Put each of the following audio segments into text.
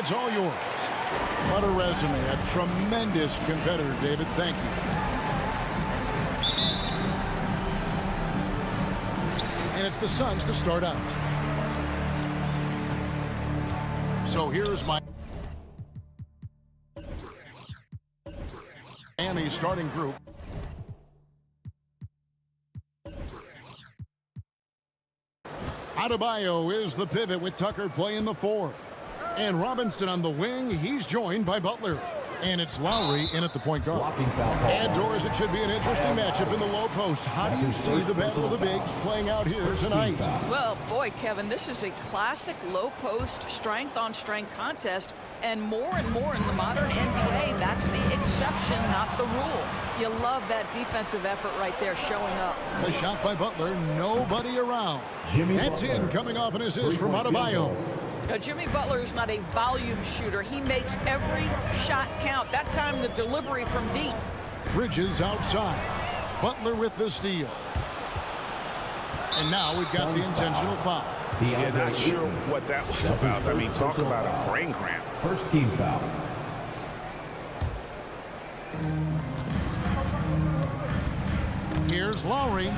It's all yours. What a resume. A tremendous competitor, David. Thank you. And it's the Suns to start out. So here's my Miami starting group. Adebayo is the pivot with Tucker playing the 4. And Robinson on the wing. He's joined by Butler. And it's Lowry in at the point guard. And doors, it should be an interesting matchup in the low post. How do you see the battle of the bigs playing out here tonight? Well, boy, Kevin, this is a classic low post strength-on-strength contest. And more in the modern NBA, that's the exception, not the rule. You love that defensive effort right there showing up. The shot by Butler, nobody around. That's in, coming off an assist from Adebayo. Now, Jimmy Butler is not a volume shooter. He makes every shot count. That time the delivery from deep. Bridges outside. Butler with the steal. And now we've got the intentional foul. Yeah, not sure what that was about. I mean, talk about a brain cramp. First team foul. Here's Lowry.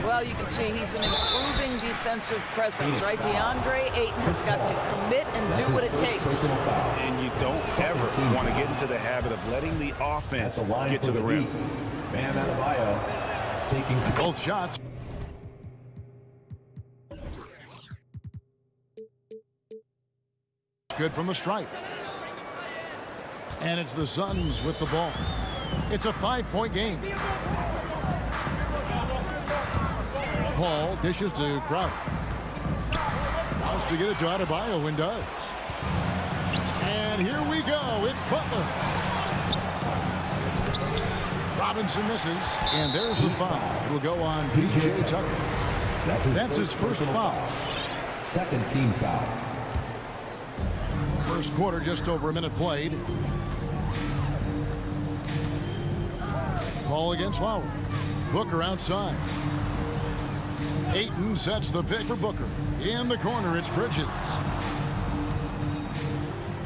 Well, you can see he's an improving defensive presence, right? DeAndre Ayton has got to commit and do what it takes. And you don't ever want to get into the habit of letting the offense get to the rim. Bam Adebayo taking both shots. Good from the stripe. And it's the Suns with the ball. It's a 5-point game. Paul dishes to Crowder. Wants to get it to Adebayo and does. And here we go. It's Butler. Robinson misses. And there's the foul. It will go on P.J. Tucker. That's his first foul. Second team foul. First quarter, just over a minute played. Ball against Lowry. Booker outside. Ayton sets the pick for Booker. In the corner, it's Bridges.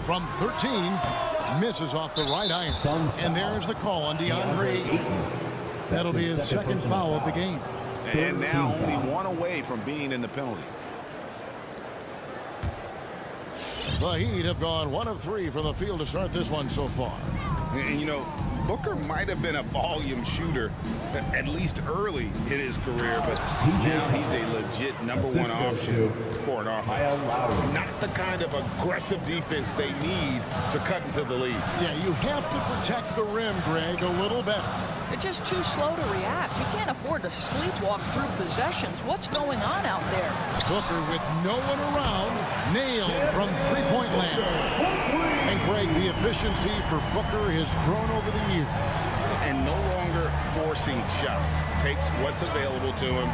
From 13, misses off the right iron. And there's the call on DeAndre Ayton. That'll be his second foul of the game. And now only one away from being in the penalty. The Heat have gone 1 of 3 from the field to start this one so far. And, you know, Booker might have been a volume shooter, at least early in his career, but now he's a legit #1 option for an offense. Not the kind of aggressive defense they need to cut into the lead. Yeah, you have to protect the rim, Greg, a little better. They're just too slow to react. You can't afford to sleepwalk through possessions. What's going on out there? Booker with no one around, nailed from three-point land. And Greg, the efficiency for Booker has grown over the years. And no longer forcing shots. Takes what's available to him,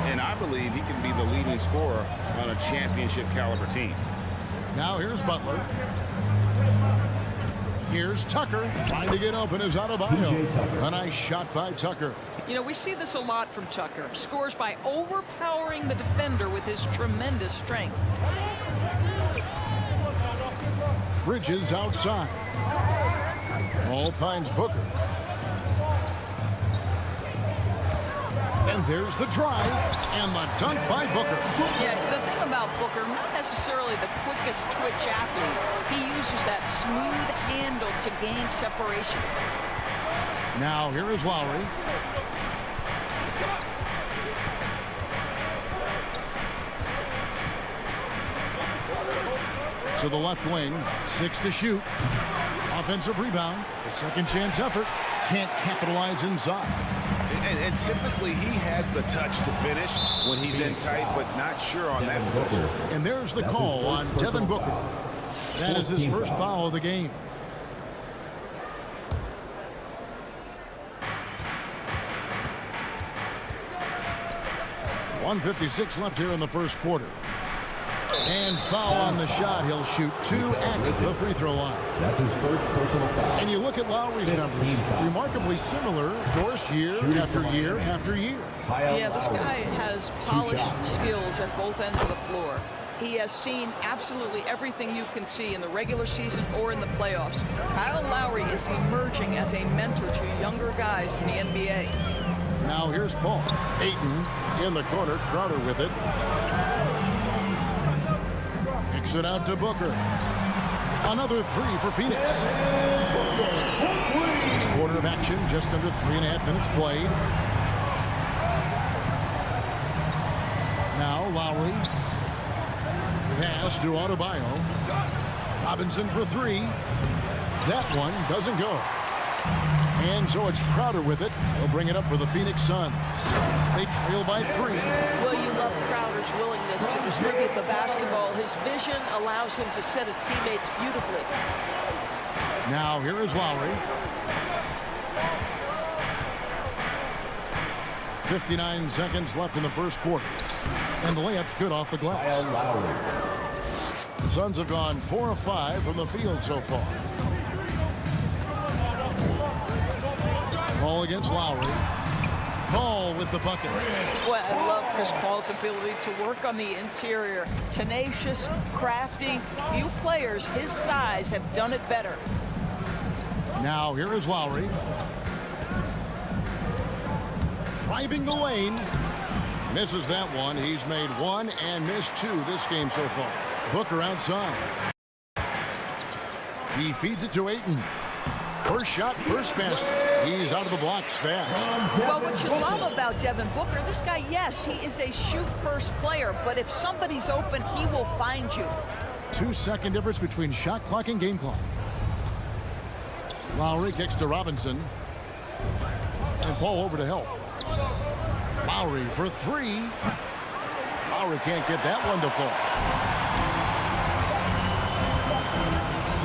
and I believe he can be the leading scorer on a championship caliber team. Now here's Butler. Here's Tucker trying to get open as Adebayo. A nice shot by Tucker. You know, we see this a lot from Tucker. Scores by overpowering the defender with his tremendous strength. Bridges outside. Ball finds Booker. And there's the drive and the dunk by Booker. Yeah, the thing about Booker, not necessarily the quickest twitch athlete. He uses that smooth handle to gain separation. Now here is Lowry. To the left wing, 6 to shoot. Offensive rebound, a second chance effort. Can't capitalize inside. And typically he has the touch to finish when he's in tight, but not sure on that position. And there's the call on Devin Booker. That is his first foul of the game. .156 left here in the first quarter. And foul on the shot. He'll shoot 2 at the free throw line. That's his first personal foul. And you look at Lowry's numbers, remarkably similar, course year after year after year. Yeah, this guy has polished skills at both ends of the floor. He has seen absolutely everything you can see in the regular season or in the playoffs. Kyle Lowry is emerging as a mentor to younger guys in the NBA. Now here's Paul. Ayton in the corner. Crowder with it. Kicks it out to Booker. Another three for Phoenix. Each quarter of action, just under 3.5 minutes played. Now Lowry. Pass to Adebayo. Robinson for three. That one doesn't go. And so it's Crowder with it. He'll bring it up for the Phoenix Suns. They trail by 3. Well, you love Crowder's willingness to distribute the basketball. His vision allows him to set his teammates beautifully. Now here is Lowry. 59 seconds left in the first quarter. And the layup's good off the glass. The Suns have gone 4 of 5 from the field so far. Ball against Lowry. Paul with the bucket. Well, I love Chris Paul's ability to work on the interior. Tenacious, crafty. Few players his size have done it better. Now here is Lowry. Driving the lane. Misses that one. He's made 1 and missed 2 this game so far. Booker outside. He feeds it to Ayton. First shot, first basket. He's out of the blocks fast. Well, what you love about Devin Booker, this guy, yes, he is a shoot-first player, but if somebody's open, he will find you. 2-second difference between shot clock and game clock. Lowry kicks to Robinson. And Paul over to help. Lowry for 3. Lowry can't get that one to fall.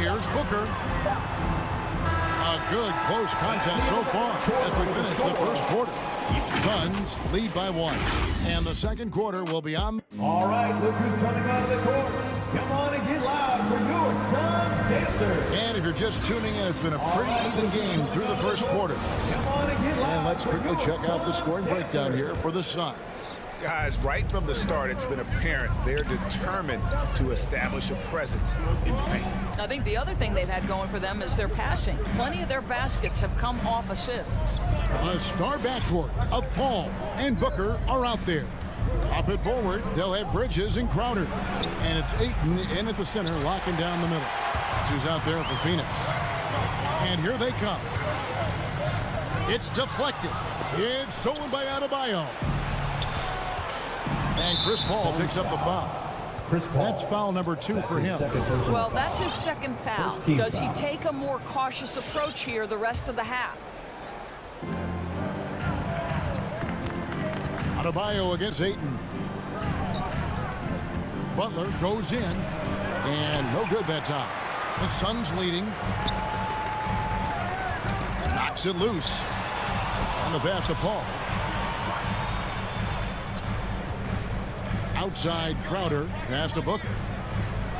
Here's Booker. A good close contest so far as we finish the first quarter. Suns lead by 1. And the second quarter will be on. All right, look who's coming out of the court. Come on and get loud for your Suns Dancers. And if you're just tuning in, it's been a pretty even game through the first quarter. Come on and get loud. And let's quickly check out the scoring breakdown here for the Suns. Guys, right from the start, it's been apparent they're determined to establish a presence in the paint. I think the other thing they've had going for them is their passing. Plenty of their baskets have come off assists. A star backcourt of Paul and Booker are out there. Pop it forward. They'll have Bridges and Crowder. And it's Ayton in at the center, locking down the middle. That's who's out there for Phoenix. And here they come. It's deflected. It's stolen by Adebayo. And Chris Paul picks up the foul. Chris Paul. That's foul number 2 for him. Well, that's his second foul. Does he take a more cautious approach here the rest of the half? Adebayo against Ayton. Butler goes in. And no good that time. The Suns leading. Knocks it loose. On the pass to Paul. Outside Crowder. Pass to Booker.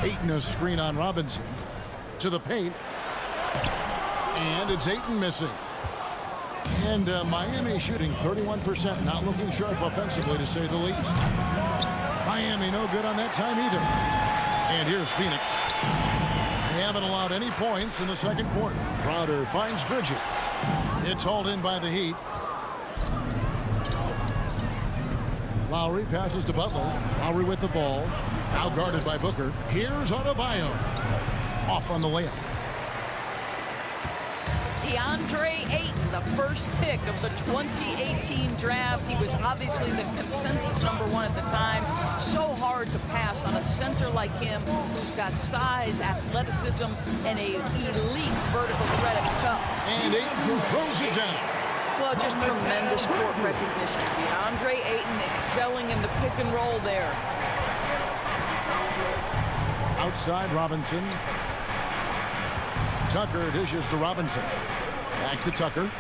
Ayton a screen on Robinson. To the paint. And it's Ayton missing. And Miami shooting 31%. Not looking sharp offensively, to say the least. Miami no good on that time either. And here's Phoenix. They haven't allowed any points in the second quarter. Crowder finds Bridges. It's hauled in by the Heat. Lowry passes to Butler. Lowry with the ball. Now guarded by Booker. Here's Adebayo. Off on the layup. DeAndre Ayton, the first pick of the 2018 draft. He was obviously the consensus #1 at the time. So hard to pass on a center like him who's got size, athleticism, and a elite vertical threat at the cup. And Ayton throws it down. Well, just tremendous court recognition. DeAndre Ayton excelling in the pick and roll there. Outside Robinson. Tucker dishes to Robinson. Back to Tucker.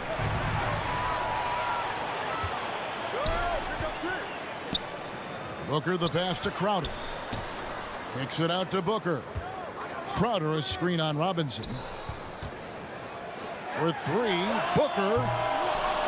Booker the pass to Crowder. Kicks it out to Booker. Crowder a screen on Robinson. For 3, Booker.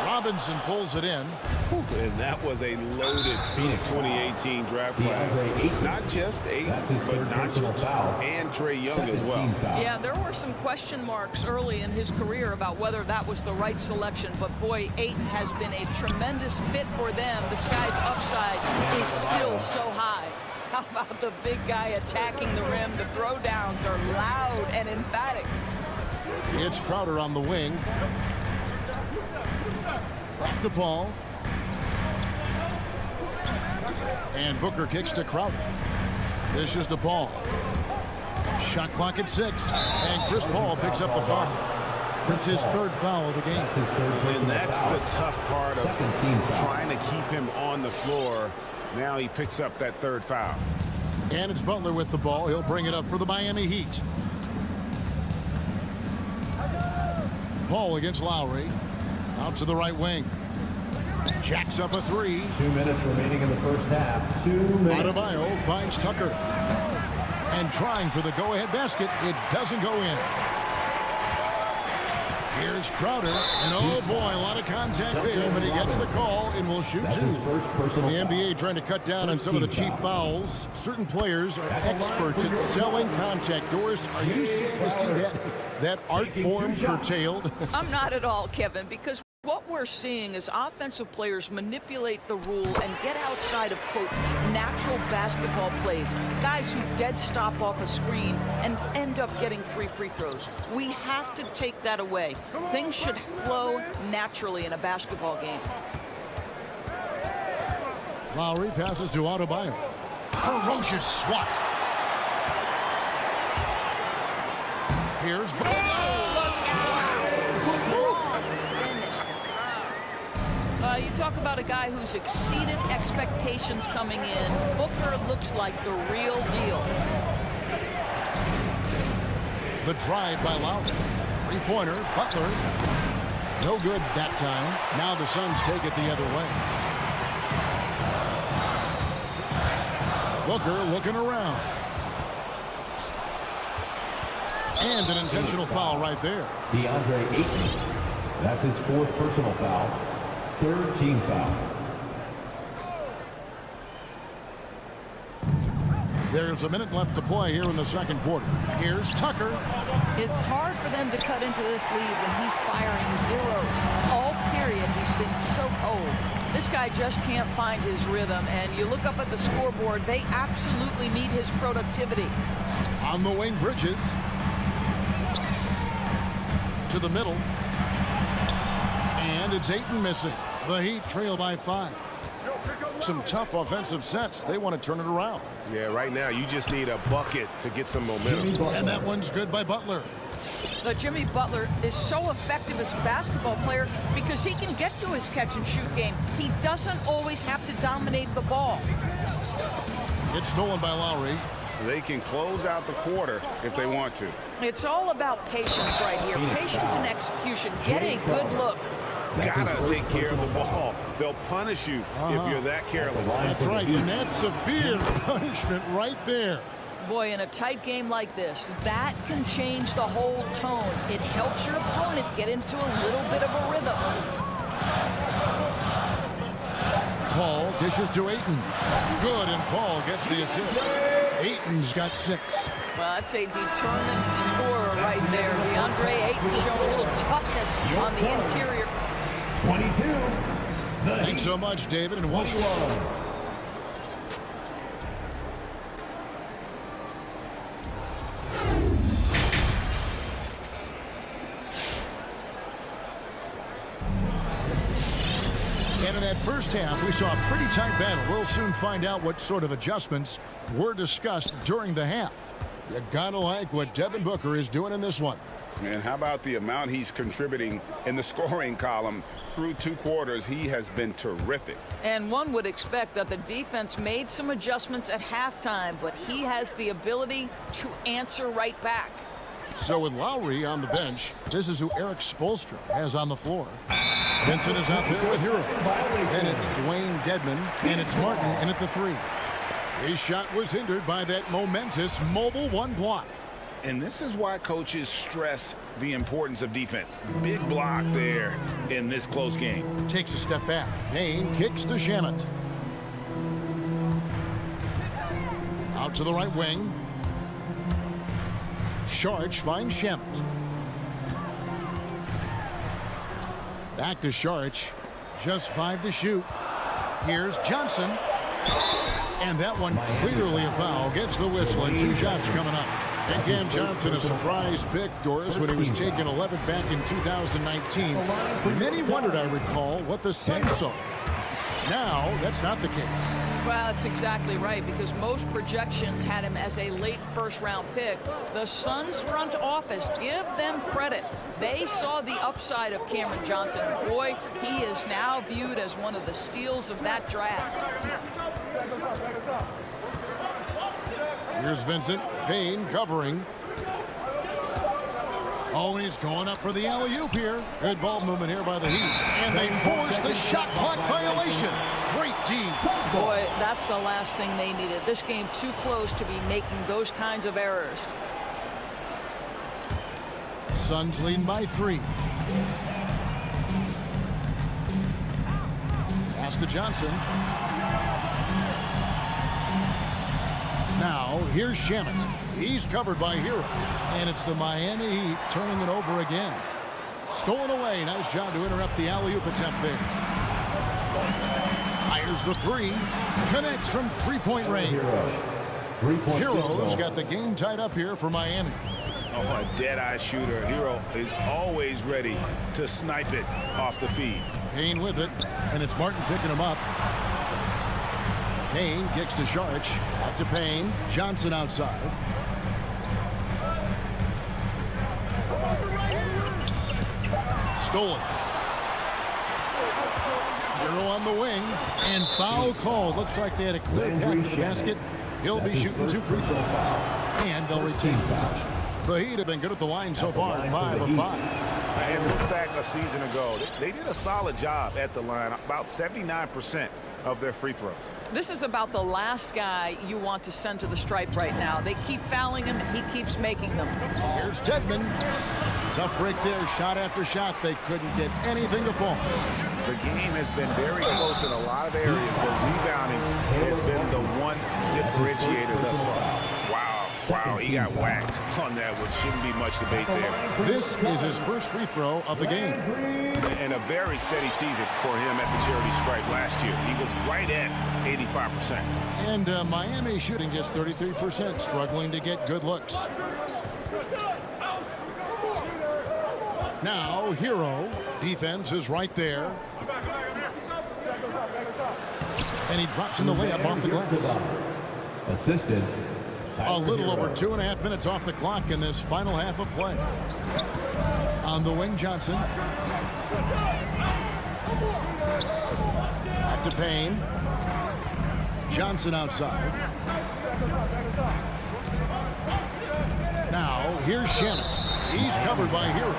Robinson pulls it in. And that was a loaded 2018 draft class. Not just Ayton, but Doncic and Trae Young as well. Yeah, there were some question marks early in his career about whether that was the right selection. But, boy, Ayton has been a tremendous fit for them. This guy's upside is still so high. How about the big guy attacking the rim? The throwdowns are loud and emphatic. It's Crowder on the wing. Back to Paul. And Booker kicks to Crowder. This is to Paul. Shot clock at 6. And Chris Paul picks up the foul. That's his third foul of the game. And that's the tough part of trying to keep him on the floor. Now he picks up that third foul. And it's Butler with the ball. He'll bring it up for the Miami Heat. Paul against Lowry. Out to the right wing. Jacks up a 3. 2 minutes remaining in the first half. 2 minutes. Adebayo finds Tucker. And trying for the go-ahead basket. It doesn't go in. Here's Crowder. And oh boy, a lot of contact there, but he gets the call and will shoot 2. The NBA trying to cut down on some of the cheap fouls. Certain players are experts at selling contact. Doris, are you seeing to see that art form curtailed? I'm not at all, Kevin, because what we're seeing is offensive players manipulate the rule and get outside of, quote, natural basketball plays. Guys who dead stop off a screen and end up getting 3 free throws. We have to take that away. Things should flow naturally in a basketball game. Lowry passes to Adebayo. Ferocious swat. Here's You talk about a guy who's exceeded expectations coming in. Booker looks like the real deal. The drive by Lowry. 3-pointer, Butler. No good that time. Now the Suns take it the other way. Booker looking around. And an intentional foul right there. DeAndre Ayton. That's his 4th personal foul. 3rd team foul. There's a minute left to play here in the second quarter. Here's Tucker. It's hard for them to cut into this lead when he's firing zeros. All period, he's been so cold. This guy just can't find his rhythm, and you look up at the scoreboard, they absolutely need his productivity. On the wing, Bridges. To the middle. And it's Ayton missing. The Heat trail by 5. Some tough offensive sets. They want to turn it around. Yeah, right now you just need a bucket to get some momentum. And that one's good by Butler. But Jimmy Butler is so effective as a basketball player because he can get to his catch-and-shoot game. He doesn't always have to dominate the ball. It's stolen by Lowry. They can close out the quarter if they want to. It's all about patience right here. Patience and execution. Get a good look. Gotta take care of the ball. They'll punish you if you're that careless. That's right, and that's severe punishment right there. Boy, in a tight game like this, that can change the whole tone. It helps your opponent get into a little bit of a rhythm. Paul dishes to Ayton. Good, and Paul gets the assist. Ayton's got 6. Well, that's a determined scorer right there. DeAndre Ayton showing a little toughness on the interior. 22. Thanks so much, David, and we'll And in that first half, we saw a pretty tight battle. We'll soon find out what sort of adjustments were discussed during the half. You gotta like what Devin Booker is doing in this one. And how about the amount he's contributing in the scoring column? Through 2 quarters, he has been terrific. And one would expect that the defense made some adjustments at halftime, but he has the ability to answer right back. So with Lowry on the bench, this is who Eric Spoelstra has on the floor. Vincent is out there with Hero. Then it's Dwayne Dedman, and it's Martin in at the 3. His shot was hindered by that momentous mobile 1 block. And this is why coaches stress the importance of defense. Big block there in this close game. Takes a step back. Payne kicks to Shamet. Out to the right wing. Sharch finds Shamet. Back to Sharch. Just 5 to shoot. Here's Johnson. And that one clearly a foul. Gets the whistle and 2 shots coming up. And Cam Johnson, a surprise pick, Doris, when he was taken 11th back in 2019. Many wondered, I recall, what the Suns saw. Now, that's not the case. Well, that's exactly right, because most projections had him as a late first-round pick. The Suns front office, give them credit. They saw the upside of Cameron Johnson. Boy, he is now viewed as one of the steals of that draft. Here's Vincent. Payne covering. Oh, he's going up for the alley-oop here. Good ball movement here by the Heat. And they force the shot clock violation. Great D. Boy, that's the last thing they needed. This game too close to be making those kinds of errors. Suns leading by 3. Pass to Johnson. Now, here's Shamet. He's covered by Hero. And it's the Miami Heat turning it over again. Stolen away. Nice job to interrupt the alley-oop attempt there. Fires the 3. Connects from three-point range. Hero's got the game tied up here for Miami. Oh, a dead-eye shooter. Hero is always ready to snipe it off the feed. Payne with it. And it's Martin picking him up. Payne kicks to Sharch. Back to Payne. Johnson outside. Stolen. Hero on the wing. And foul called. Looks like they had a clear path to the basket. He'll be shooting 2 free throws. And they'll retain possession. The Heat have been good at the line so far. 5 of 5. And look back a season ago. They did a solid job at the line. About 79% of their free throws. This is about the last guy you want to send to the stripe right now. They keep fouling him. He keeps making them. Here's Tedman. Tough break there. Shot after shot. They couldn't get anything to fall. The game has been very close in a lot of areas, but rebounding has been the one differentiator thus far. Wow, he got whacked on that, which shouldn't be much debate there. This is his first free throw of the game. And a very steady season for him at the charity stripe last year. He was right at 85%. And Miami shooting just 33%, struggling to get good looks. Now, Hero. Defense is right there. And he drops in the layup off the glass. Assisted. A little over 2.5 minutes off the clock in this final half of play. On the wing, Johnson. Back to Payne. Johnson outside. Now, here's Shannon. He's covered by Hero.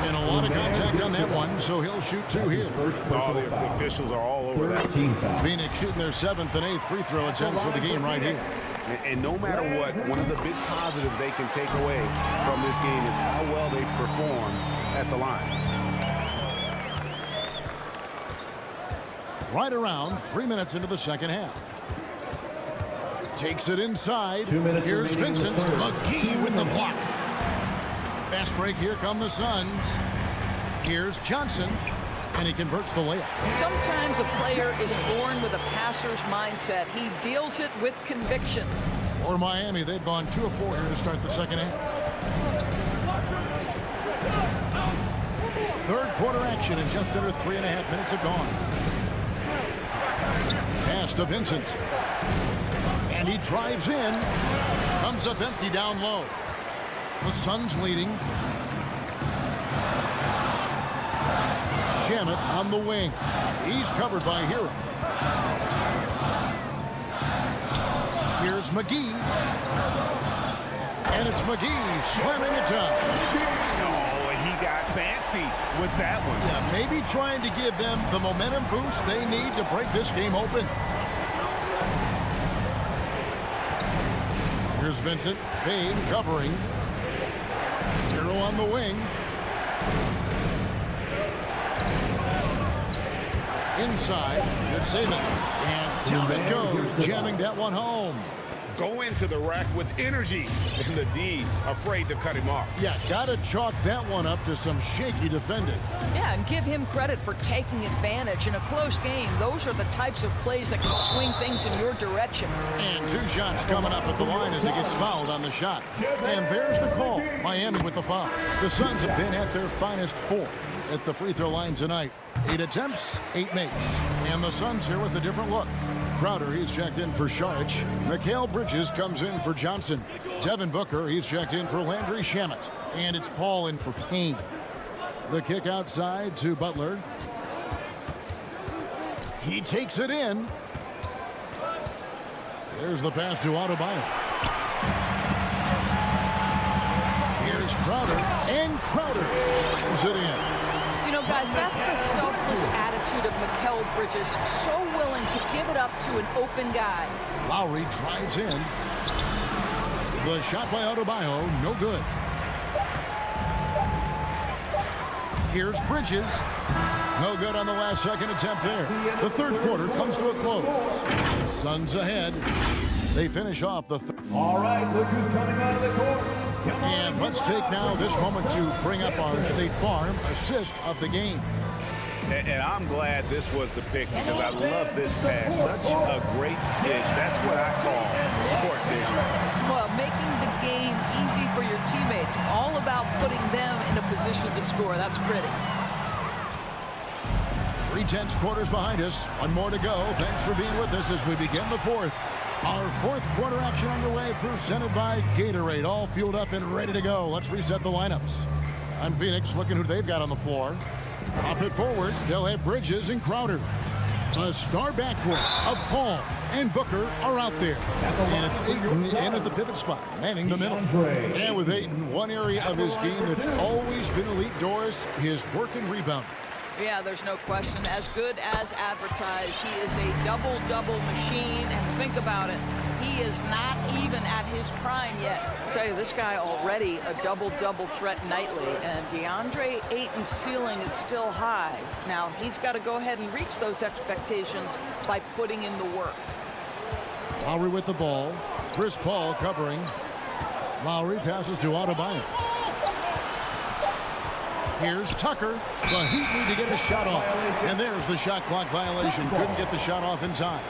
And a lot of contact on that one, so he'll shoot 2 here. All the officials are all over that. Phoenix shooting their 7th and 8th free throw attempts for the game right here. And no matter what, one of the big positives they can take away from this game is how well they perform at the line. Right around 3 minutes into the second half. Takes it inside. Here's Vincent. McGee with the block. Fast break. Here come the Suns. Here's Johnson. And he converts the layup. Sometimes a player is born with a passer's mindset. He deals it with conviction. For Miami, they've gone 2 of 4 here to start the second half. Third quarter action and just under 3.5 minutes have gone. Pass to Vincent. And he drives in. Comes up empty down low. The Suns leading. Shamet on the wing. He's covered by Hero. Here's McGee. And it's McGee slamming it down. Oh, he got fancy with that one. Yeah, maybe trying to give them the momentum boost they need to break this game open. Here's Vincent. Payne covering. on the wing. Inside, good saving. And down it goes, jamming that one home. Go into the rack with energy, and the D afraid to cut him off. Yeah, gotta chalk that one up to some shaky defending. Yeah, and give him credit for taking advantage in a close game. Those are the types of plays that can swing things in your direction. And 2 shots coming up at the line as he gets fouled on the shot. And there's the call. Miami with the foul. The Suns have been at their finest 4 at the free throw line tonight. 8 attempts, 8 makes. And the Suns here with a different look. Crowder, he's checked in for Saric. Mikal Bridges comes in for Johnson. Devin Booker, he's checked in for Landry Shamet. And it's Paul in for Payne. The kick outside to Butler. He takes it in. There's the pass to Adebayo. Here's Crowder, and Crowder brings it in. You know, guys, that's the selfless attitude of Mikal Bridges. So willing to give it up to an open guy. Lowry drives in. The shot by Adebayo, no good. Here's Bridges. No good on the last second attempt there. The third quarter comes to a close. Suns ahead. They finish off the All right, look who's coming out of the court. And let's take now this moment to bring up our State Farm assist of the game. And I'm glad this was the pick because I love this pass. Such a great dish. That's what I call court vision. Well, making the game easy for your teammates. All about putting them in a position to score. That's pretty. 3/10 quarters behind us. One more to go. Thanks for being with us as we begin the fourth. Our fourth quarter action underway, presented by Gatorade. All fueled up and ready to go. Let's reset the lineups. On Phoenix, looking who they've got on the floor. Pop it forward. They'll have Bridges and Crowder. A star backcourt of Paul and Booker are out there. And it's Ayton in at the pivot spot, manning the middle. And with Ayton, one area of his game that's always been elite, Doris, his work and rebound. Yeah, there's no question. As good as advertised, he is a double-double machine. And think about it, he is not even at his prime yet. I'll tell you, this guy already a double-double threat nightly. And DeAndre Ayton's ceiling is still high. Now, he's got to go ahead and reach those expectations by putting in the work. Lowry with the ball. Chris Paul covering. Lowry passes to Adebayo. Here's Tucker. The Heat need to get a shot off. And there's the shot clock violation. Couldn't get the shot off in time.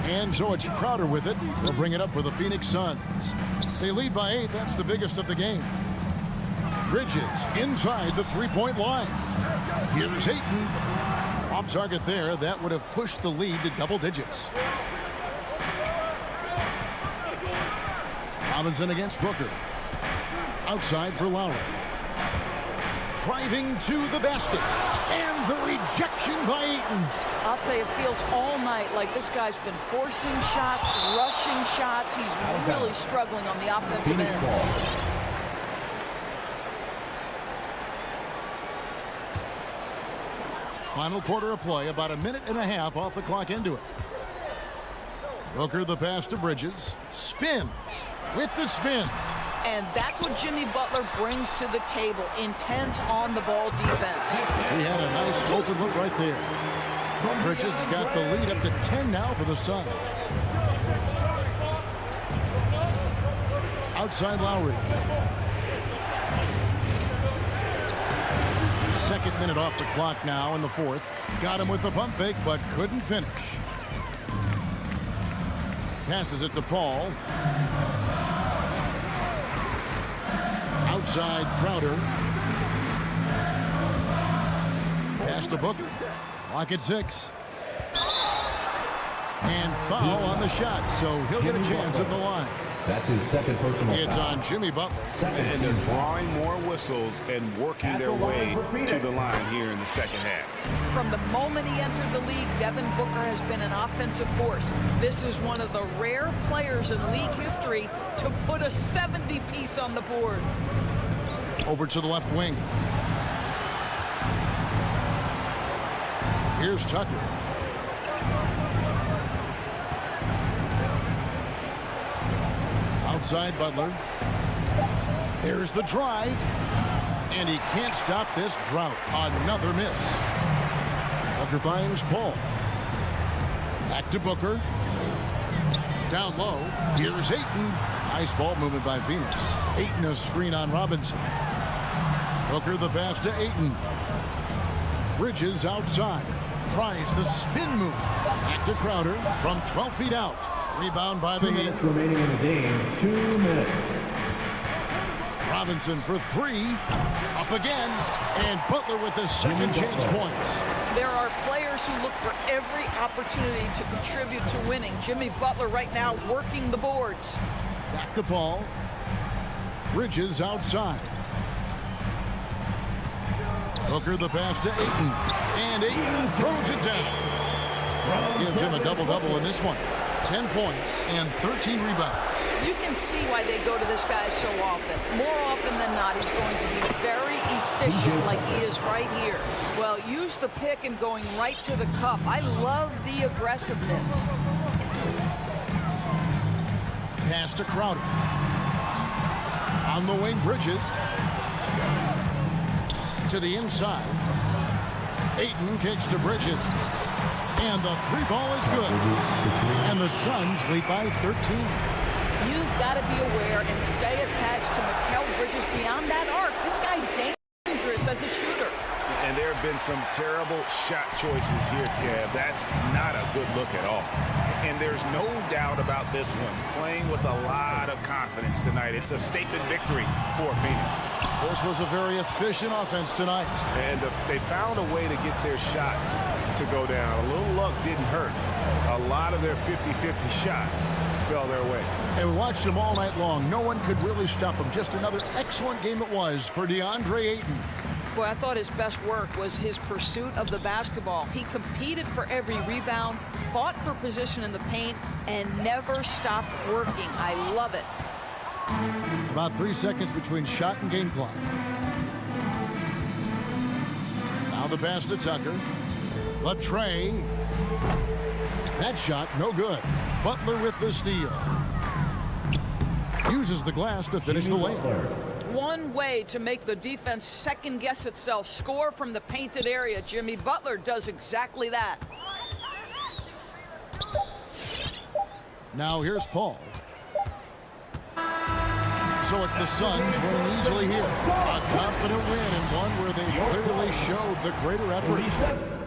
And so it's Crowder with it. They'll bring it up for the Phoenix Suns. They lead by 8. That's the biggest of the game. Bridges inside the three-point line. Here's Ayton. Off target there. That would have pushed the lead to double digits. Robinson against Booker. Outside for Lowry. Driving to the basket. And the rejection by Ayton. I'll tell you, it feels all night like this guy's been forcing shots, rushing shots. He's really struggling on the offensive end. Final quarter of play, about a minute and a half off the clock into it. Booker the pass to Bridges. Spins with the spin. And that's what Jimmy Butler brings to the table. Intense on-the-ball defense. He had a nice open look right there. Bridges has got the lead up to 10 now for the Suns. Outside Lowry. Second minute off the clock now in the fourth. Got him with the pump fake, but couldn't finish. Passes it to Paul. Outside Crowder. Pass to Booker. Clock at 6. And foul on the shot, so he'll get a chance at the line. That's his second personal It's foul. on Jimmy Butler. And they're drawing more whistles and working their way to the line here in the second half. From the moment he entered the league, Devin Booker has been an offensive force. This is one of the rare players in league history to put a 70-piece on the board. Over to the left wing. Here's Tucker. outside Butler. There's the drive. And he can't stop this drought. Another miss. Booker finds Paul. Back to Booker. Down low. Here's Ayton. Nice ball movement by Phoenix. Ayton a screen on Robinson. Booker the pass to Ayton. Bridges outside. Tries the spin move. Back to Crowder from 12 feet out. Rebound by the Heat. 2 minutes remaining in the game. 2 minutes. Robinson for three. Up again. And Butler with the second chance points. There are players who look for every opportunity to contribute to winning. Jimmy Butler right now working the boards. Back to Paul. Bridges outside. Booker the pass to Ayton. And Ayton throws it down. Gives him a double-double in this one. 10 points and 13 rebounds. You can see why they go to this guy so often. More often than not, he's going to be very efficient like he is right here. Well, use the pick and going right to the cup. I love the aggressiveness. Pass to Crowder. On the wing, Bridges. To the inside. Ayton kicks to Bridges. And the three ball is good. And the Suns lead by 13. You've got to be aware and stay attached to Mikal Bridges beyond that arc. This guy's dangerous as a shooter. And there have been some terrible shot choices here, Kev. That's not a good look at all. And there's no doubt about this one. Playing with a lot of confidence tonight. It's a statement victory for Phoenix. This was a very efficient offense tonight. And they found a way to get their shots to go down. A little luck didn't hurt. A lot of their 50-50 shots fell their way. And we watched them all night long. No one could really stop them. Just another excellent game it was for DeAndre Ayton. Boy, I thought his best work was his pursuit of the basketball. He competed for every rebound, fought for position in the paint, and never stopped working. I love it. About 3 seconds between shot and game clock. Now the pass to Tucker. The tray. That shot, no good. Butler with the steal. Uses the glass to finish the layup. One way to make the defense second-guess itself. Score from the painted area. Jimmy Butler does exactly that. Now here's Paul. So it's the Suns winning easily here. A confident win and one where they clearly showed the greater effort.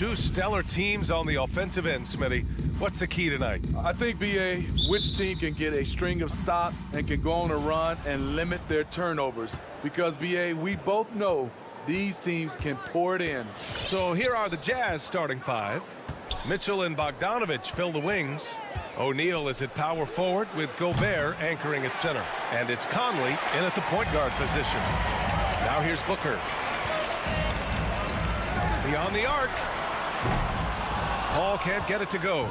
Two stellar teams on the offensive end, Smitty. What's the key tonight? I think, BA, which team can get a string of stops and can go on a run and limit their turnovers. Because, BA, we both know these teams can pour it in. So here are the Jazz starting five. Mitchell and Bogdanovich fill the wings. O'Neal is at power forward with Gobert anchoring at center. And it's Conley in at the point guard position. Now here's Booker. Beyond the arc. Paul can't get it to go.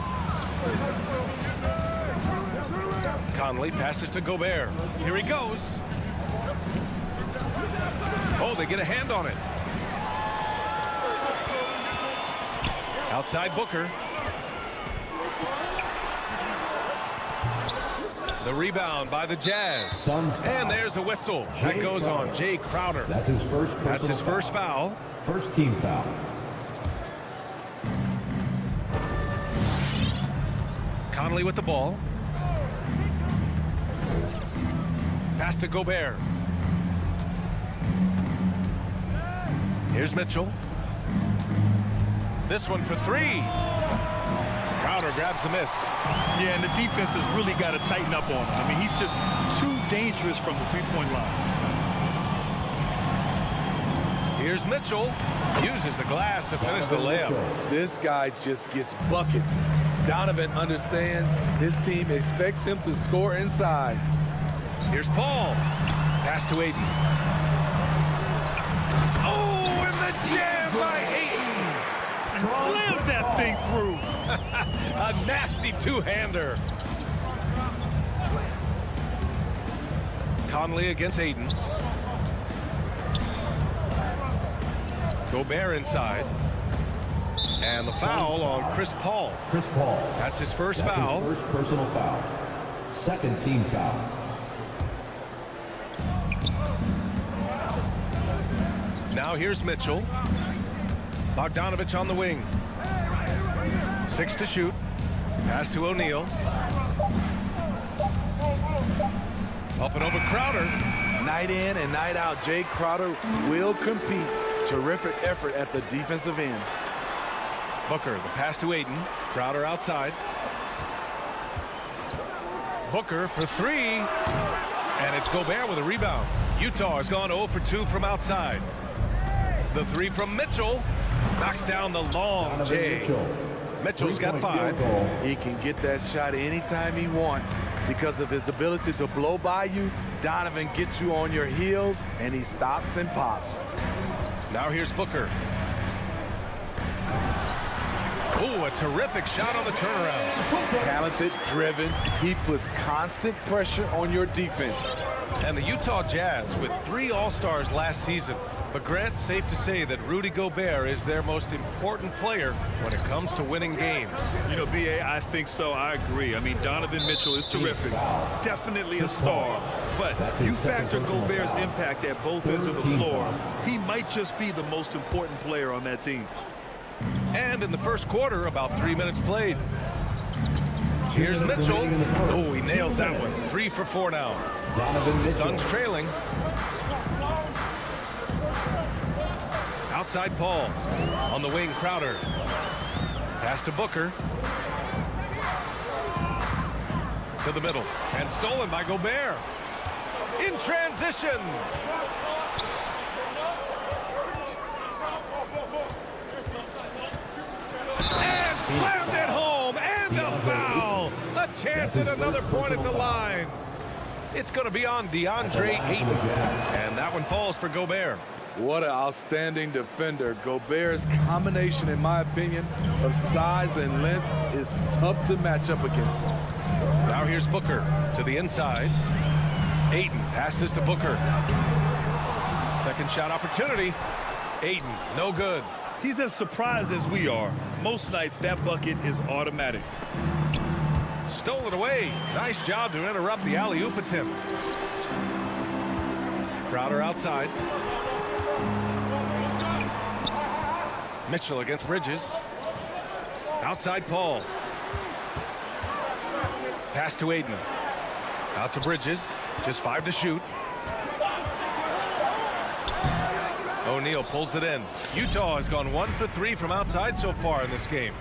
Conley passes to Gobert. Here he goes. Oh, they get a hand on it. Outside Booker. The rebound by the Jazz. And there's a whistle. That goes on Jay Crowder. That's his first foul. First team foul. Conley with the ball. Pass to Gobert. Here's Mitchell. This one for three. Crowder grabs the miss. Yeah, and the defense has really got to tighten up on him. I mean, he's just too dangerous from the three-point line. Here's Mitchell. Uses the glass to finish the layup. This guy just gets buckets. Donovan understands his team expects him to score inside. Here's Paul. Pass to Ayton. Oh, and the jam by Ayton. And slammed that thing through. A nasty two-hander. Conley against Ayton. Gobert inside. And the foul on Chris Paul. Chris Paul. That's his first That's foul. His first personal foul. Second team foul. Now here's Mitchell. Bogdanovich on the wing. 6 to shoot. Pass to O'Neal. Up and over Crowder. Night in and night out, Jay Crowder will compete. Terrific effort at the defensive end. Booker, the pass to Ayton. Crowder outside. Booker for three. And it's Gobert with a rebound. Utah has gone 0 for 2 from outside. The three from Mitchell. Knocks down the long J. Mitchell's got 5. He can get that shot anytime he wants because of his ability to blow by you. Donovan gets you on your heels, and he stops and pops. Now here's Booker. Oh, a terrific shot on the turnaround. Talented, driven. He puts constant pressure on your defense. And the Utah Jazz with 3 All-Stars last season. But Grant, safe to say that Rudy Gobert is their most important player when it comes to winning games. You know, B.A., I think so. I agree. I mean, Donovan Mitchell is terrific. Definitely a star. But you factor Gobert's impact at both ends of the floor, he might just be the most important player on that team. And in the first quarter, about 3 minutes played. Here's Mitchell. Oh, he nails that one. 3 for 4 now. Suns trailing. Outside Paul. On the wing, Crowder. Pass to Booker. To the middle. And stolen by Gobert. In transition. And slammed it home. And a foul. A chance at another point at the line. It's going to be on DeAndre Ayton. And that one falls for Gobert. What an outstanding defender. Gobert's combination, in my opinion, of size and length is tough to match up against. Now here's Booker to the inside. Ayton passes to Booker. Second shot opportunity. Ayton, no good. He's as surprised as we are. Most nights, that bucket is automatic. Stole it away. Nice job to interrupt the alley-oop attempt. Crowder outside. Mitchell against Bridges. Outside Paul. Pass to Ayton. Out to Bridges. Just 5 to shoot. O'Neal pulls it in. Utah has gone 1 for 3 from outside so far in this game.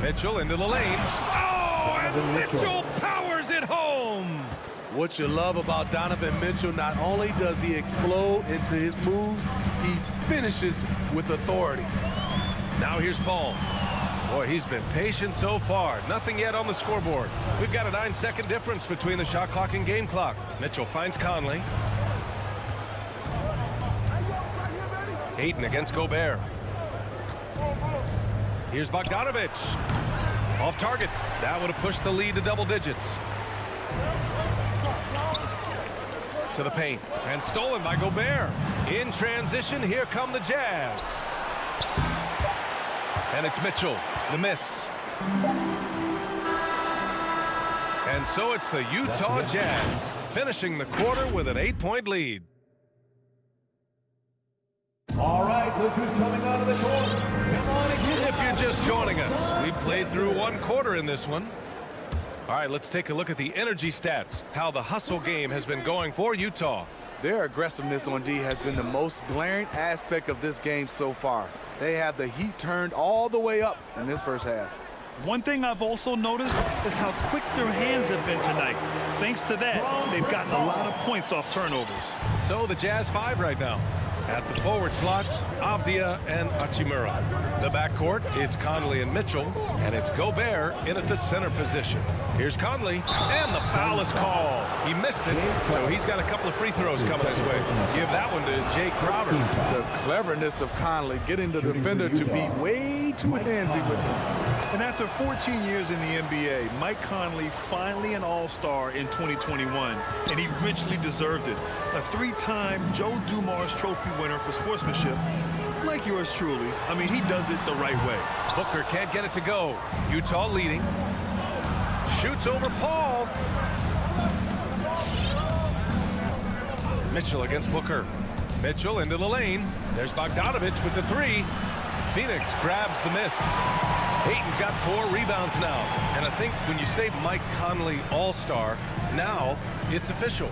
Mitchell into the lane. Oh, and Mitchell powers it home. What you love about Donovan Mitchell, not only does he explode into his moves, he finishes with authority. Now here's Paul. Boy, he's been patient so far. Nothing yet on the scoreboard. We've got a 9-second difference between the shot clock and game clock. Mitchell finds Conley. Ayton against Gobert. Here's Bogdanovich. Off target. That would have pushed the lead to double digits. To the paint. And stolen by Gobert. In transition, here come the Jazz. And it's Mitchell. The miss. And so it's the Utah Jazz finishing the quarter with an 8-point lead. All right, look who's coming out of the court. Come on and get it. If you're just joining us, we played through 1 quarter in this one. All right, let's take a look at the energy stats, how the hustle game has been going for Utah. Their aggressiveness on D has been the most glaring aspect of this game so far. They have the heat turned all the way up in this first half. One thing I've also noticed is how quick their hands have been tonight. Thanks to that, they've gotten a lot of points off turnovers. So the Jazz 5 right now. At the forward slots, Avdia and Hachimura. The backcourt, it's Conley and Mitchell, and it's Gobert in at the center position. Here's Conley, and the foul is called. He missed it, so he's got a couple of free throws coming his way. Give that one to Jay Crowder. The cleverness of Conley getting the defender to be way too handsy with him. And after 14 years in the NBA, Mike Conley finally an all-star in 2021, and he richly deserved it. A 3-time Joe Dumars Trophy winner for sportsmanship, like yours truly. I mean, he does it the right way. Booker can't get it to go. Utah leading. Shoots over Paul. Mitchell against Booker. Mitchell into the lane. There's Bogdanovich with the 3. Phoenix grabs the miss. Ayton's got 4 rebounds now. And I think when you say Mike Conley All-Star, now it's official.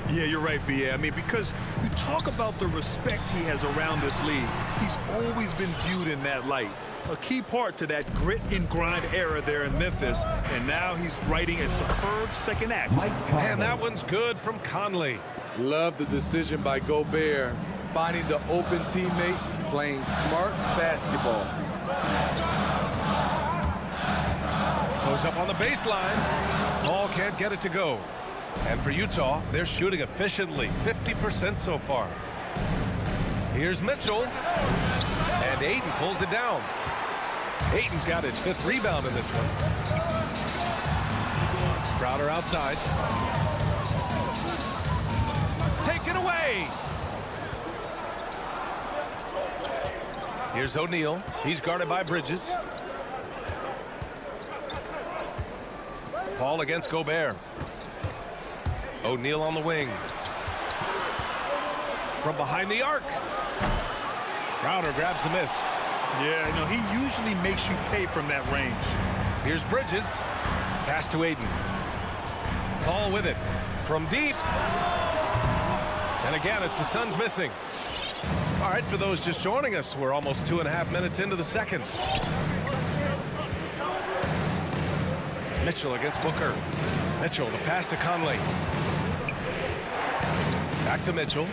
Yeah, you're right, B.A. I mean, because you talk about the respect he has around this league. He's always been viewed in that light. A key part to that grit and grind era there in Memphis. And now he's writing a superb second act. And that one's good from Conley. Love the decision by Gobert, finding the open teammate, playing smart basketball. Goes up on the baseline. Paul can't get it to go. And for Utah, they're shooting efficiently, 50% so far. Here's Mitchell. And Ayton pulls it down. Ayton's got his 5th rebound in this one. Crowder outside. Taken away. Here's O'Neal. He's guarded by Bridges. Paul against Gobert. O'Neal on the wing. From behind the arc. Crowder grabs the miss. Yeah, you know, he usually makes you pay from that range. Here's Bridges. Pass to Ayton. Paul with it. From deep. And again, it's the Suns missing. All right, for those just joining us, we're almost 2.5 minutes into the second. Mitchell against Booker. Mitchell, the pass to Conley. Back to Mitchell.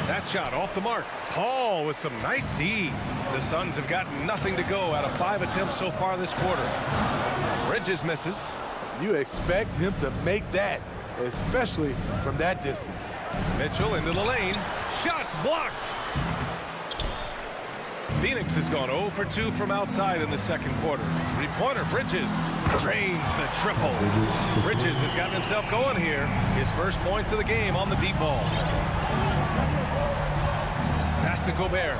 That shot off the mark. Paul with some nice D. The Suns have gotten nothing to go out of 5 attempts so far this quarter. Bridges misses. You expect him to make that, especially from that distance. Mitchell into the lane. Shots blocked. Phoenix has gone 0 for 2 from outside in the second quarter. 3-pointer, Bridges drains the triple. Bridges has gotten himself going here. His first points of the game on the deep ball. Pass to Gobert.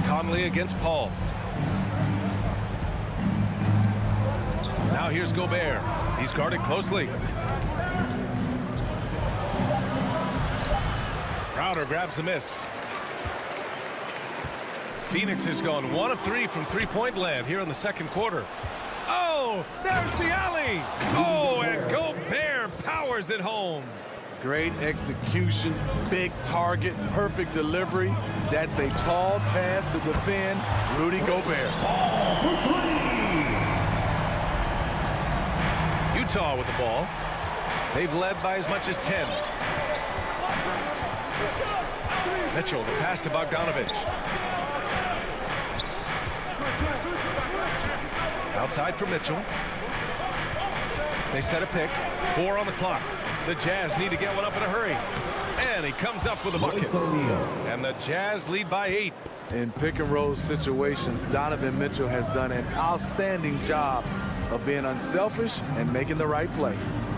Conley against Paul. Now here's Gobert. He's guarded closely. Crowder grabs the miss. Phoenix has gone 1 of 3 from 3-point land here in the second quarter. Oh, there's the alley. Oh, and Gobert powers it home. Great execution, big target, perfect delivery. That's a tall task to defend Rudy Gobert. Utah with the ball. They've led by as much as 10. Mitchell, the pass to Bogdanovich. Outside for Mitchell. They set a pick. 4 on the clock. The Jazz need to get one up in a hurry. And he comes up with a bucket. And the Jazz lead by 8. In pick and roll situations, Donovan Mitchell has done an outstanding job of being unselfish and making the right play.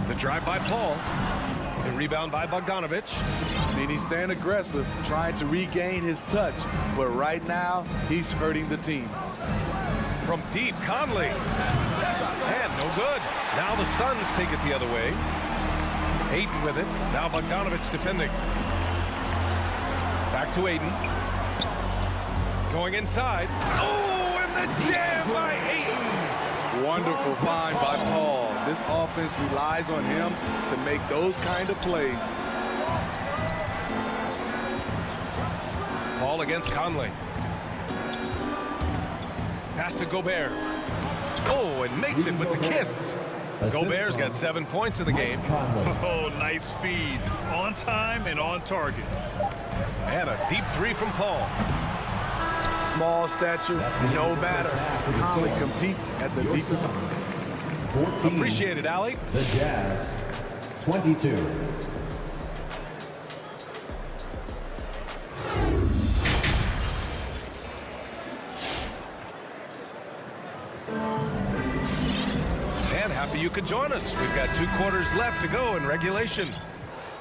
The drive by Paul. The rebound by Bogdanovich. I mean, he's staying aggressive, trying to regain his touch. But right now, he's hurting the team. From deep, Conley. And no good. Now the Suns take it the other way. Ayton with it. Now Bogdanovich defending. Back to Ayton. Going inside. Oh, and the jam by Ayton. Wonderful find by Paul. This offense relies on him to make those kind of plays. Paul against Conley. Pass to Gobert. Oh, and makes it with the kiss. Gobert's got 7 points in the game. Oh, nice feed. On time and on target. And a deep 3 from Paul. Small stature, no matter. Conley competes at the deepest. 14. Appreciate it, Allie. The Jazz, 22. And happy you could join us. We've got 2 quarters left to go in regulation.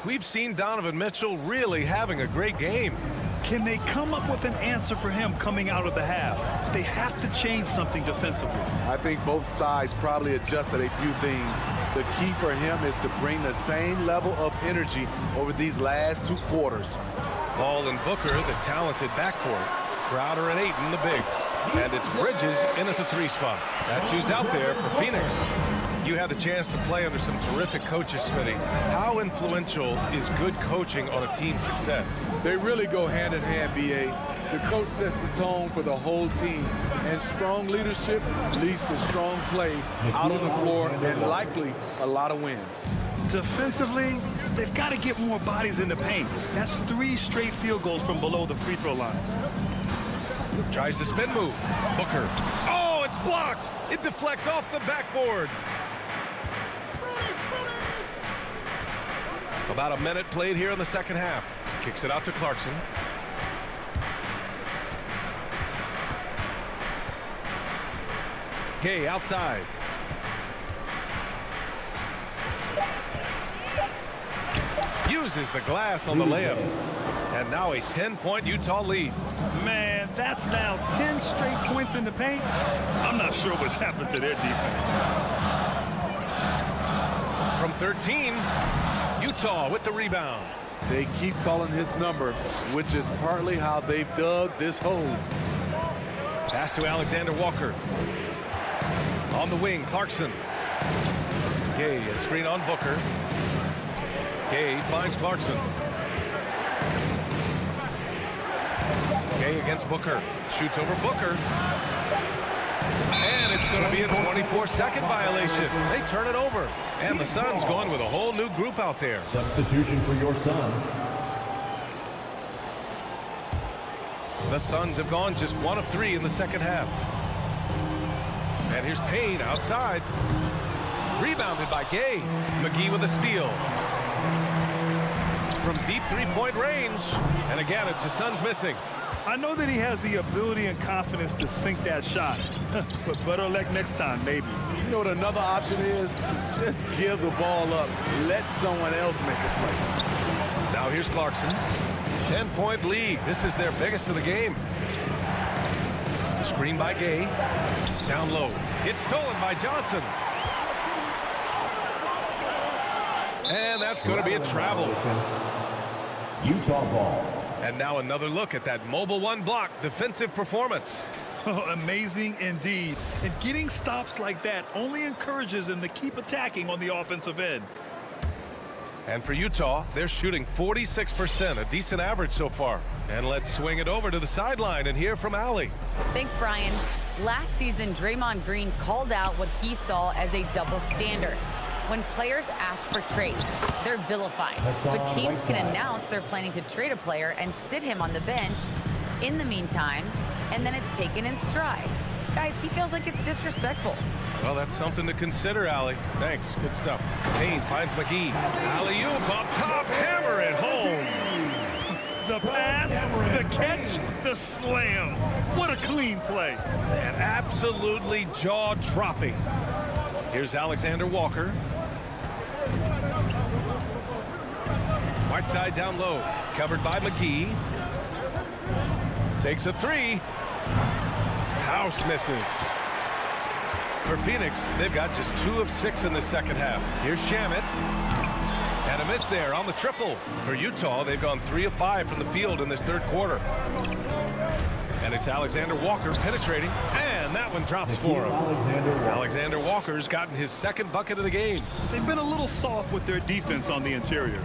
We've seen Donovan Mitchell really having a great game. Can they come up with an answer for him coming out of the half? They have to change something defensively. I think both sides probably adjusted a few things. The key for him is to bring the same level of energy over these last 2 quarters. Paul and Booker, the talented backcourt. Crowder and Ayton, the bigs. And it's Bridges in at the 3 spot. That's who's out there for Phoenix. You had the chance to play under some terrific coaches, Smitty. How influential is good coaching on a team's success? They really go hand in hand, B.A. The coach sets the tone for the whole team, and strong leadership leads to strong play out on the floor and likely a lot of wins. Defensively, they've got to get more bodies in the paint. That's 3 straight field goals from below the free throw line. Tries the spin move. Booker. Oh, it's blocked. It deflects off the backboard. About a minute played here in the second half. Kicks it out to Clarkson. Gay outside. Uses the glass on the layup. And now a 10-point Utah lead. Man, that's now 10 straight points in the paint. I'm not sure what's happened to their defense. From 13, Utah with the rebound. They keep calling his number, which is partly how they've dug this hole. Pass to Alexander Walker. On the wing, Clarkson. Gay, a screen on Booker. Gay finds Clarkson. Gay against Booker. Shoots over Booker. And it's going to be a 24-second violation. They turn it over. And the Suns going with a whole new group out there. Substitution for your Suns. The Suns have gone just 1 of 3 in the second half. And here's Payne outside. Rebounded by Gay. McGee with a steal. From deep 3-point range. And again, it's the Suns missing. I know that he has the ability and confidence to sink that shot. But better luck next time, maybe. You know what another option is? Just give the ball up. Let someone else make a play. Now here's Clarkson. 10-point lead. This is their biggest of the game. Screen by Gay. Down low. It's stolen by Johnson. And that's going to be a travel. Utah ball. And now another look at that mobile 1 block defensive performance. Amazing indeed. And getting stops like that only encourages them to keep attacking on the offensive end. And for Utah, they're shooting 46%, a decent average so far. And let's swing it over to the sideline and hear from Allie. Thanks, Brian. Last season, Draymond Green called out what he saw as a double standard. When players ask for trades, they're vilified. But teams can announce they're planning to trade a player and sit him on the bench in the meantime, and then it's taken in stride. Guys, he feels like it's disrespectful. Well, that's something to consider, Allie. Thanks. Good stuff. Payne finds McGee. Alley-oop up top. Hammer it home. The pass, the catch, the slam. What a clean play. And absolutely jaw-dropping. Here's Alexander Walker. Whiteside down low. Covered by McGee. Takes a three. House misses. For Phoenix, they've got just 2 of 6 in the second half. Here's Shamet. And a miss there on the triple. For Utah, they've gone 3 of 5 from the field in this third quarter. And it's Alexander Walker penetrating. And that one drops for him. Alexander Walker's gotten his second bucket of the game. They've been a little soft with their defense on the interior.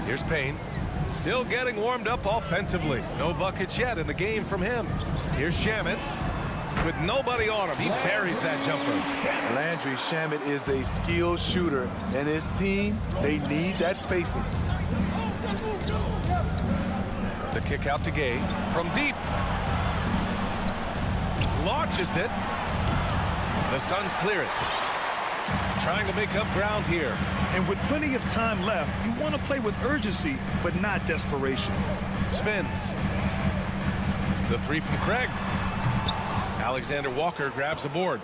Here's Payne. Still getting warmed up offensively. No buckets yet in the game from him. Here's Shamet. With nobody on him, he buries that jumper. Landry Shamet is a skilled shooter, and his team, they need that spacing. The kick out to Gay from deep. Launches it. The Suns clear it. Trying to make up ground here. And with plenty of time left, you want to play with urgency, but not desperation. Spins. The three from Craig. Alexander Walker grabs the board.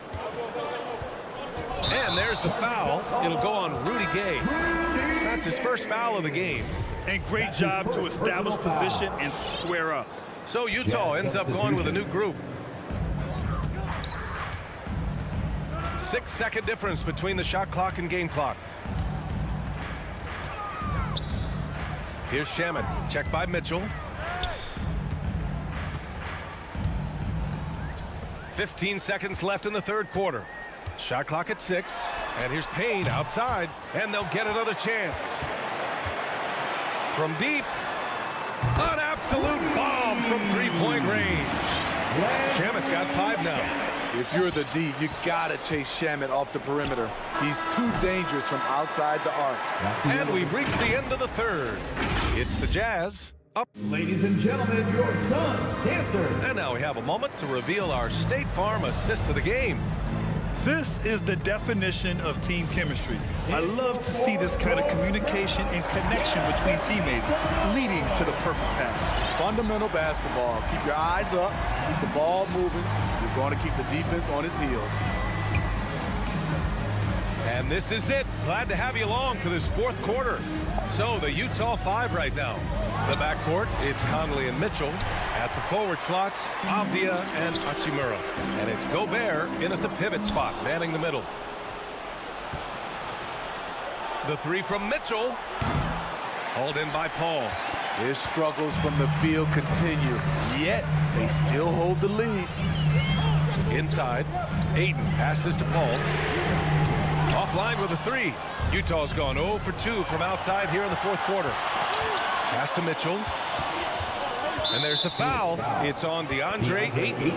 And there's the foul. It'll go on Rudy Gay. That's his first foul of the game. And great job to establish position and square up. So Utah ends up going with a new group. 6-second difference between the shot clock and game clock. Here's Shamet. Checked by Mitchell. 15 seconds left in the third quarter. Shot clock at 6. And here's Payne outside. And they'll get another chance. From deep. An absolute bomb from three-point range. Shamet's got 5 now. If you're the D, you gotta chase Shamet off the perimeter. He's too dangerous from outside the arc. And we've reached the end of the third. It's the Jazz up. Ladies and gentlemen, your Suns dancers. And now we have a moment to reveal our State Farm assist of the game. This is the definition of team chemistry. I love to see this kind of communication and connection between teammates leading to the perfect pass. Fundamental basketball. Keep your eyes up, keep the ball moving. You're going to keep the defense on its heels. And this is it. Glad to have you along for this fourth quarter. So the Utah 5 right now. The backcourt, it's Conley and Mitchell. At the forward slots, Avdia and Hachimura. And it's Gobert in at the pivot spot, manning the middle. The three from Mitchell. Hauled in by Paul. His struggles from the field continue, yet they still hold the lead. Inside, Ayton passes to Paul. Offline with a three. Utah's gone 0 for 2 from outside here in the fourth quarter. Pass to Mitchell. And there's the foul. It's on DeAndre Ayton.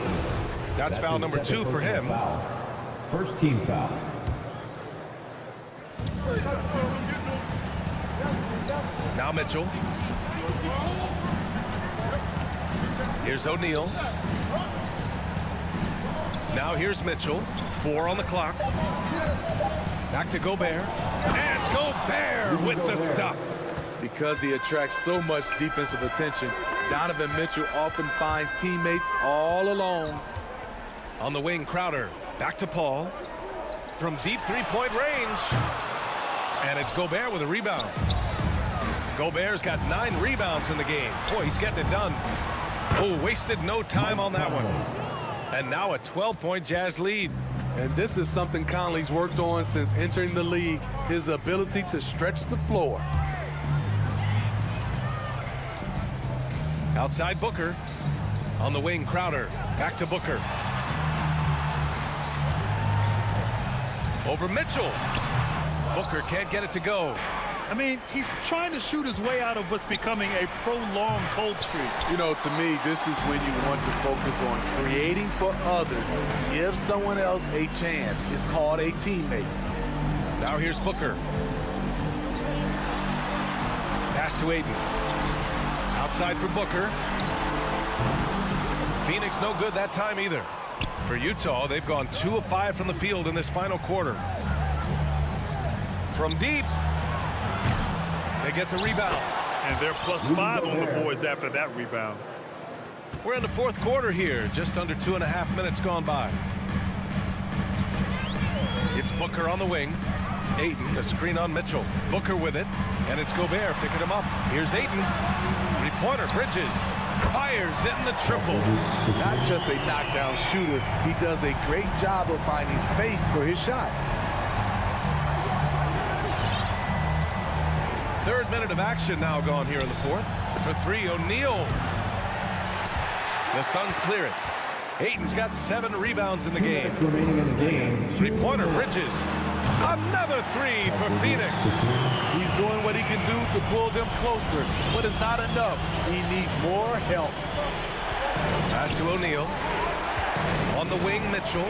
That's foul number 2 for him. First team foul. Now Mitchell. Here's O'Neal. Now here's Mitchell. 4 on the clock. Back to Gobert. And Gobert with the stuff. Because he attracts so much defensive attention, Donovan Mitchell often finds teammates all alone. On the wing, Crowder. Back to Paul. From deep three-point range. And it's Gobert with a rebound. Gobert's got 9 rebounds in the game. Boy, he's getting it done. Oh, wasted no time on that one. And now a 12-point Jazz lead. And this is something Conley's worked on since entering the league, his ability to stretch the floor. Outside Booker. On the wing, Crowder. Back to Booker. Over Mitchell. Booker can't get it to go. I mean, he's trying to shoot his way out of what's becoming a prolonged cold streak. You know, to me, this is when you want to focus on creating for others. Give someone else a chance. It's called a teammate. Now here's Booker. Pass to Ayton. Outside for Booker. Phoenix no good that time either. For Utah, they've gone 2 of 5 from the field in this final quarter. From deep, they get the rebound. And they're +5 on the boards after that rebound. We're in the fourth quarter here, just under 2.5 minutes gone by. It's Booker on the wing. Ayton, a screen on Mitchell. Booker with it, and it's Gobert picking him up. Here's Ayton. Three-pointer, Bridges. Fires in the triple. Not just a knockdown shooter, he does a great job of finding space for his shot. Third minute of action now gone here in the fourth. For 3, O'Neal. The Suns clear it. Ayton's got 7 rebounds in the game. Remaining in the game. Three-pointer, Bridges. Another 3 for Phoenix. He's doing what he can do to pull them closer, but it's not enough. He needs more help. Pass to O'Neal. On the wing, Mitchell.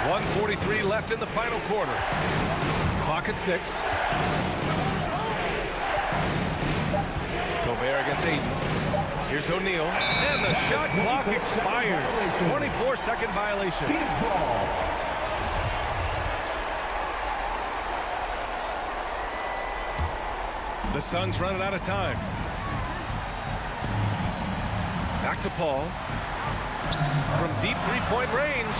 1:43 left in the final quarter. Clock at 6. Gobert against Ayton. Here's O'Neal. And the shot clock expires. 24-second violation. The Suns running out of time. Back to Paul. From deep three-point range.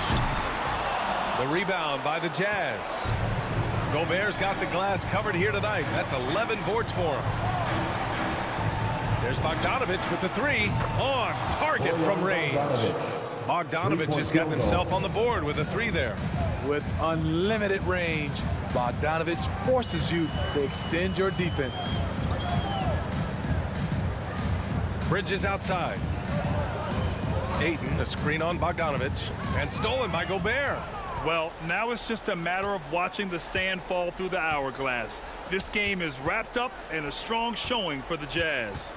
The rebound by the Jazz. Gobert's got the glass covered here tonight. That's 11 boards for him. There's Bogdanovich with the 3 on target from range. Bogdanovich has gotten himself on the board with a 3 there. With unlimited range, Bogdanovich forces you to extend your defense. Bridges outside. Ayton, a screen on Bogdanovich, and stolen by Gobert. Well, now it's just a matter of watching the sand fall through the hourglass. This game is wrapped up in a strong showing for the Jazz.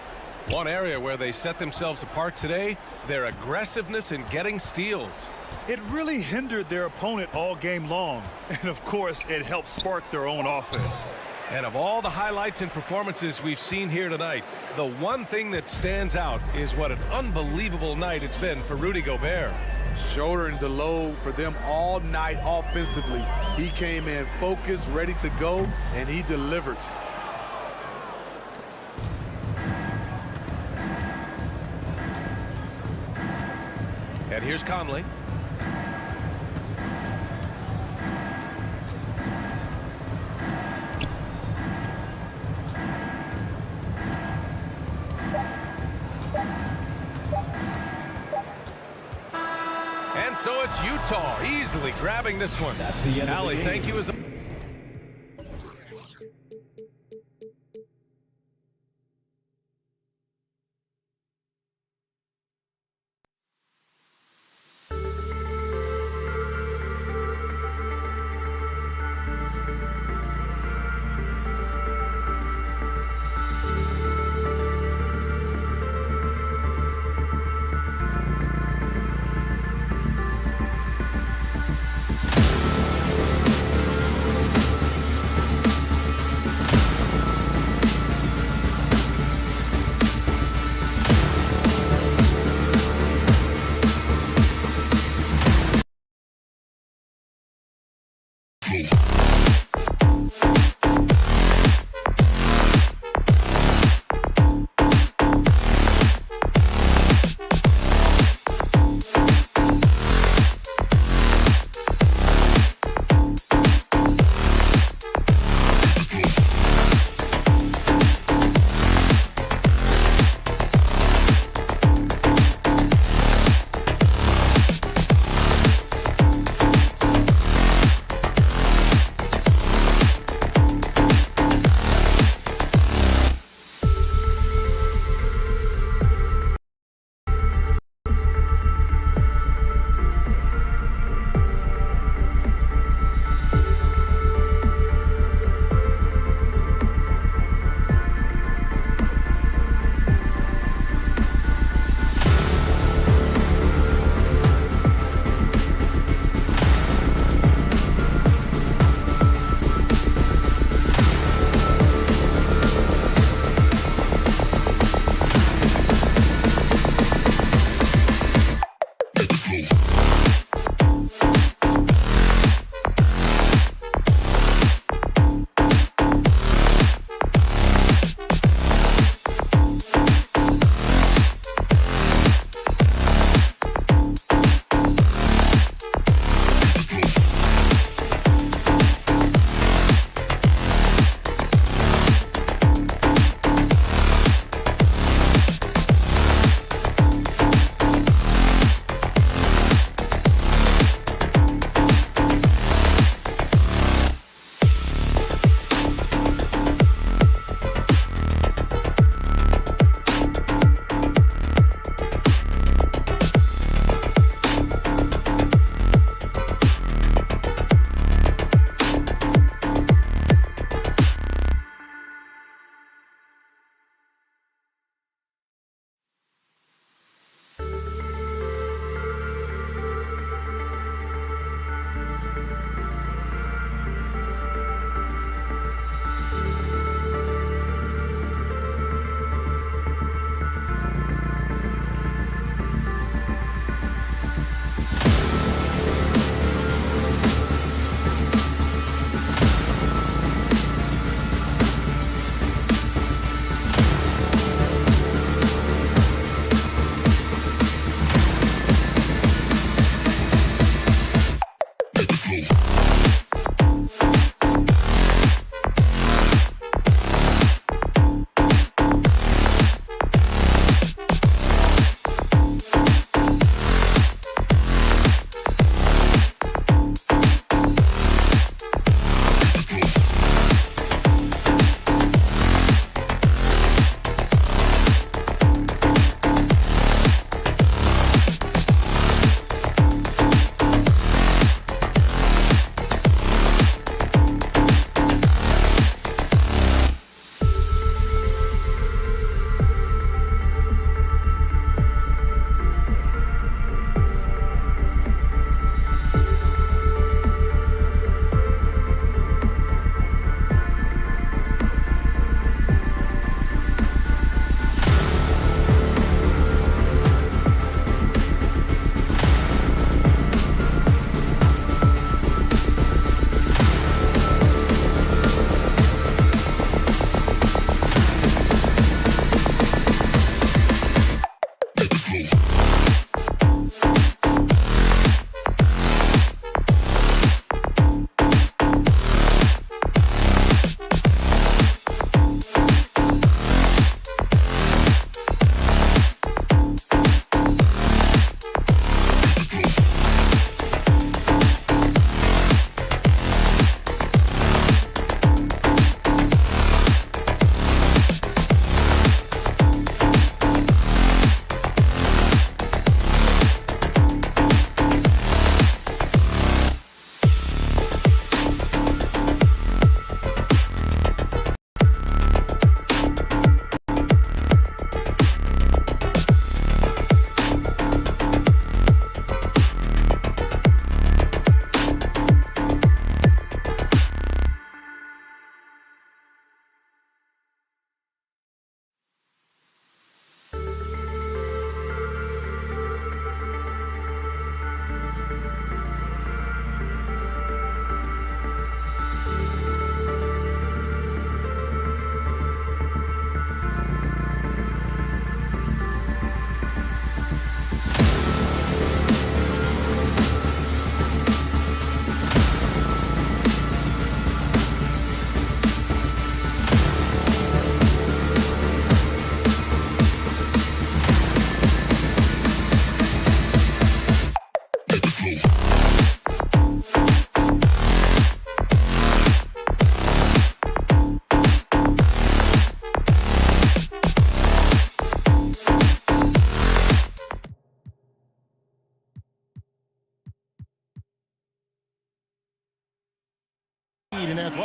One area where they set themselves apart today, their aggressiveness in getting steals. It really hindered their opponent all game long. And of course, it helped spark their own offense. And of all the highlights and performances we've seen here tonight, the one thing that stands out is what an unbelievable night it's been for Rudy Gobert. Shouldering the load for them all night offensively. He came in focused, ready to go, and he delivered. And here's Conley. And so it's Utah easily grabbing this one. That's the end Allie, of the game. thank you as a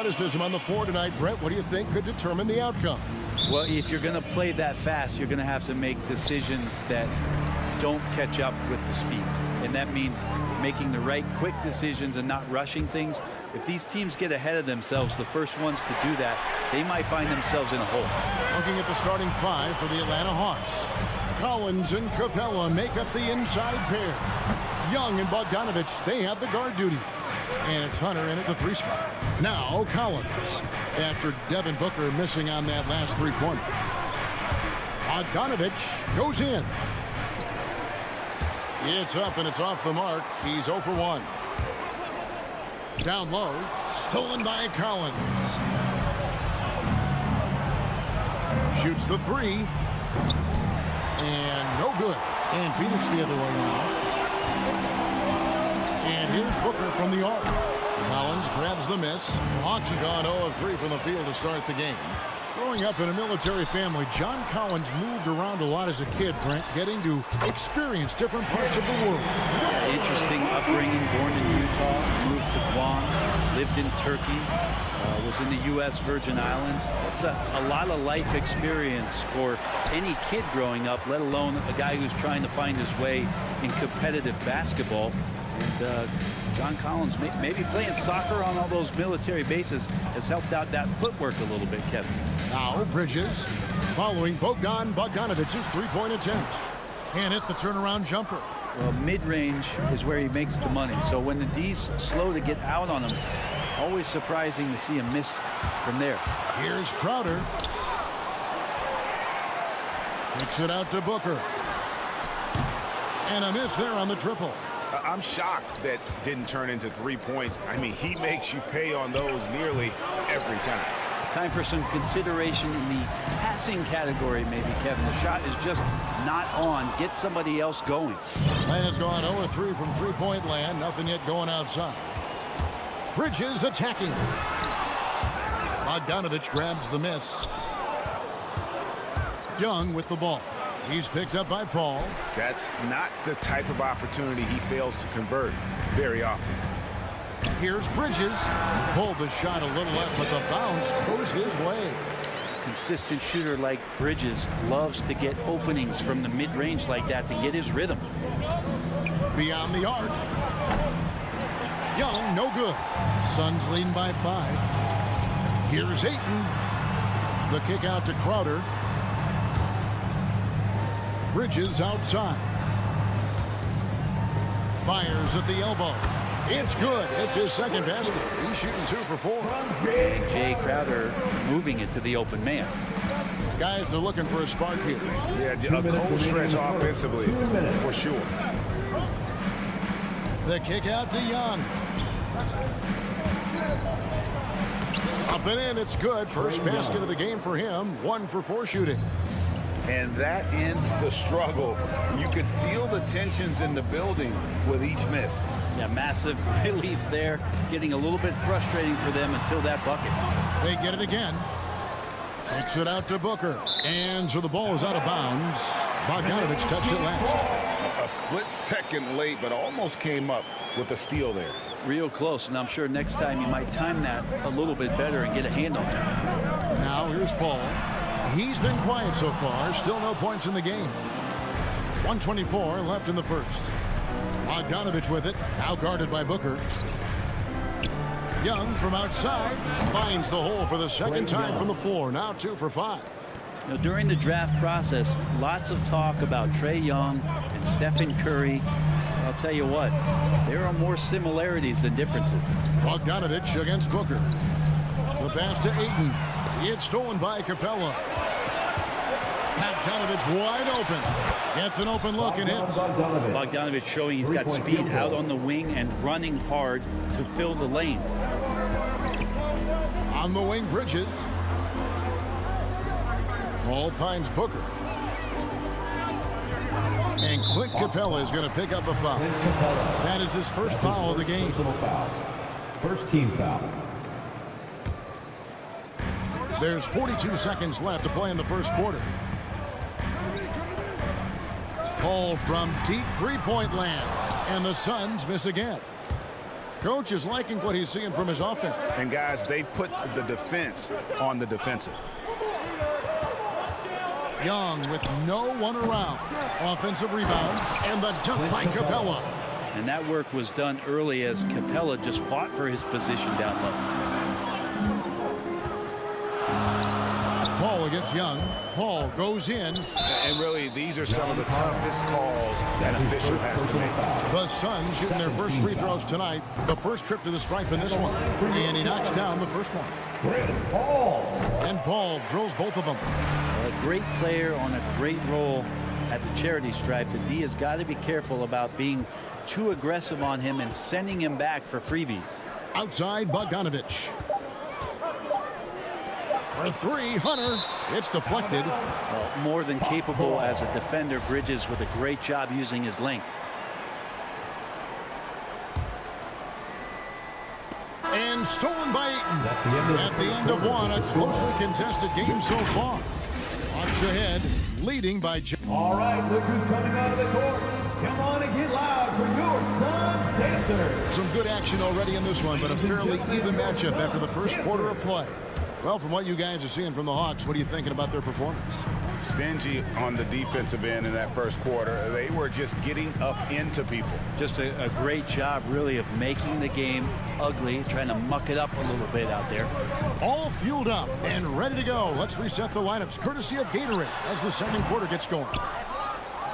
athleticism on the floor tonight. Brett, what do you think could determine the outcome? Well, if you're going to play that fast, you're going to have to make decisions that don't catch up with the speed. And that means making the right quick decisions and not rushing things. If these teams get ahead of themselves, the first ones to do that, they might find themselves in a hole. Looking at the starting five for the Atlanta Hawks. Collins and Capella make up the inside pair. Young and Bogdanovich, they have the guard duty. And it's Hunter in at the 3 spot. Now Collins, after Devin Booker missing on that last three-pointer. Bogdanovich goes in. It's up and it's off the mark. He's 0 for 1. Down low, stolen by Collins. Shoots the 3. And no good. And Phoenix the other way now. And here's Booker from the arc. Collins grabs the miss. Hawks have gone 0 of 3 from the field to start the game. Growing up in a military family, John Collins moved around a lot as a kid, Brent, getting to experience different parts of the world. Interesting upbringing, born in Utah, moved to Guam, lived in Turkey, was in the U.S. Virgin Islands. That's a lot of life experience for any kid growing up, let alone a guy who's trying to find his way in competitive basketball. And John Collins, maybe playing soccer on all those military bases has helped out that footwork a little bit, Kevin. Now Bridges following Bogdanovich's three-point attempt. Can't hit the turnaround jumper. Well, mid-range is where he makes the money. So when the D's slow to get out on him, always surprising to see him miss from there. Here's Crowder. Kicks it out to Booker. And a miss there on the triple. I'm shocked that didn't turn into 3 points. I mean, he makes you pay on those nearly every time. Time for some consideration in the passing category, maybe, Kevin. The shot is just not on. Get somebody else going. Atlanta's gone 0-3 from three-point land. Nothing yet going outside. Bridges attacking. Bogdanovich grabs the miss. Young with the ball. He's picked up by Paul. That's not the type of opportunity he fails to convert very often. Here's Bridges. Pulled the shot a little left, but the bounce goes his way. Consistent shooter like Bridges loves to get openings from the mid-range like that to get his rhythm. Beyond the arc. Young, no good. Suns leading by 5. Here's Ayton. The kick out to Crowder. Bridges outside. Fires at the elbow. It's good. It's his second basket. He's shooting 2 for 4. And Jay Crowder moving it to the open man. Guys are looking for a spark here. Yeah, a cold stretch offensively, for sure. The kick out to Young. Up and in, it's good. First basket of the game for him. 1 for 4 shooting. And that ends the struggle. You could feel the tensions in the building with each miss. Yeah, massive relief there. Getting a little bit frustrating for them until that bucket. They get it again. Kicks it out to Booker. And so the ball is out of bounds. Bogdanovich touched it last. A split second late, but almost came up with a steal there. Real close, and I'm sure next time you might time that a little bit better and get a hand on it. Now here's Paul. He's been quiet so far. Still no points in the game. 1:24 left in the first. Bogdanovich with it. Now guarded by Booker. Young from outside finds the hole for the second time from the floor. Now 2 for 5. You know, during the draft process, lots of talk about Trae Young and Stephen Curry. I'll tell you what, there are more similarities than differences. Bogdanovich against Booker. The pass to Ayton. It's stolen by Capella. Bogdanovich wide open. Gets an open look and hits. Bogdanovich showing he's got speed out on the wing and running hard to fill the lane. On the wing, Bridges. Paul finds Booker. And Clint Capella is going to pick up a foul. That is his first foul of the game. First team foul. There's 42 seconds left to play in the first quarter. Paul from deep three-point land. And the Suns miss again. Coach is liking what he's seeing from his offense. And guys, they've put the defense on the defensive. Young with no one around. Offensive rebound and the dunk by Capella. And that work was done early as Capella just fought for his position down low. Paul against Young. Paul goes in. And really, these are some of the toughest calls that an official has to make. The Suns shooting their first free throws tonight. The first trip to the stripe in this one. And he knocks down the first one. And Paul drills both of them. A great player on a great role at the charity stripe. The D has got to be careful about being too aggressive on him and sending him back for freebies. Outside Bogdanovich. For three, Hunter. It's deflected. Well, more than capable as a defender. Bridges with a great job using his length. And stolen by Ayton. At the end of one, a closely contested game so far. Hawks ahead, leading by... All right, look who's coming out of the court. Come on and get loud for your Suns Dancers. Some good action already in this one, but a fairly even matchup after the first quarter of play. Well, from what you guys are seeing from the Hawks, what are you thinking about their performance? Stingy on the defensive end in that first quarter. They were just getting up into people. Just a great job, really, of making the game ugly, trying to muck it up a little bit out there. All fueled up and ready to go. Let's reset the lineups, courtesy of Gatorade, as the second quarter gets going.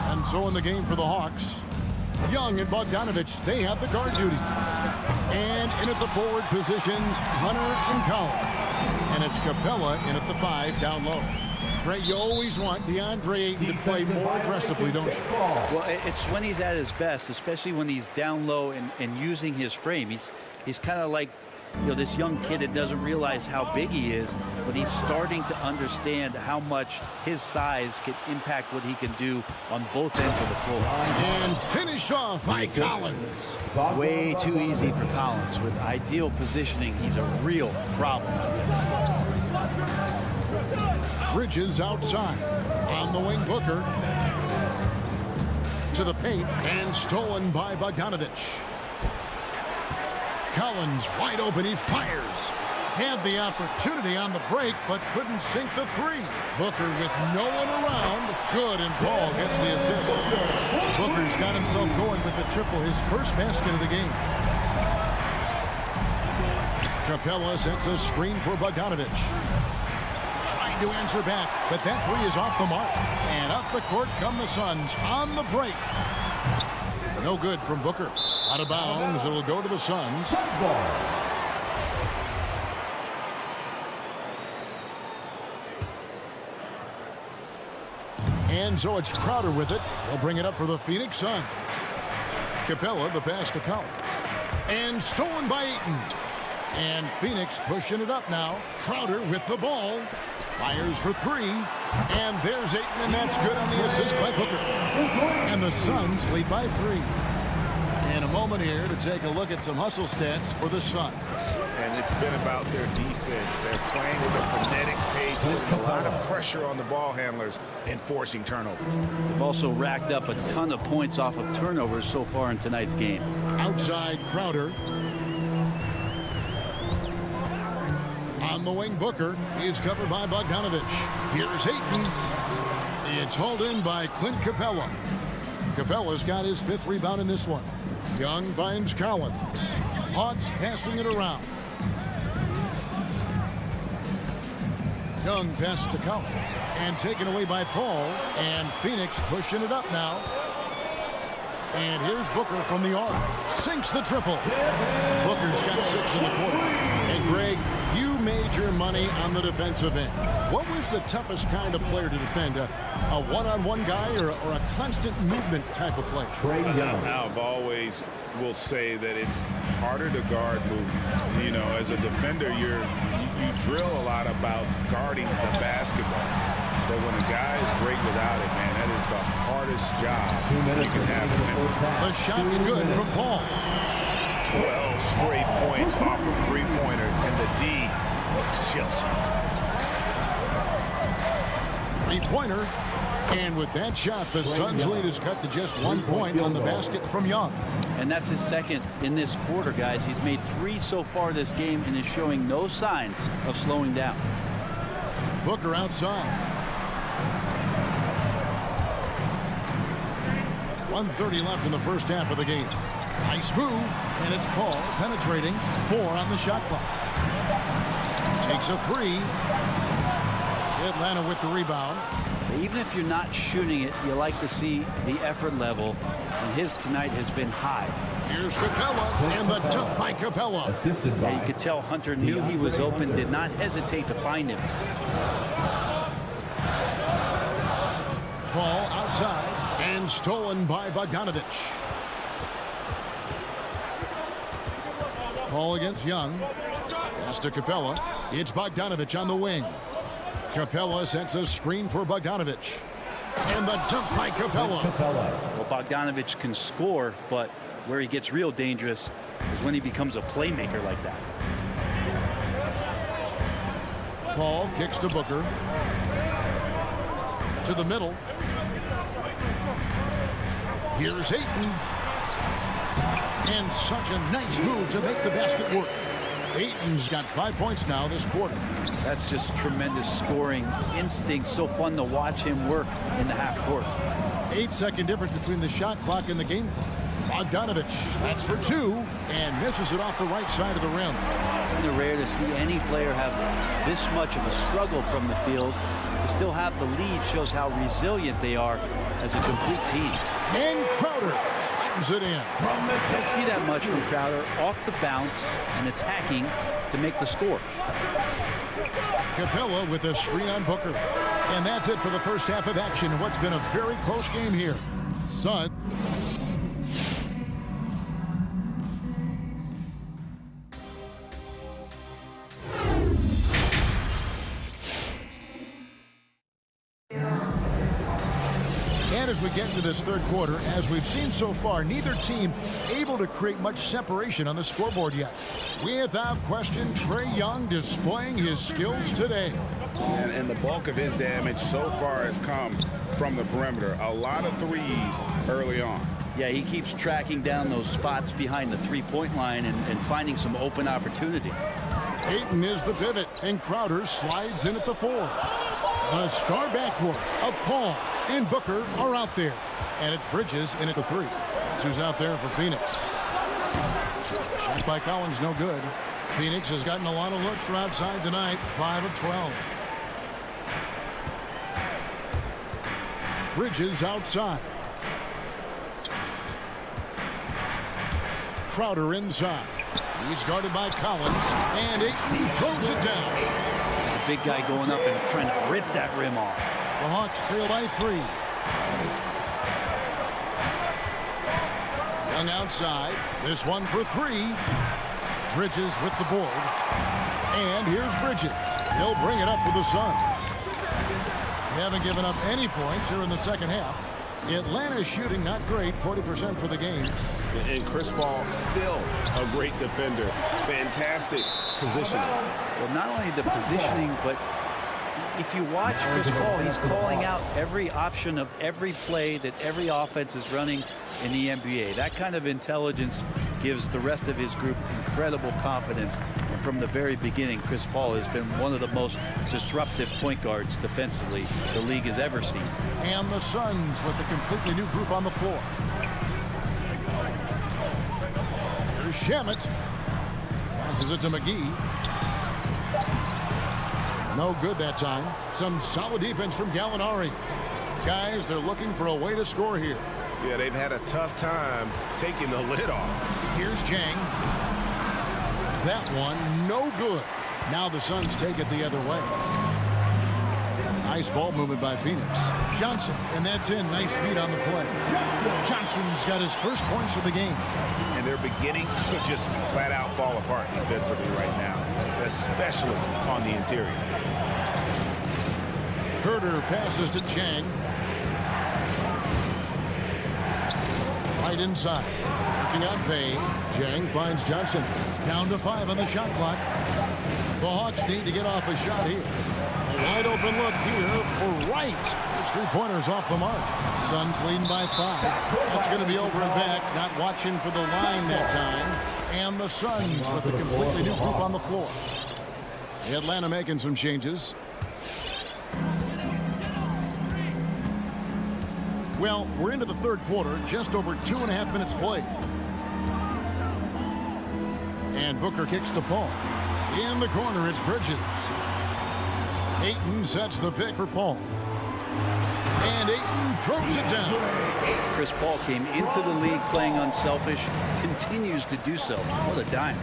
And so in the game for the Hawks, Young and Bogdanovich, they have the guard duty. And in at the forward positions, Hunter and Collins. And it's Capella in at the 5 down low. Right, you always want DeAndre Ayton to play more aggressively, don't you? Well, it's when he's at his best, especially when he's down low and using his frame. He's kind of like, you know, this young kid that doesn't realize how big he is, but he's starting to understand how much his size can impact what he can do on both ends of the floor. And finished off by Collins. Way too easy for Collins. With ideal positioning, he's a real problem. Bridges outside. On the wing, Booker. To the paint and stolen by Bogdanovich. Collins wide open, he fires. Had the opportunity on the break, but couldn't sink the three. Booker with no one around. Good, and Paul gets the assist. Booker's got himself going with the triple, his first basket of the game. Capella sets a screen for Bogdanovich. Trying to answer back, but that three is off the mark. And up the court come the Suns on the break. No good from Booker. Out of bounds, it'll go to the Suns. And so it's Crowder with it. They'll bring it up for the Phoenix Suns. Capella, the pass to Collins. And stolen by Ayton. And Phoenix pushing it up now. Crowder with the ball. Fires for three. And there's Ayton, and that's good on the assist by Booker. And the Suns lead by 3. In a moment here to take a look at some hustle stats for the Suns. And it's been about their defense. They're playing with a frenetic pace, putting a lot of pressure on the ball handlers and forcing turnovers. They've also racked up a ton of points off of turnovers so far in tonight's game. Outside Crowder. On the wing, Booker is covered by Bogdanovich. Here's Ayton. It's hauled in by Clint Capella. Capella's got his 5th rebound in this one. Young finds Collins. Hawks passing it around. Young passes to Collins. And taken away by Paul. And Phoenix pushing it up now. And here's Booker from the arc. Sinks the triple. Booker's got 6 in the quarter. And Greg, you made your money on the defensive end. What was the toughest kind of player to defend? A one-on-one guy or a constant movement type of player? I've always will say that it's harder to guard movement. You know, as a defender, you drill a lot about guarding the basketball. But when a guy is great without it, man, that is the hardest job you can have defensively. The shot's good from Paul. 12 straight points off of 3-pointers, and the D chills. 3-pointer. And with that shot, the Suns' lead is cut to just 1 point on the basket from Young. And that's his second in this quarter, guys. He's made 3 so far this game and is showing no signs of slowing down. Booker outside. 1:30 left in the first half of the game. Nice move, and it's Paul penetrating. 4 on the shot clock. Takes a 3. Atlanta with the rebound. Even if you're not shooting it, you like to see the effort level, and his tonight has been high. Here's Capella, and the dunk by Capella. Assisted by. You could tell Hunter knew he was open, did not hesitate to find him. Ball outside, and stolen by Bogdanovich. Ball against Young. Pass to Capella. It's Bogdanovich on the wing. Capella sets a screen for Bogdanovich. And the dunk by Capella. Well, Bogdanovich can score, but where he gets real dangerous is when he becomes a playmaker like that. Paul kicks to Booker. To the middle. Here's Ayton. And such a nice move to make the basket work. Ayton's got 5 points now this quarter. That's just tremendous scoring instinct. So fun to watch him work in the half court. 8-second difference between the shot clock and the game clock. Bogdanovich, that's for 2, and misses it off the right side of the rim. Kind of rare to see any player have this much of a struggle from the field. To still have the lead shows how resilient they are as a complete team. And Crowder flattens it in. Don't see that much from Crowder, off the bounce and attacking to make the score. Capella with a screen on Booker. And that's it for the first half of action. What's been a very close game here. Sun. And as we get into this third quarter, as we've seen so far, neither team able to create much separation on the scoreboard yet. Without question, Trae Young displaying his skills today. And the bulk of his damage so far has come from the perimeter. A lot of threes early on. Yeah, he keeps tracking down those spots behind the three-point line and finding some open opportunities. Ayton is the pivot, and Crowder slides in at the 4. The star backcourt of Paul and Booker are out there. And it's Bridges in at the 3. That's who's out there for Phoenix. Shot by Collins, no good. Phoenix has gotten a lot of looks from outside tonight, 5 of 12. Bridges outside. Crowder inside. He's guarded by Collins, and Ayton throws it down. Big guy going up and trying to rip that rim off. The Hawks trail by 3. Young outside. This one for 3. Bridges with the board. And here's Bridges. He'll bring it up for the Suns. They haven't given up any points here in the second half. Atlanta's shooting not great, 40% for the game. And Chris Paul still a great defender. Fantastic positioning. Well, not only the positioning, but if you watch Chris Paul, he's calling out every option of every play that every offense is running in the NBA. That kind of intelligence gives the rest of his group incredible confidence. And from the very beginning, Chris Paul has been one of the most disruptive point guards defensively the league has ever seen. And the Suns with a completely new group on the floor. Here's Shamet. Passes it to McGee. No good that time. Some solid defense from Gallinari. Guys, they're looking for a way to score here. Yeah, they've had a tough time taking the lid off. Here's Jang. That one, no good. Now the Suns take it the other way. Nice ball movement by Phoenix. Johnson, and that's in. Nice feed on the play. Johnson's got his first points of the game. And they're beginning to just flat out fall apart defensively right now, especially on the interior. Herder passes to Chang. Right inside. Working on Payne. Chang finds Johnson. Down to 5 on the shot clock. The Hawks need to get off a shot here. A wide open look here for Wright. His three-pointers off the mark. Suns leading by 5. That's going to be over and back. Not watching for the line that time. And the Suns with a completely new group on the floor. Atlanta making some changes. Well, we're into the third quarter. Just over 2.5 minutes played. And Booker kicks to Paul. In the corner, it's Bridges. Ayton sets the pick for Paul. And Ayton throws it down. Chris Paul came into the league playing unselfish, continues to do so. What a dime.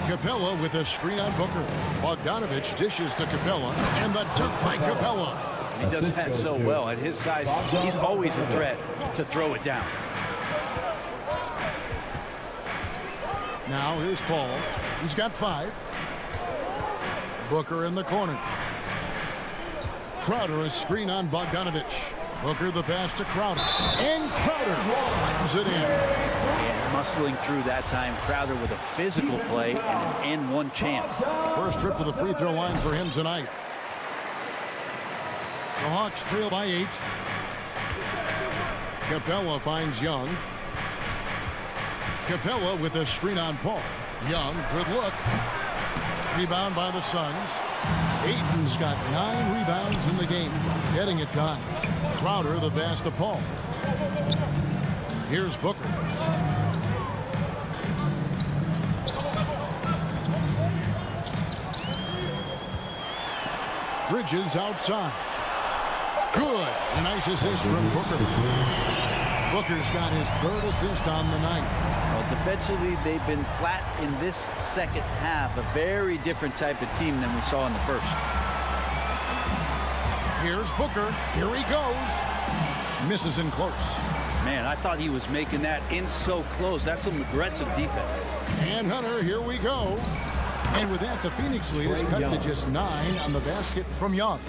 Capella with a screen on Booker. Bogdanovich dishes to Capella. And the dunk by Capella. He does that so well. At his size, he's always a threat to throw it down. Now here's Paul. He's got 5. Booker in the corner. Crowder a screen on Bogdanovich. Booker the pass to Crowder. And Crowder drives it in. And muscling through that time, Crowder with a physical play and an and-one chance. First trip to the free throw line for him tonight. The Hawks trail by 8. Capella finds Young. Capella with a screen on Paul. Young, good look. Rebound by the Suns. Ayton's got 9 rebounds in the game. Getting it done. Crowder the pass to Paul. Here's Booker. Bridges outside. Good. A nice assist from Booker. Booker's got his 3rd assist on the night. Well, defensively, they've been flat in this second half. A very different type of team than we saw in the first. Here's Booker. Here he goes. Misses in close. Man, I thought he was making that in so close. That's some aggressive defense. And Hunter, here we go. And with that, the Phoenix lead is cut to just 9 on the basket from Young.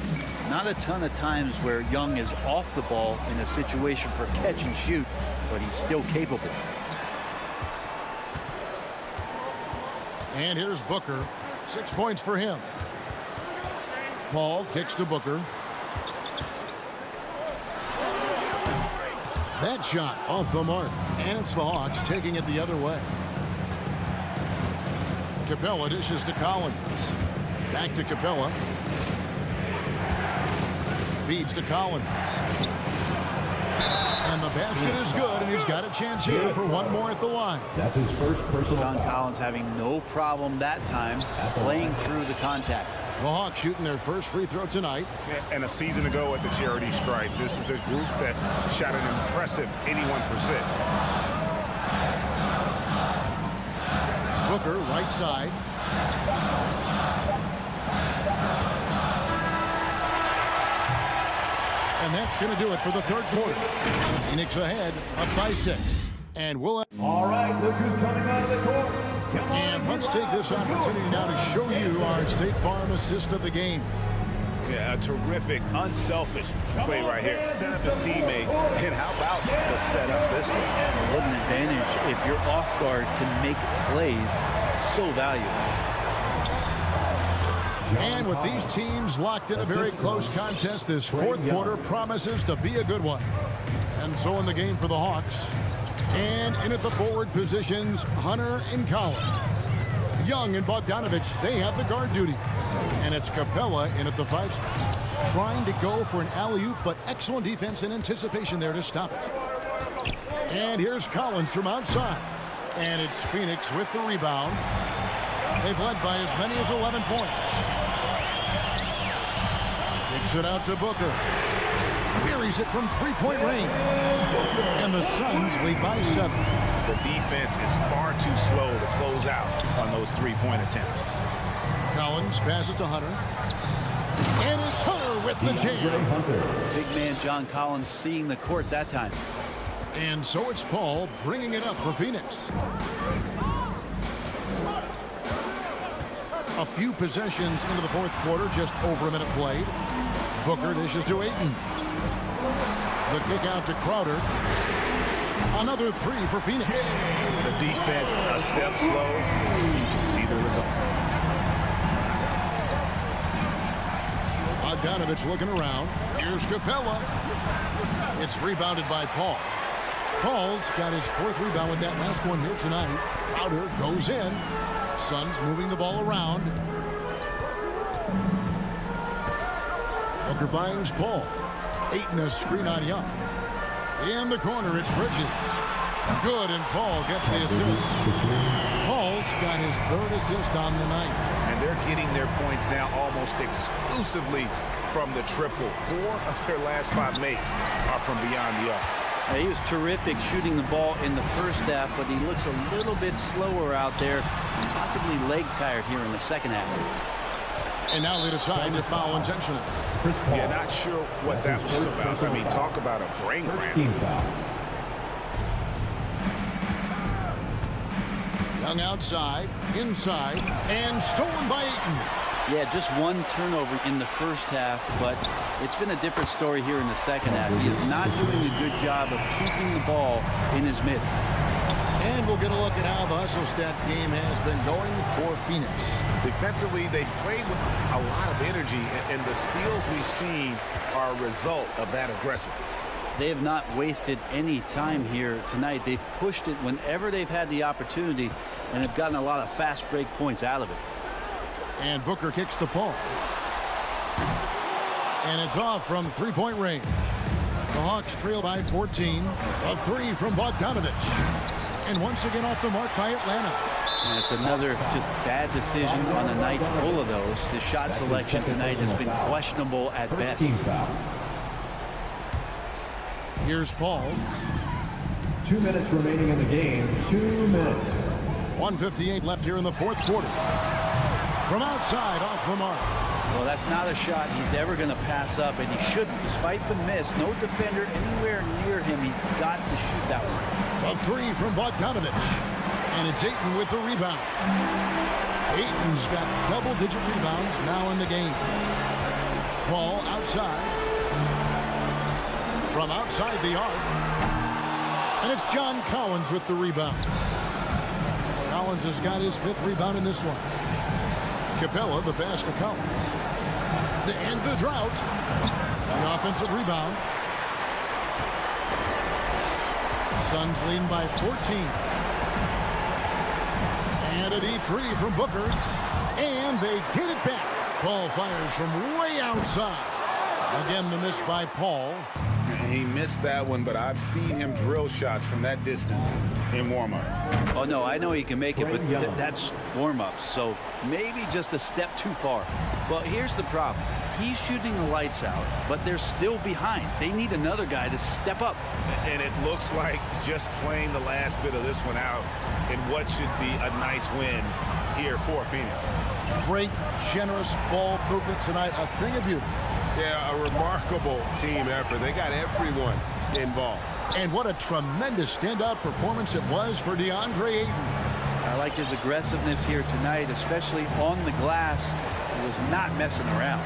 Not a ton of times where Young is off the ball in a situation for catch and shoot, but he's still capable. And here's Booker. 6 points for him. Paul kicks to Booker. That shot off the mark. And it's the Hawks taking it the other way. Capella dishes to Collins. Back to Capella. Feeds to Collins. And the basket is good, and he's got a chance here for one more at the line. That's his first personal John foul. Collins having no problem that time playing through the contact. The Hawks shooting their first free throw tonight. And a season ago at the charity stripe, this is a group that shot an impressive 81%. Booker, right side. And that's going to do it for the third quarter. Phoenix ahead, up by 6. And we'll have... All right, look who's coming out of the court. Come on. And let's take this opportunity now to show you our State Farm assist of the game. Yeah, a terrific, unselfish play right here. Set up his teammate. And how about the setup this way? What an advantage if you're off guard to make plays. So valuable. And with these teams locked in a very close contest, this fourth quarter promises to be a good one. And so in the game for the Hawks. And in at the forward positions, Hunter and Collins. Young and Bogdanovich, they have the guard duty. And it's Capella in at the 5 spot, trying to go for an alley-oop, but excellent defense and anticipation there to stop it. And here's Collins from outside. And it's Phoenix with the rebound. They've led by as many as 11 points. Kicks it out to Booker. Buries it from three-point range. And the Suns lead by 7. The defense is far too slow to close out on those three-point attempts. Collins passes to Hunter. And it's Hunter with the jam. Big man John Collins seeing the court that time. And so it's Paul bringing it up for Phoenix. A few possessions into the fourth quarter, just over a minute played. Booker dishes to Ayton. The kick out to Crowder. Another 3 for Phoenix. The defense a step slow. You can see the result. Bogdanovich looking around. Here's Capella. It's rebounded by Paul. Paul's got his 4th rebound with that last one here tonight. Crowder goes in. Suns moving the ball around. Booker finds Paul. Ayton a screen on Young. In the corner, it's Bridges. Good, and Paul gets the assist. Paul's got his 3rd assist on the night. And they're getting their points now almost exclusively from the triple. 4 of their last 5 makes are from beyond the arc. He was terrific shooting the ball in the first half, but he looks a little bit slower out there, possibly leg tired here in the second half. And now they decide to foul intentionally. Yeah, not sure what that was about. I mean, talk about a brain cramp. Young outside, inside, and stolen by Ayton. Yeah, just 1 turnover in the first half, but it's been a different story here in the second half. He is not doing a good job of keeping the ball in his midst. And we'll get a look at how the hustle stat game has been going for Phoenix. Defensively, they played with a lot of energy, and the steals we've seen are a result of that aggressiveness. They have not wasted any time here tonight. They've pushed it whenever they've had the opportunity and have gotten a lot of fast break points out of it. And Booker kicks to Paul. And it's off from 3-point range. The Hawks trail by 14. A 3 from Bogdanovich. And once again off the mark by Atlanta. And it's another just bad decision on a night full of those. His shot selection tonight has been questionable at best. Here's Paul. 2 minutes remaining in the game. 2 minutes. 1:58 left here in the 4th quarter. From outside, off the mark. Well, that's not a shot he's ever going to pass up, and he shouldn't. Despite the miss, no defender anywhere near him. He's got to shoot that one. A 3 from Bogdanovich. And it's Ayton with the rebound. Ayton's got double-digit rebounds now in the game. Paul outside. From outside the arc. And it's John Collins with the rebound. Collins has got his 5th rebound in this one. Capella, the pass to Collins. To end the drought. The offensive rebound. Suns leading by 14. And a deep 3 from Booker. And they get it back. Paul fires from way outside. Again, the miss by Paul. He missed that one, but I've seen him drill shots from that distance in warm-up. Oh, no, I know he can make it, but that's warm-ups, so maybe just a step too far. Well, here's the problem. He's shooting the lights out, but they're still behind. They need another guy to step up. And it looks like just playing the last bit of this one out in what should be a nice win here for Phoenix. Great, generous ball movement tonight. A thing of beauty. Yeah, a remarkable team effort. They got everyone involved. And what a tremendous standout performance it was for DeAndre Ayton. I like his aggressiveness here tonight, especially on the glass. He was not messing around.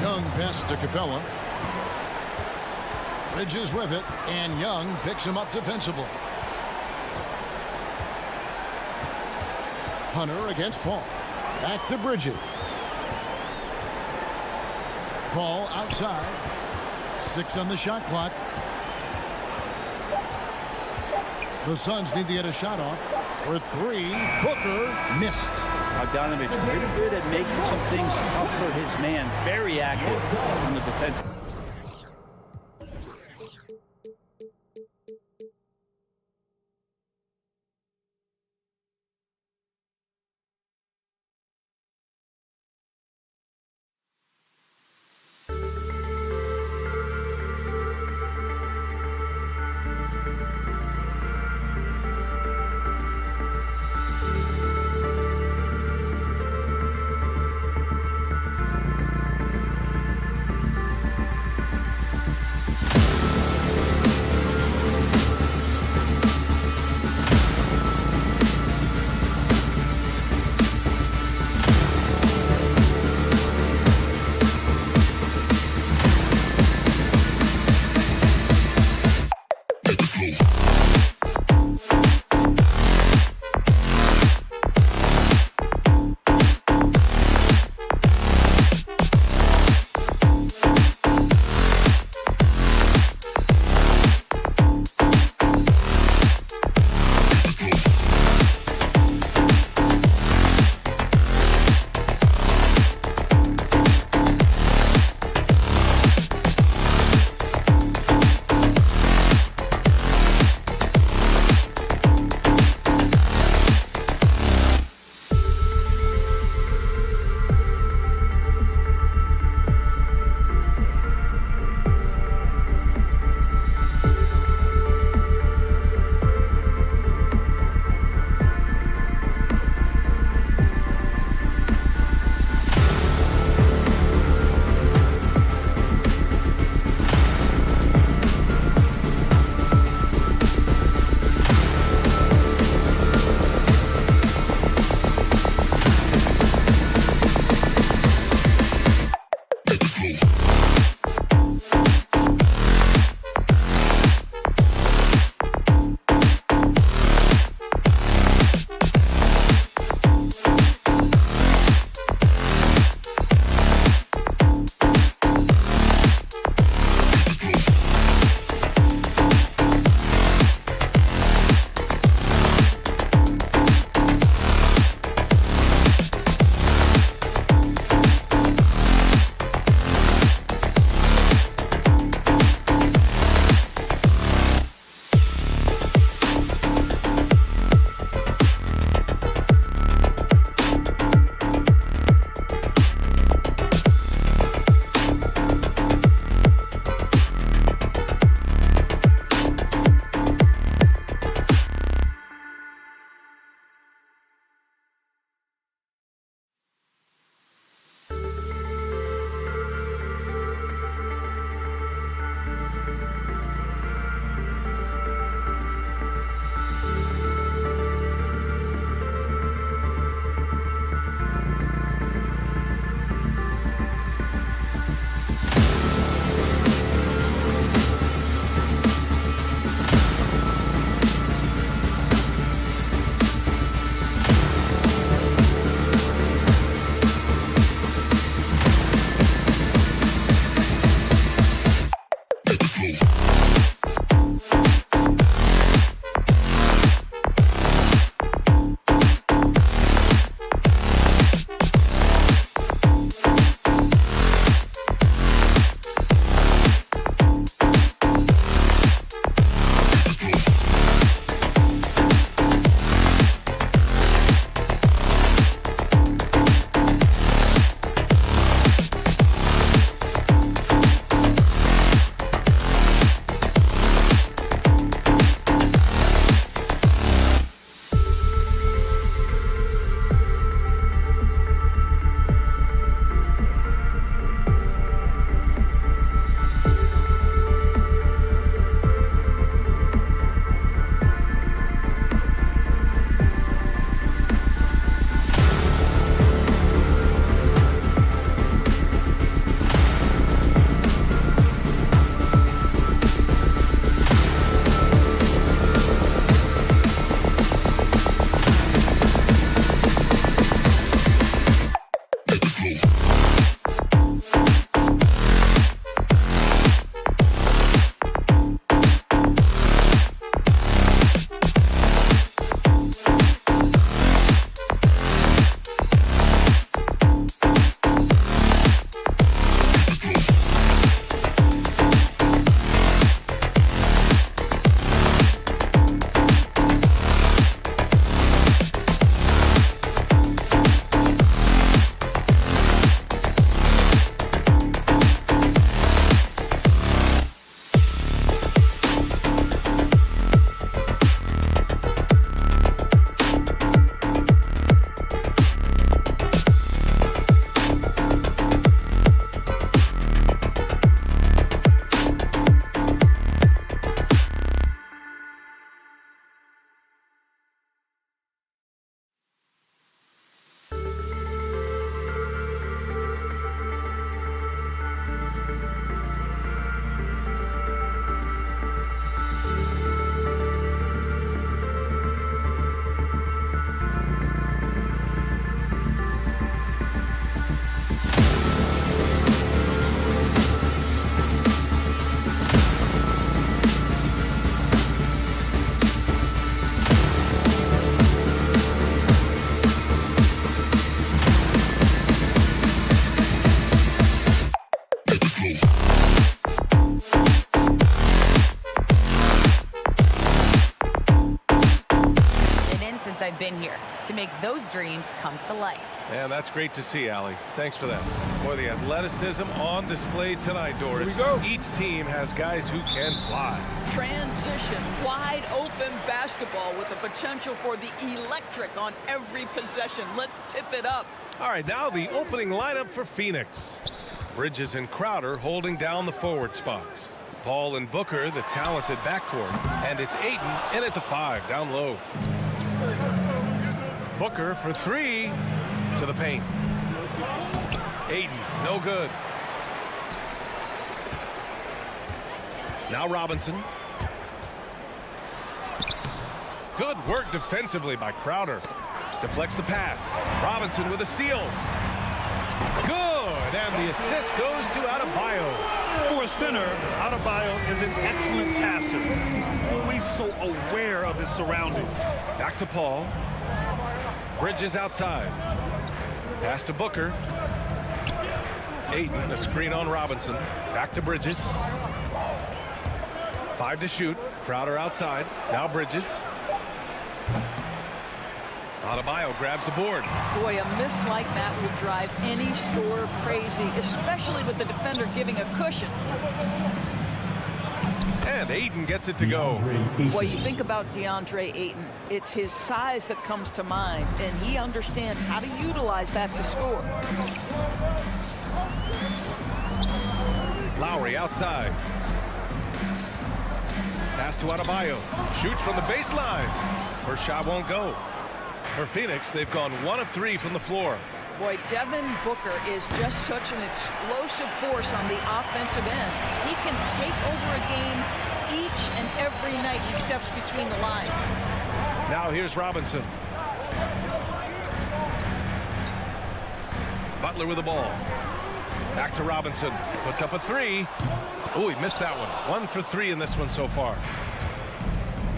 Young passes to Capella. Bridges with it, and Young picks him up defensively. Hunter against Paul. Back to Bridges. Paul outside. 6 on the shot clock. The Suns need to get a shot off. For 3, Booker missed. Bogdanovich pretty good at making some things tough for his man. Very active on the defensive. been here to make those dreams come to life. And that's great to see, Allie. Thanks for that. Boy, the athleticism on display tonight, Doris. Here we go. Each team has guys who can fly. Transition, wide open basketball with the potential for the electric on every possession. Let's tip it up. All right, now the opening lineup for Phoenix. Bridges and Crowder holding down the forward spots. Paul and Booker, the talented backcourt. And it's Ayton in at the 5, down low. Booker for 3 to the paint. Ayton, no good. Now Robinson. Good work defensively by Crowder. Deflects the pass. Robinson with a steal. Good, and the assist goes to Adebayo. For a center, Adebayo is an excellent passer. He's always so aware of his surroundings. Back to Paul. Bridges outside. Pass to Booker. Ayton, a screen on Robinson. Back to Bridges. 5 to shoot. Crowder outside. Now Bridges. Adebayo grabs the board. Boy, a miss like that would drive any scorer crazy, especially with the defender giving a cushion. And Ayton gets it to go. Well, you think about DeAndre Ayton, it's his size that comes to mind, and he understands how to utilize that to score. Lowry outside. Pass to Adebayo. Shoots from the baseline. First shot won't go. For Phoenix, they've gone 1 of 3 from the floor. Boy, Devin Booker is just such an explosive force on the offensive end. He can take over a game each and every night he steps between the lines. Now here's Robinson. Butler with the ball. Back to Robinson. Puts up a 3. Oh, he missed that one. 1 for 3 in this one so far.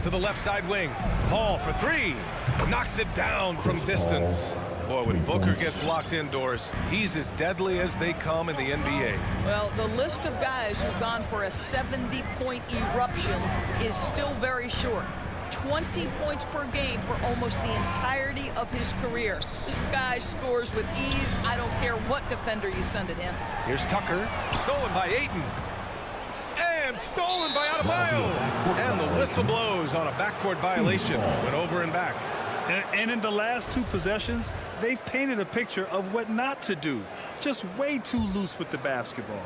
To the left side wing. Paul for 3. Knocks it down from distance. Boy, when Booker gets locked indoors, he's as deadly as they come in the NBA. Well, the list of guys who've gone for a 70-point eruption is still very short. 20 points per game for almost the entirety of his career. This guy scores with ease. I don't care what defender you send at him. Here's Tucker. Stolen by Ayton. And stolen by Adebayo. And the whistle blows on a backcourt violation. Went over and back. And in the last 2 possessions, they've painted a picture of what not to do. Just way too loose with the basketball.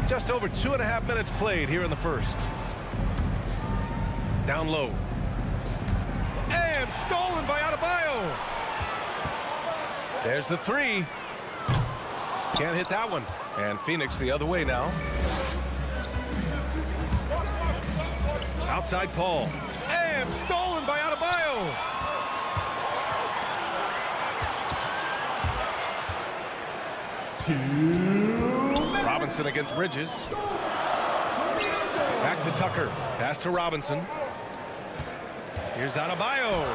Just over 2.5 minutes played here in the first. Down low. And stolen by Adebayo. There's the 3. Can't hit that one. And Phoenix the other way now. Outside Paul. And stolen by Adebayo. Robinson against Bridges. Back to Tucker. Pass to Robinson. Here's Adebayo.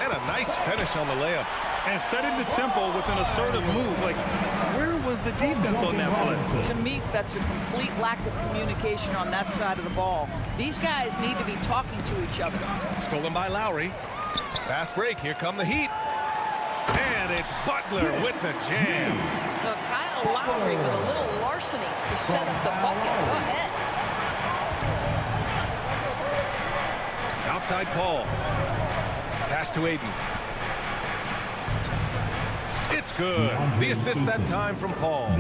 And a nice finish on the layup. And setting the tempo with an assertive move. Like, where was the defense on that play? To me, that's a complete lack of communication on that side of the ball. These guys need to be talking to each other. Stolen by Lowry. Fast break. Here come the Heat. And it's Butler with the jam. Kyle Lowry with a little larceny to set up the bucket. Go ahead. Outside Paul. Pass to Ayton. It's good. The assist that time from Paul.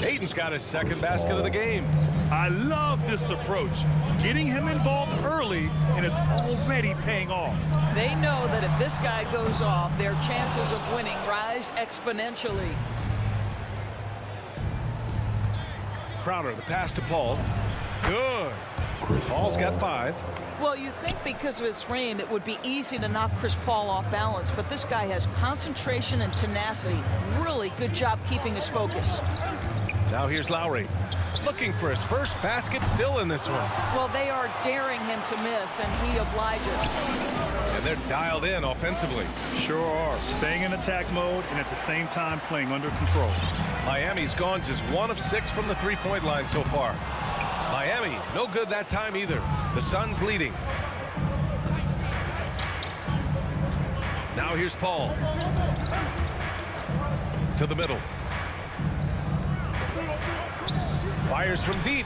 Ayton's got his second basket of the game. I love this approach. Getting him involved early, and it's already paying off. They know that if this guy goes off, their chances of winning rise exponentially. Crowder, the pass to Paul. Good. Paul's got 5. Well, you think because of his frame, it would be easy to knock Chris Paul off balance, but this guy has concentration and tenacity. Really good job keeping his focus. Now here's Lowry. Looking for his first basket still in this one. Well, they are daring him to miss, and he obliges. And they're dialed in offensively. Sure are. Staying in attack mode and at the same time playing under control. Miami's gone just 1 of 6 from the three-point line so far. Miami, no good that time either. The Suns leading. Now here's Paul. To the middle. Fires from deep.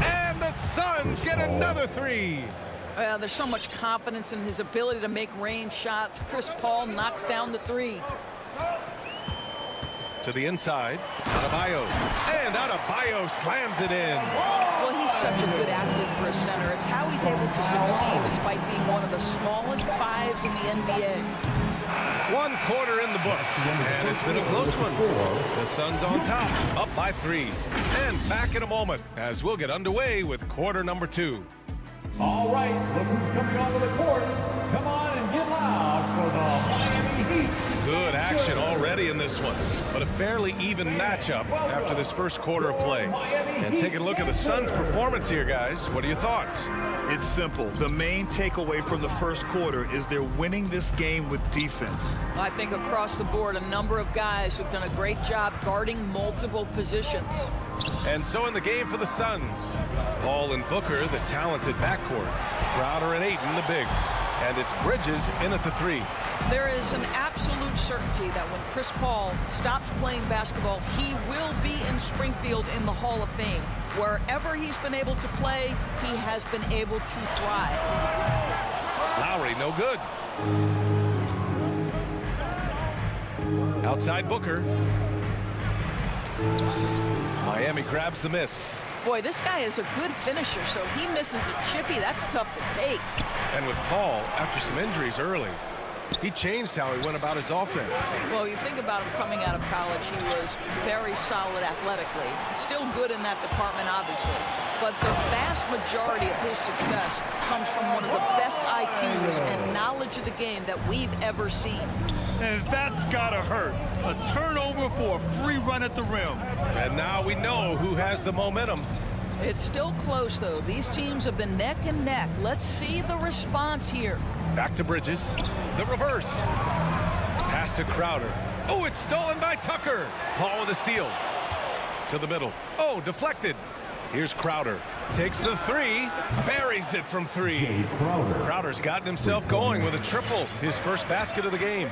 And the Suns get another three. Well, there's so much confidence in his ability to make range shots. Chris Paul knocks down the three. To the inside. Adebayo. And Adebayo slams it in. Well, he's such a good athlete for a center. It's how he's able to succeed despite being one of the smallest fives in the NBA. 1 quarter in the books, and it's been a close one. The Suns on top, up by 3. And back in a moment as we'll get underway with quarter number 2. All right, look who's coming onto the court. Come on and get loud for the Miami Heat. Good action already in this one, but a fairly even matchup after this first quarter of play. And taking a look at the Suns' performance here, guys. What are your thoughts? It's simple. The main takeaway from the first quarter is they're winning this game with defense. I think across the board, a number of guys who've done a great job guarding multiple positions. And so in the game for the Suns, Paul and Booker, the talented backcourt. Crowder and Ayton, the bigs. And it's Bridges in at the 3. There is an absolute certainty that when Chris Paul stops playing basketball, he will be in Springfield in the Hall of Fame. Wherever he's been able to play, he has been able to thrive. Lowry, no good. Outside Booker. Miami grabs the miss. Boy, this guy is a good finisher, so he misses a chippy. That's tough to take. And with Paul, after some injuries early, he changed how he went about his offense. Well, you think about him coming out of college, he was very solid athletically. Still good in that department, obviously. But the vast majority of his success comes from one of the best IQs and knowledge of the game that we've ever seen. And that's gotta hurt. A turnover for a free run at the rim. And now we know who has the momentum. It's still close, though. These teams have been neck and neck. Let's see the response here. Back to Bridges. The reverse. Pass to Crowder. Oh, it's stolen by Tucker. Paul with a steal. To the middle. Oh, deflected. Here's Crowder. Takes the 3. Buries it from 3. Crowder's gotten himself going with a triple. His first basket of the game.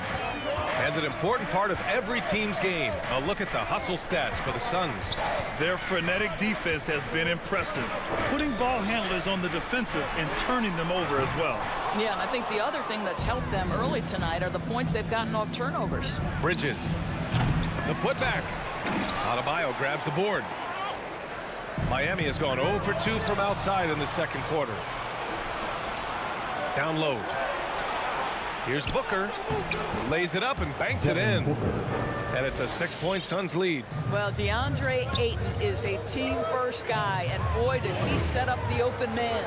And an important part of every team's game. A look at the hustle stats for the Suns. Their frenetic defense has been impressive, putting ball handlers on the defensive and turning them over as well. Yeah, and I think the other thing that's helped them early tonight are the points they've gotten off turnovers. Bridges. The putback. Adebayo grabs the board. Miami has gone 0 for 2 from outside in the second quarter. Down low. Here's Booker. Lays it up and banks it in. And it's a 6-point Suns lead. Well, DeAndre Ayton is a team-first guy, and boy, does he set up the open man.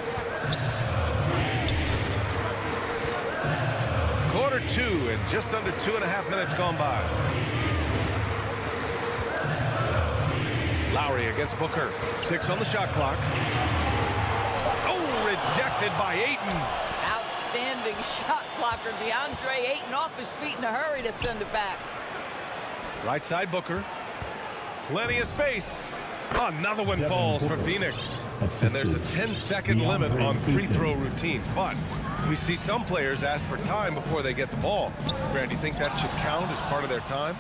Quarter 2 and just under 2.5 minutes gone by. Lowry against Booker. 6 on the shot clock. Oh, rejected by Ayton. Outstanding shot blocker. DeAndre Ayton off his feet in a hurry to send it back. Right side Booker. Plenty of space. Another one falls for Phoenix. And there's a 10-second limit on free throw routines. But we see some players ask for time before they get the ball. Brad, do you think that should count as part of their time?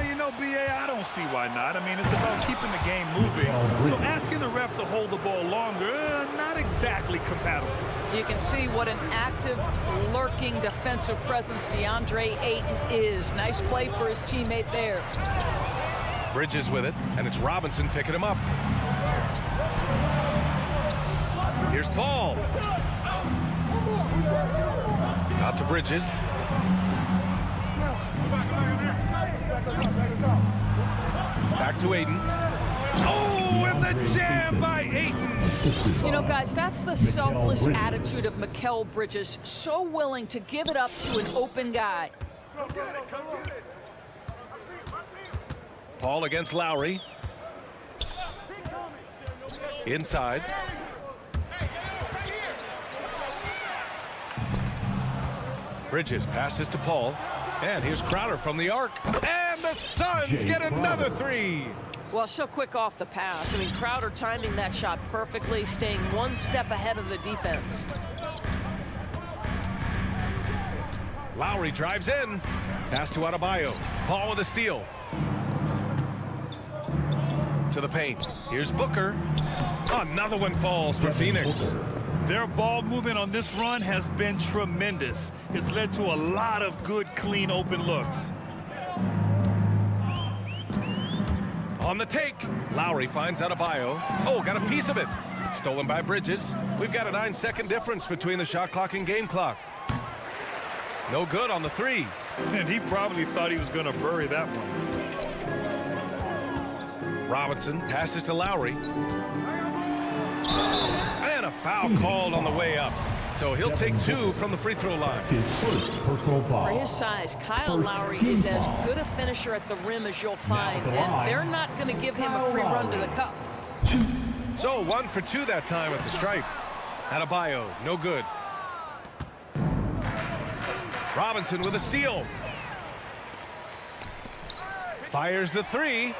You know, B.A., I don't see why not. I mean, it's about keeping the game moving. So asking the ref to hold the ball longer, not exactly compatible. You can see what an active, lurking defensive presence DeAndre Ayton is. Nice play for his teammate there. Bridges with it, and it's Robinson picking him up. Here's Paul. Out to Bridges. Back to Ayton. Oh, and the jam by Ayton. You know, guys, that's the selfless attitude of Mikal Bridges. So willing to give it up to an open guy. Paul against Lowry. Inside. Bridges passes to Paul. And here's Crowder from the arc. And the Suns get another 3. Well, so quick off the pass. I mean, Crowder timing that shot perfectly, staying one step ahead of the defense. Lowry drives in. Pass to Adebayo. Paul with a steal. To the paint. Here's Booker. Another one falls for Phoenix. Their ball movement on this run has been tremendous. It's led to a lot of good, clean, open looks. On the take, Lowry finds Adebayo. Oh, got a piece of it. Stolen by Bridges. We've got a 9-second difference between the shot clock and game clock. No good on the three. And he probably thought he was going to bury that one. Robinson passes to Lowry. And a foul called on the way up. So he'll take 2 from the free throw line. His first personal foul. For his size, Kyle Lowry is as good a finisher at the rim as you'll find, and they're not going to give him a free run to the cup. So 1 for 2 that time at the stripe. Adebayo, no good. Robinson with a steal. Fires the 3.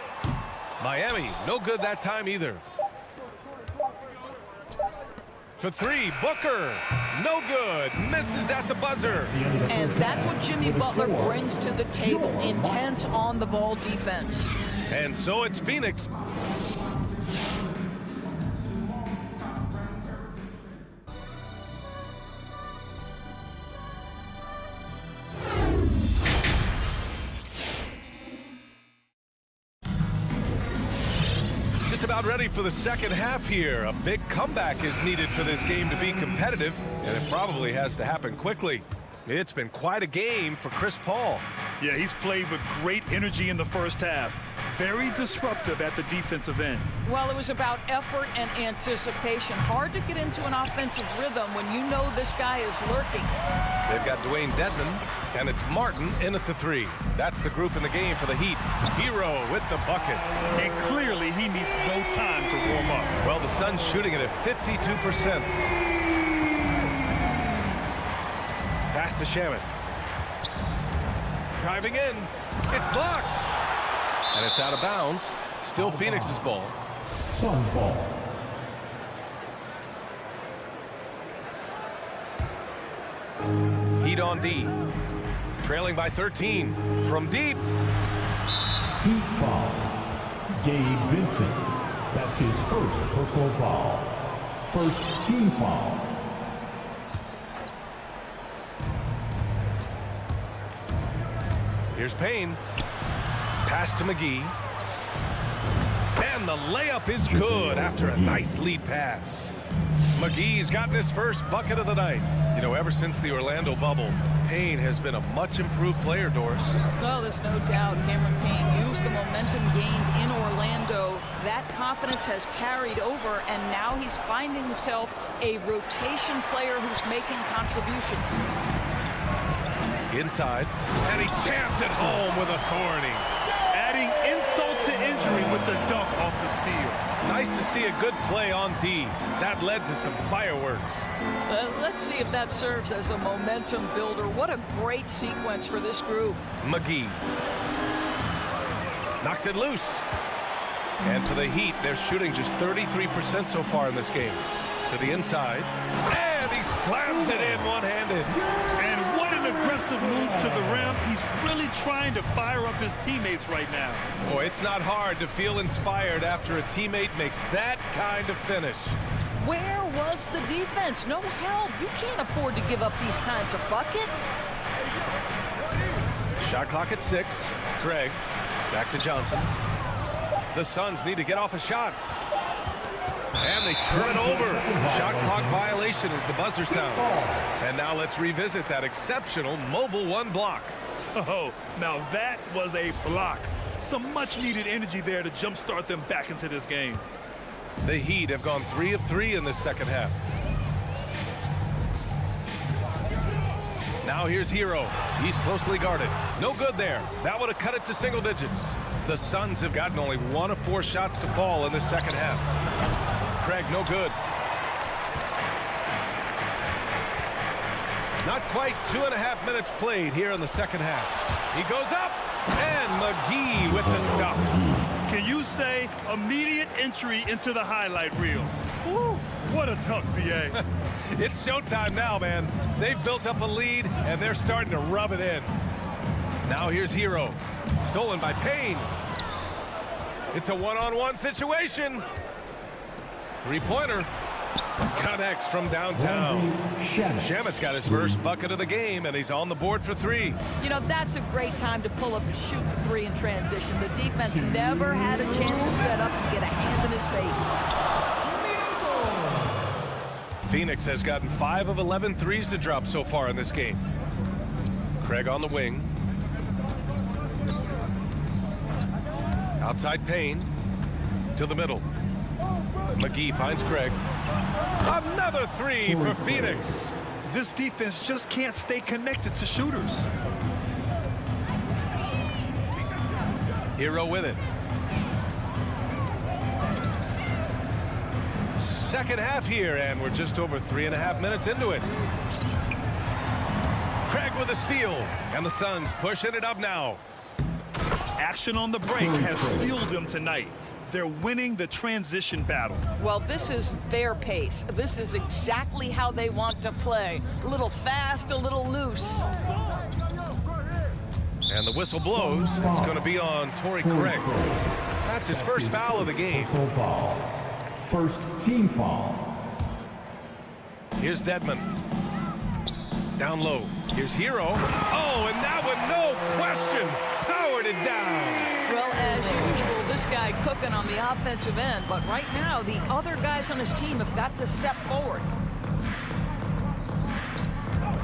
Miami, no good that time either. For 3, Booker, no good, misses at the buzzer. And that's what Jimmy Butler brings to the table, intense on-the-ball defense. And so it's Phoenix. About ready for the second half here. A big comeback is needed for this game to be competitive, and it probably has to happen quickly. It's been quite a game for Chris Paul. Yeah, he's played with great energy in the first half. Very disruptive at the defensive end. Well, it was about effort and anticipation. Hard to get into an offensive rhythm when you know this guy is lurking. They've got Dwayne Dedmon, and it's Martin in at the 3. That's the group in the game for the Heat. Hero with the bucket. And clearly he needs no time to warm up. Well, the Suns shooting it at 52%. Pass to Shaman. Driving in. It's blocked. And it's out of bounds. Still Phoenix's ball. Suns ball. Heat on D. Trailing by 13. From deep. Heat foul. Gabe Vincent. That's his first personal foul. First team foul. Here's Payne. Pass to McGee. And the layup is good after a nice lead pass. McGee's gotten his first bucket of the night. You know, ever since the Orlando bubble, Payne has been a much improved player, Doris. Well, there's no doubt Cameron Payne used the momentum gained in Orlando. That confidence has carried over, and now he's finding himself a rotation player who's making contributions. Inside, and he jams it home with authority. Adding insult to injury with the dunk off the steal. Nice to see a good play on D. That led to some fireworks. Let's see if that serves as a momentum builder. What a great sequence for this group. McGee knocks it loose. And for the Heat, they're shooting just 33% so far in this game. To the inside. And he slams it in one-handed. And what an aggressive move to the rim. He's really trying to fire up his teammates right now. Boy, it's not hard to feel inspired after a teammate makes that kind of finish. Where was the defense? No help. You can't afford to give up these kinds of buckets. Shot clock at 6. Craig. Back to Johnson. The Suns need to get off a shot. And they turn it over. Shot clock violation as the buzzer sounds. And now let's revisit that exceptional mobile 1 block. Oh, now that was a block. Some much-needed energy there to jumpstart them back into this game. The Heat have gone 3 of 3 in this second half. Now here's Hero. He's closely guarded. No good there. That would have cut it to single digits. The Suns have gotten only 1 of 4 shots to fall in this second half. Craig, no good. Not quite 2.5 minutes played here in the second half. He goes up, and And McGee with the stuff. Can you say immediate entry into the highlight reel? Woo, what a tough BA. It's showtime now, man. They've built up a lead, and they're starting to rub it in. Now here's Hero. Stolen by Payne. It's a one-on-one situation. Three-pointer. Connects from downtown. Shamet's got his first bucket of the game, and he's on the board for three. You know, that's a great time to pull up and shoot the three in transition. The defense never had a chance to set up and get a hand in his face. Phoenix has gotten 5 of 11 threes to drop so far in this game. Craig on the wing. Outside Payne. To the middle. McGee finds Craig. Another three for Phoenix. This defense just can't stay connected to shooters. Hero with it. Second half here, and we're just over 3.5 minutes into it. Craig with a steal, and the Suns pushing it up now. Action on the break has fueled them tonight. They're winning the transition battle. Well, this is their pace. This is exactly how they want to play. A little fast, a little loose. And the whistle blows. It's going to be on Torrey Craig. That's his first foul of the game. First team foul. Here's Dedmon. Down low. Here's Hero. Oh, and that one, no question, powered it down. Well, as usual, this guy cooking on the offensive end. But right now, the other guys on his team have got to step forward.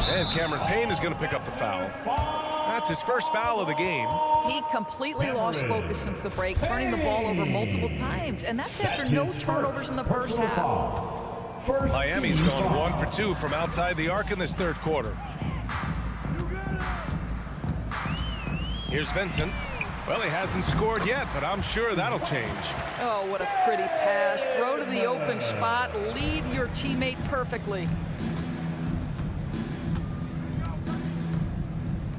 And Cameron Payne is going to pick up the foul. That's his first foul of the game. He completely lost focus since the break, turning the ball over multiple times. And that's after no turnovers in the first half. Miami's gone 1 for 2 from outside the arc in this third quarter. Here's Vincent. Well, he hasn't scored yet, but I'm sure that'll change. Oh, what a pretty pass. Throw to the open spot. Lead your teammate perfectly.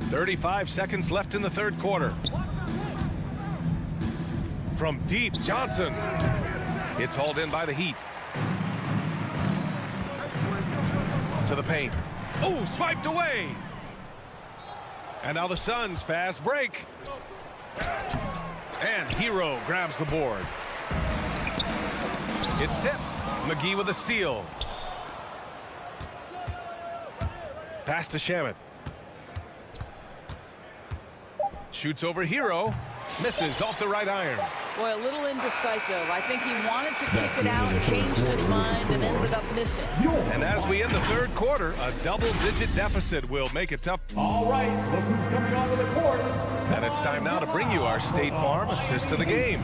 35 seconds left in the third quarter. From deep, Johnson. It's hauled in by the Heat. To the paint. Oh, swiped away. And now the Suns fast break. And Hero grabs the board. It's tipped. McGee with a steal. Pass to Shamet. Shoots over Hero. Misses off the right iron. Boy, a little indecisive. I think he wanted to kick it out, changed his mind, and ended up missing. And as we end the third quarter, a double-digit deficit will make it tough. All right, look who's coming onto the court. And it's time now to bring you our State Farm assist of the game.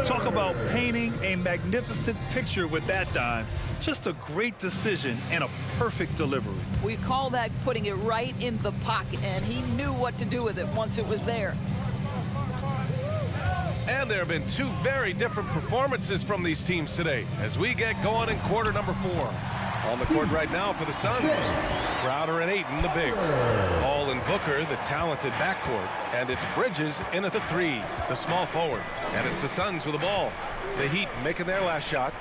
Talk about painting a magnificent picture with that dime. Just a great decision and a perfect delivery. We call that putting it right in the pocket, and he knew what to do with it once it was there. And there have been 2 very different performances from these teams today as we get going in quarter number 4. On the court right now for the Suns, Crowder and Ayton, the bigs. Hall and Booker, the talented backcourt. And it's Bridges in at the 3, the small forward. And it's the Suns with the ball. The Heat making their last shot.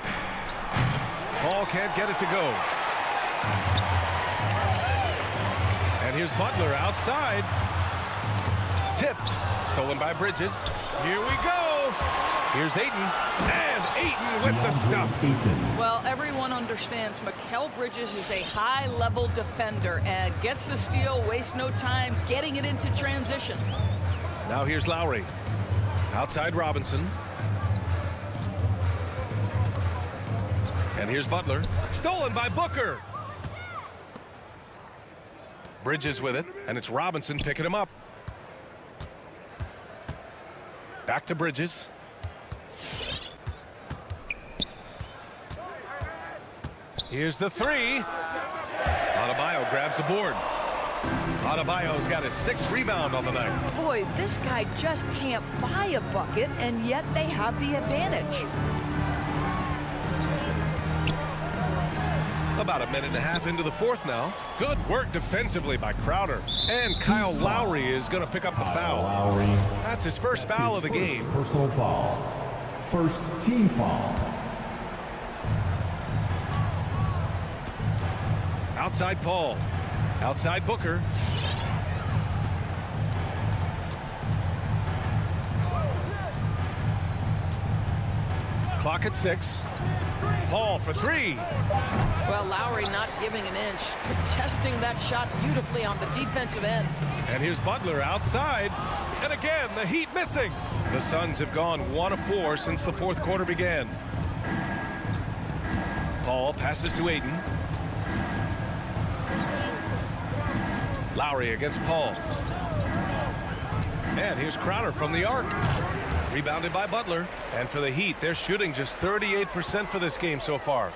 Hall can't get it to go. And here's Butler outside. Tipped. Stolen by Bridges. Here we go. Here's Ayton. And Ayton with the stuff. Well, everyone understands Mikal Bridges is a high-level defender and gets the steal, wastes no time getting it into transition. Now here's Lowry. Outside Robinson. And here's Butler. Stolen by Booker. Bridges with it, and it's Robinson picking him up. Back to Bridges. Here's the 3. Adebayo grabs the board. Adebayo's got his 6th rebound on the night. Boy, this guy just can't buy a bucket, and yet they have the advantage. A About a minute and a half into the fourth now. Good work defensively by Crowder. And Kyle Lowry is going to pick up the foul. That's his first foul of the game. Personal foul. First team foul. Outside Paul. Outside Booker. Clock at 6. Paul for 3. Well, Lowry not giving an inch, contesting that shot beautifully on the defensive end. And here's Butler outside. And again, the Heat missing. The Suns have gone 1 of 4 since the fourth quarter began. Paul passes to Ayton. Lowry against Paul. And here's Crowder from the arc. Rebounded by Butler. And for the Heat, they're shooting just 38% for this game so far.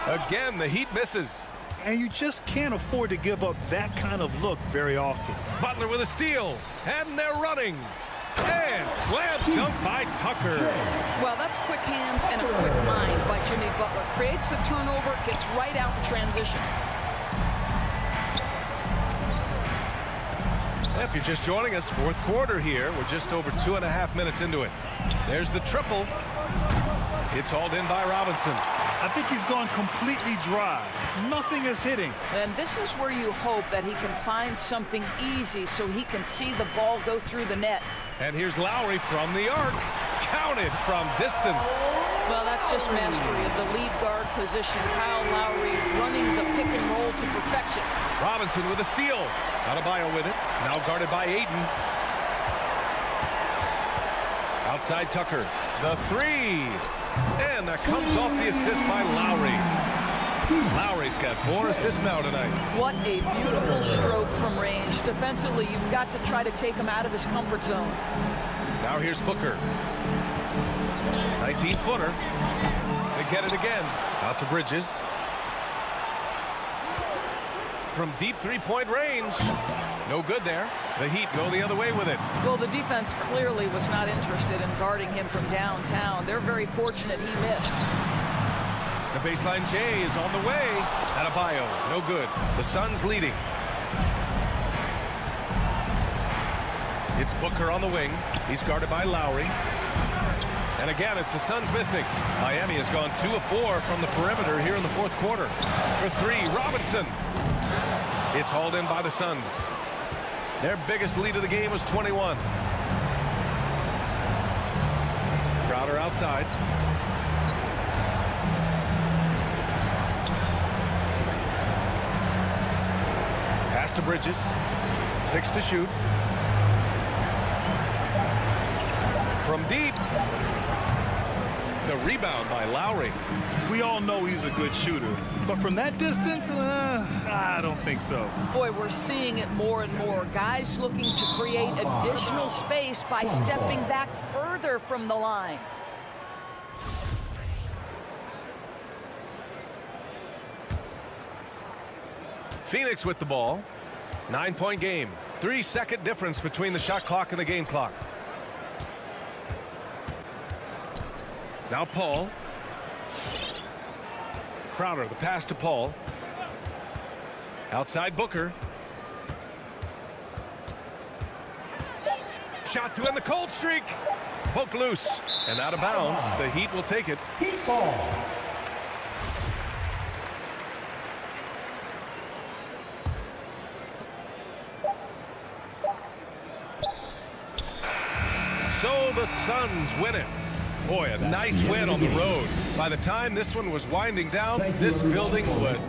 Again, the Heat misses. And you just can't afford to give up that kind of look very often. Butler with a steal. And they're running. And slam dunk by Tucker. Well, that's quick hands and a quick mind by Jimmy Butler. Creates the turnover, gets right out in transition. If you're just joining us, fourth quarter here. We're just over 2.5 minutes into it. There's the triple. It's hauled in by Robinson. I think he's gone completely dry. Nothing is hitting. And this is where you hope that he can find something easy so he can see the ball go through the net. And here's Lowry from the arc. Counted from distance. Well, that's just mastery of the lead guard position. Kyle Lowry running the pick and roll to perfection. Robinson with a steal. Adebayo with it. Now guarded by Ayton. Outside Tucker. The 3. And that comes off the assist by Lowry. Lowry's got 4 assists now tonight. What a beautiful stroke from range. Defensively, you've got to try to take him out of his comfort zone. Now here's Booker. 19-footer. They get it again. Out to Bridges. From deep three-point range. No good there. The Heat go the other way with it. Well, the defense clearly was not interested in guarding him from downtown. They're very fortunate he missed. The baseline J is on the way. Adebayo, no good. The Suns leading. It's Booker on the wing. He's guarded by Lowry. And again, it's the Suns missing. Miami has gone 2 of 4 from the perimeter here in the fourth quarter. For 3, Robinson. It's hauled in by the Suns. Their biggest lead of the game was 21. Crowder outside. Pass to Bridges. 6 to shoot. From deep. The rebound by Lowry. We all know he's a good shooter, but from that distance, I don't think so. Boy, we're seeing it more and more. Guys looking to create additional space by stepping back further from the line. Phoenix with the ball. 9-point game. 3-second difference between the shot clock and the game clock. Now Paul. Crowder, the pass to Paul. Outside Booker. Shot to end the cold streak. Poke loose and out of bounds. The Heat will take it. Heat ball. So the Suns win it. Boy, a nice win on the road. By the time this one was winding down, this building would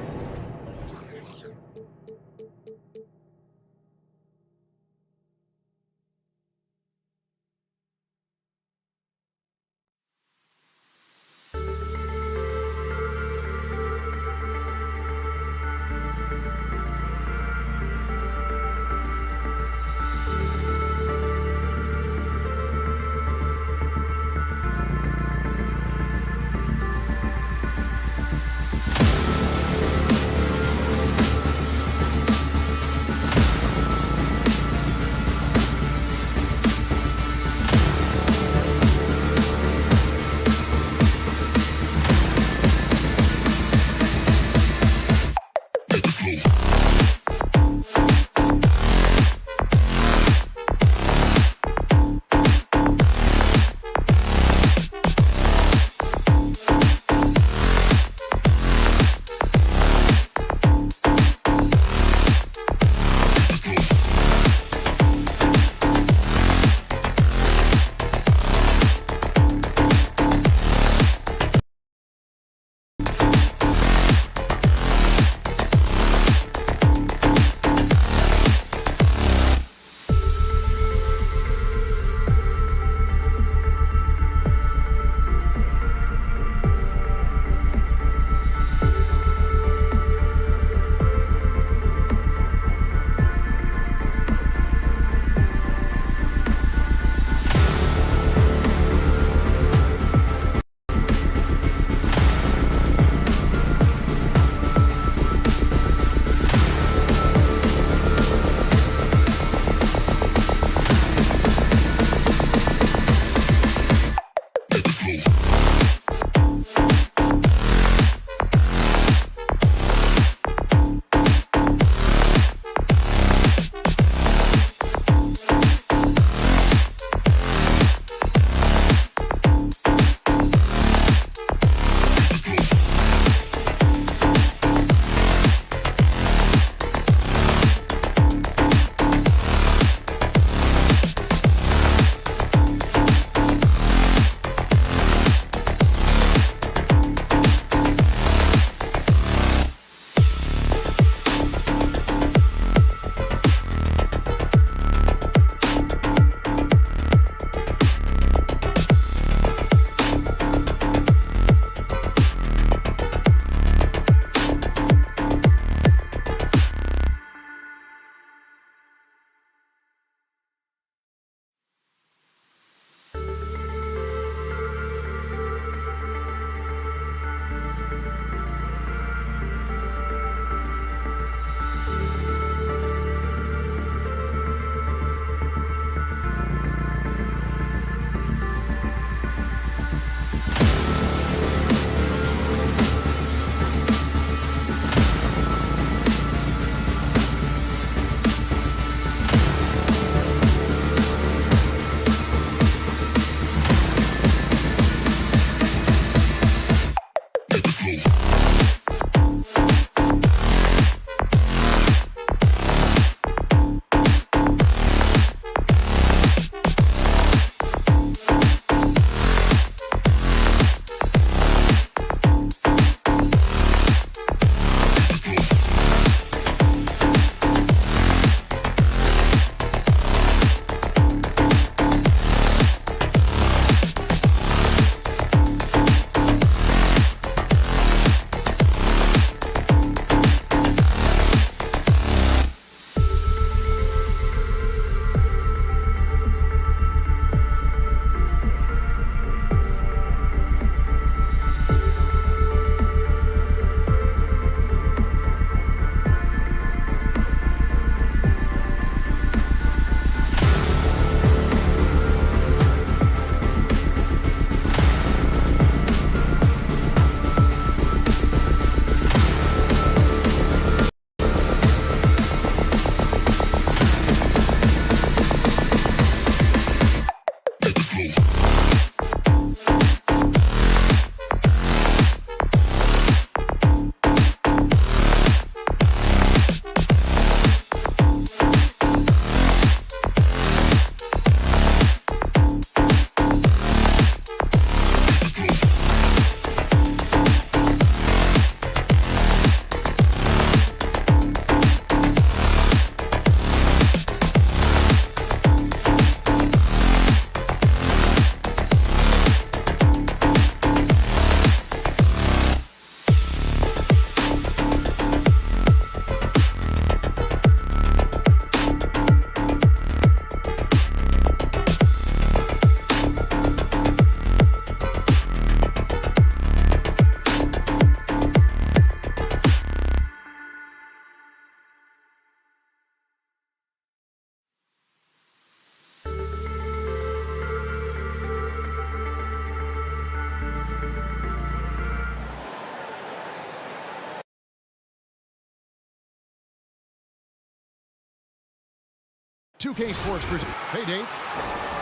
2K Sports presents. Hey, Dave.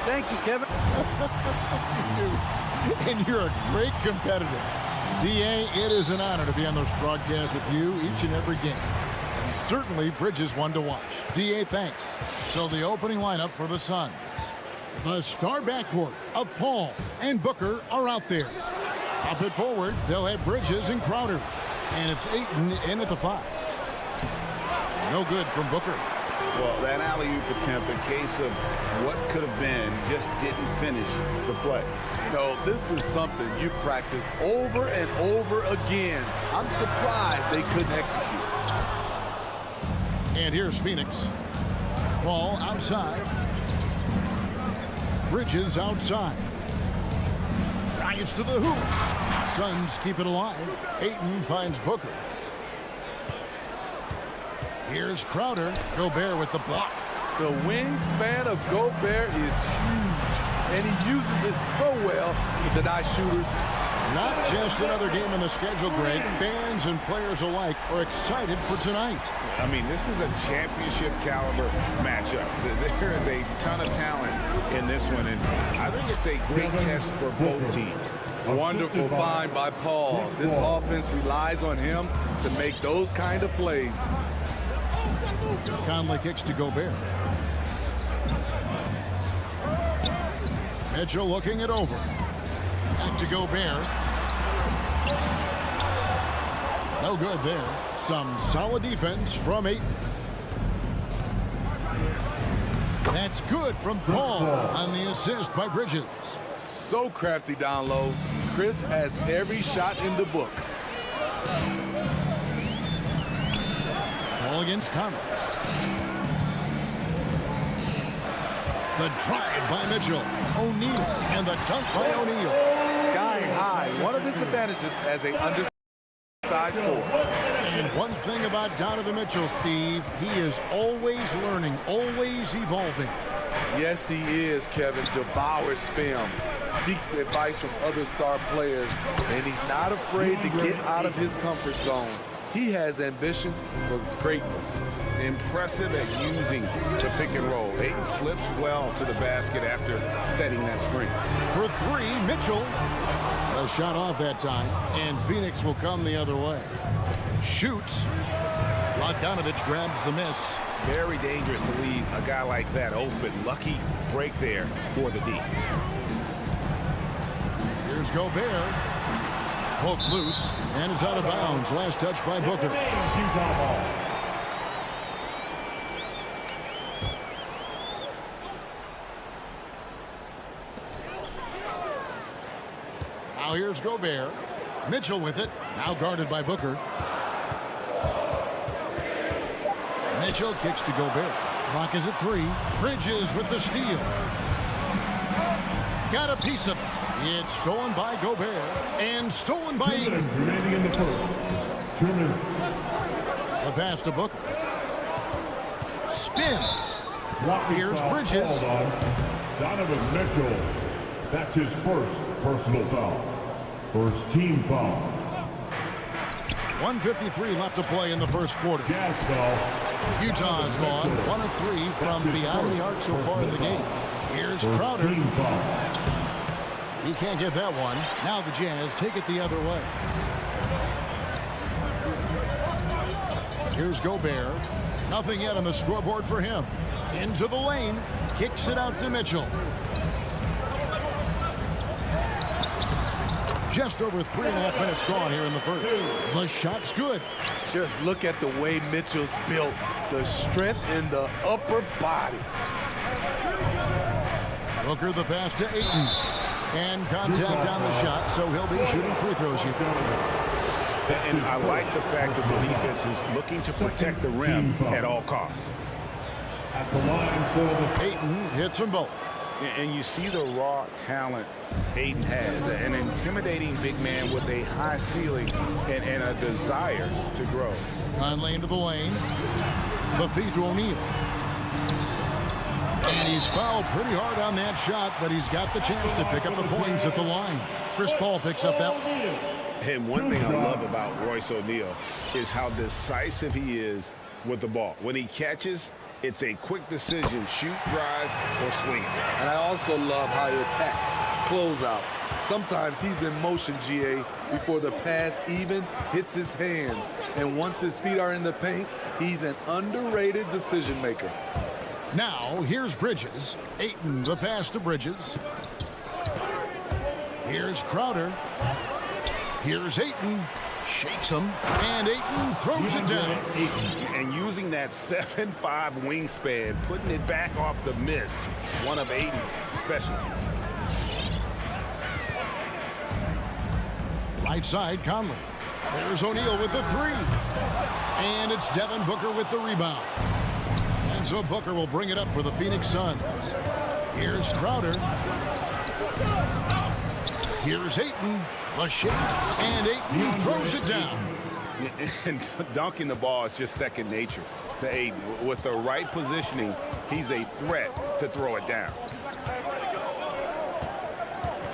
Thank you, Kevin. You do. And you're a great competitor. DA, it is an honor to be on this broadcast with you each and every game. And certainly Bridges one to watch. DA, thanks. So the opening lineup for the Suns. The star backcourt of Paul and Booker are out there. Up it forward, they'll have Bridges and Crowder. And it's Ayton in at the 5. No good from Booker. Well, that alley-oop attempt, a case of what could have been, just didn't finish the play. You know, this is something you practice over and over again. I'm surprised they couldn't execute. And here's Phoenix. Ball outside. Bridges outside. Drives to the hoop. Suns keep it alive. Ayton finds Booker. Here's Crowder. Gobert with the block. The wingspan of Gobert is huge, and he uses it so well to deny shooters. Not just another game on the schedule, Greg. Fans and players alike are excited for tonight. I mean, this is a championship caliber matchup. There is a ton of talent in this one, and I think it's a great test for both teams. Wonderful find by Paul. This offense relies on him to make those kind of plays. Conley kicks to Gobert. Mitchell looking it over. Back to Gobert. No good there. Some solid defense from Ayton. That's good from Paul on the assist by Bridges. So crafty down low. Chris has every shot in the book. Ball against Conley. The drive by Mitchell. O'Neal and the dunk by O'Neal. Sky high. One of his advantages as a undersized forward. And one thing about Donovan Mitchell, Steve, he is always learning, always evolving. Yes, he is, Kevin. Devours film, seeks advice from other star players, and he's not afraid to get out of his comfort zone. He has ambition for greatness. Impressive at using the pick and roll. Ayton slips well to the basket after setting that screen. For 3, Mitchell. A shot off that time, and Phoenix will come the other way. Shoots. Bogdanovich grabs the miss. Very dangerous to leave a guy like that open. Lucky break there for the D. Here's Gobert. Poked loose, and it's out of bounds. Last touch by Booker. Now here's Gobert. Mitchell with it. Now guarded by Booker. Mitchell kicks to Gobert. Clock is at 3. Bridges with the steal. Got a piece of it. It's stolen by Gobert and stolen by Ayton. Remaining in the first. 2 minutes. The pass to Booker. Spins. Here's Foul Bridges. called on Donovan Mitchell. That's his first personal foul. First team foul. 1:53 left to play in the first quarter. Gas foul. Utah has gone 1 of 3 from beyond the arc so far in the game. Here's First Crowder. team foul. He can't get that one. Now the Jazz take it the other way. Here's Gobert. Nothing yet on the scoreboard for him. Into the lane. Kicks it out to Mitchell. Just over 3.5 minutes gone here in the first. The shot's good. Just look at the way Mitchell's built. The strength in the upper body. Booker the pass to Ayton. And contact on the shot, so he'll be shooting free throws here. And I like the fact that the defense is looking to protect the rim at all costs. At the line for the Ayton hits them both. And you see the raw talent Ayton has. An intimidating big man with a high ceiling and a desire to grow. Conley into the lane. The feed to O'Neal. And he's fouled pretty hard on that shot, but he's got the chance to pick up the points at the line. Chris Paul picks up that one. And one thing I love about Royce O'Neal is how decisive he is with the ball. When he catches, It's a quick decision, shoot, drive, or swing. And I also love how he attacks closeouts. Sometimes he's in motion, GA, before the pass even hits his hands. And once his feet are in the paint, he's an underrated decision maker. Now, here's Bridges. Ayton, the pass to Bridges. Here's Crowder. Here's Ayton. Shakes him, and Ayton throws it down. And using that 7'5" wingspan, putting it back off the miss, one of Ayton's specialties. Right side, Conley. There's O'Neal with the three. And it's Devin Booker with the rebound. And so Booker will bring it up for the Phoenix Suns. Here's Crowder. Here's Ayton. A shot, and Ayton throws it down. And dunking the ball is just second nature to Ayton. With the right positioning, he's a threat to throw it down.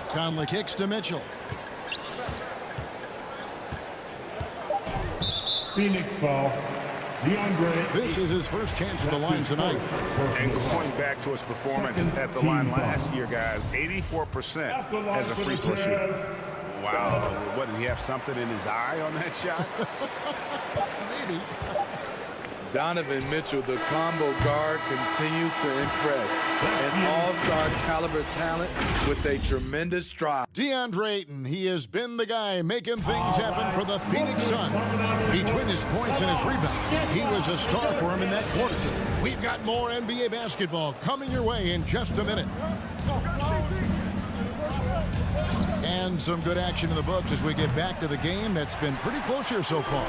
Conley kicks to Mitchell. Phoenix foul. DeAndre. This is his first chance at the line tonight. And going back to his performance at the line last year, guys, 84% as a free throw shooter. Wow. What, did he have something in his eye on that shot? Maybe. Donovan Mitchell, the combo guard, continues to impress. An all-star caliber talent with a tremendous drive. DeAndre Ayton, he has been the guy making things happen for the Phoenix Suns. Between his points and his rebounds, he was a star for him in that quarter. We've got more NBA basketball coming your way in just a minute. And some good action in the books as we get back to the game that's been pretty close here so far.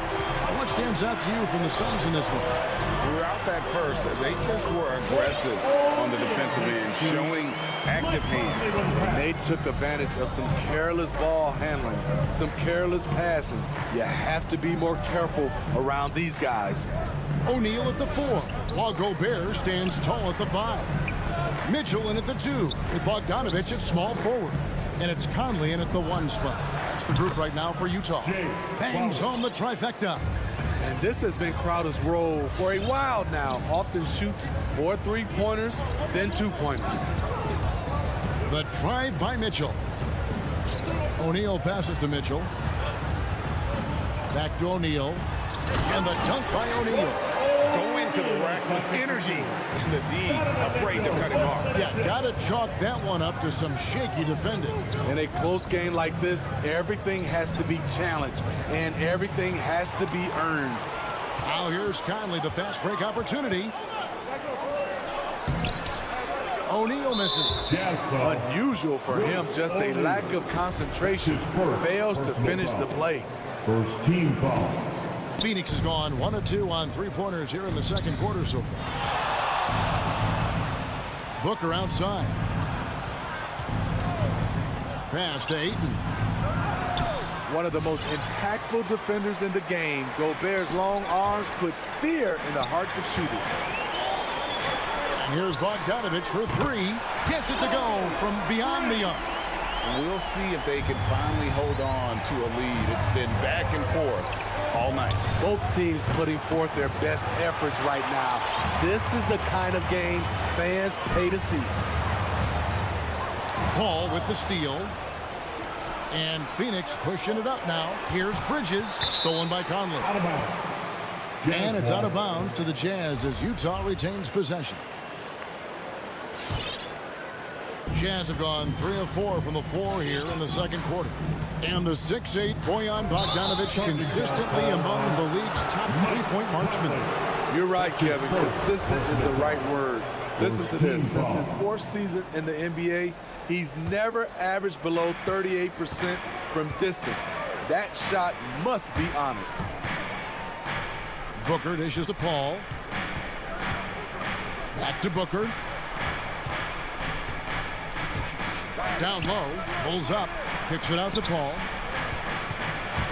What stands out to you from the Suns in this one? Throughout that first, they just were aggressive on the defensive end, showing active hands. They took advantage of some careless ball handling, some careless passing. You have to be more careful around these guys. O'Neal at the 4, while Gobert stands tall at the 5. Mitchell in at the 2, with Bogdanovich at small forward. And it's Conley in at the 1 spot. That's the group right now for Utah. Bangs home the trifecta. And this has been Crowder's role for a while now. Often shoots more three-pointers than two-pointers. The drive by Mitchell. O'Neal passes to Mitchell. Back to O'Neal. And the dunk by O'Neal. Go into the rack with energy. And the D afraid to cut him off. Yeah, gotta chalk that one up to some shaky defending. In a close game like this, everything has to be challenged and everything has to be earned. Now here's Conley, the fast break opportunity. O'Neal misses. Unusual for him, just a lack of concentration. Fails to finish the play. First team foul. Phoenix has gone 1 of 2 on three-pointers here in the second quarter so far. Booker outside. Pass to Ayton. One of the most impactful defenders in the game. Gobert's long arms put fear in the hearts of shooters. And here's Bogdanovich for 3. Gets it to go from beyond the arc. We'll see if they can finally hold on to a lead. It's been back and forth all night. Both teams putting forth their best efforts right now. This is the kind of game fans pay to see. Paul with the steal. And Phoenix pushing it up now. Here's Bridges, stolen by Conley. Out of bounds. And it's out of bounds to the Jazz as Utah retains possession. Jazz have gone 3 of 4 from the floor here in the second quarter. And the 6'8" Bojan Bogdanovich consistently among the league's top three-point marksmen. You're right, Kevin. Consistent is the right word. Listen to this. Since his 4th season in the NBA, he's never averaged below 38% from distance. That shot must be honored. Booker dishes to Paul. Back to Booker. Down low, pulls up, kicks it out to Paul.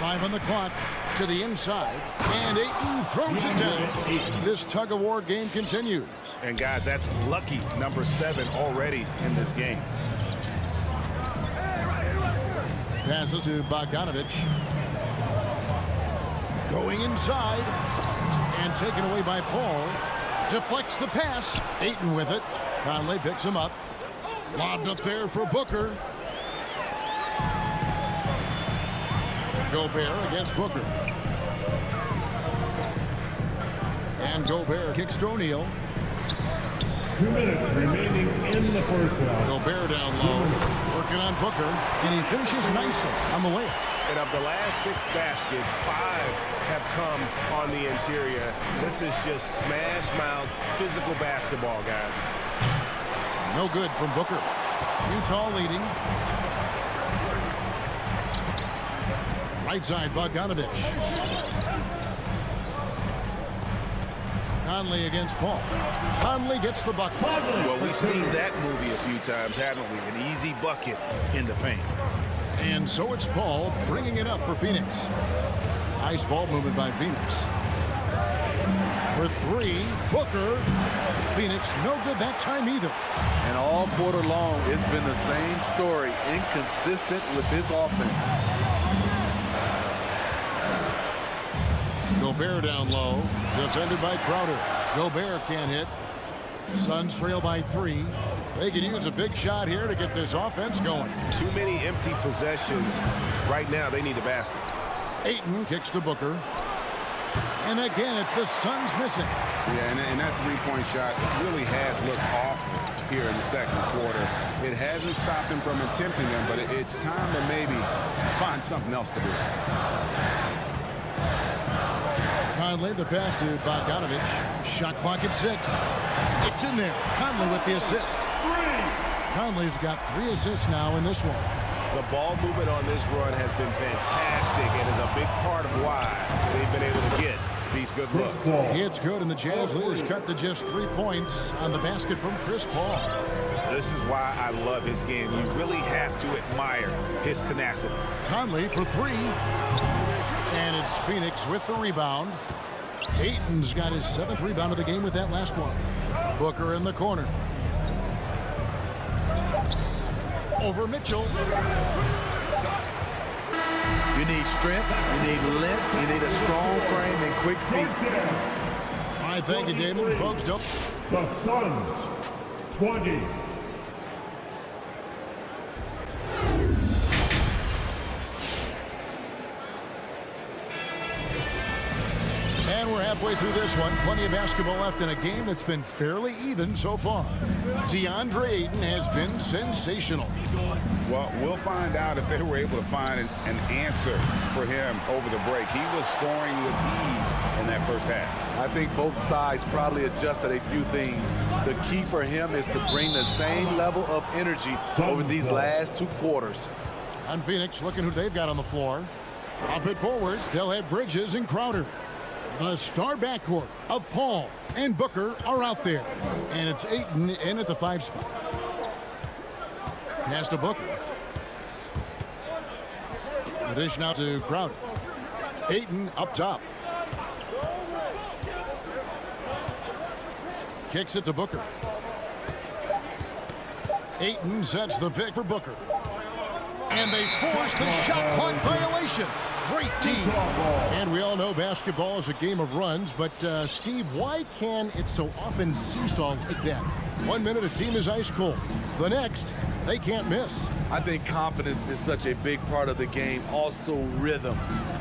5 on the clock, to the inside, and Ayton throws it down. This tug-of-war game continues. And guys, that's lucky number 7 already in this game. Passes to Bogdanovich. Going inside, and taken away by Paul. Deflects the pass. Ayton with it. Conley picks him up. Lobbed up there for Booker. Gobert against Booker. And Gobert kicks to O'Neal. 2 minutes remaining in the first round. Gobert down low, working on Booker, and he finishes nicely on the layup. And of the last 6 baskets, 5 have come on the interior. This is just smash mouth physical basketball, guys. No good from Booker. Utah leading. Right side, Bogdanovich. Conley against Paul. Conley gets the bucket. Well, we've seen that movie a few times, haven't we? An easy bucket in the paint. And so it's Paul bringing it up for Phoenix. Nice ball movement by Phoenix. For 3, Booker. Phoenix no good that time either. And all quarter long, it's been the same story. Inconsistent with his offense. Gobert down low. Defended by Crowder. Gobert can't hit. Suns trail by 3. They could use a big shot here to get this offense going. Too many empty possessions. Right now, they need a basket. Ayton kicks to Booker. And again, it's the Suns missing. Yeah, and that three-point shot really has looked awful here in the second quarter. It hasn't stopped him from attempting them, but it's time to maybe find something else to do. Conley, the pass to Bogdanovich. Shot clock at 6. It's in there. Conley with the assist. Conley's got 3 assists now in this one. The ball movement on this run has been fantastic and is a big part of why they've been able to get these good looks. It's good, and the Jazz leaders cut to just 3 points on the basket from Chris Paul. This is why I love his game. You really have to admire his tenacity. Conley for 3. And it's Phoenix with the rebound. Ayton's got his 7th rebound of the game with that last one. Booker in the corner. Over Mitchell. You need strength, you need length, you need a strong frame and quick feet. All right, thank you, David. Folks, don't. The Suns, 20. And we're halfway through this one. Plenty of basketball left in a game that's been fairly even so far. DeAndre Ayton has been sensational. Well, we'll find out if they were able to find an answer for him over the break. He was scoring with ease in that first half. I think both sides probably adjusted a few things. The key for him is to bring the same level of energy over these last 2 quarters. On Phoenix, looking who they've got on the floor. Up it forward, they'll have Bridges and Crowder. The star backcourt of Paul and Booker are out there. And it's Ayton in at the 5 spot. Pass to Booker. The dish now to Crowder. Ayton up top. Kicks it to Booker. Ayton sets the pick for Booker. And they force the shot clock violation. Great team. And we all know basketball is a game of runs, but Steve, why can it so often seesaw like that? 1 minute a team is ice cold. The next, they can't miss. I think confidence is such a big part of the game. Also rhythm.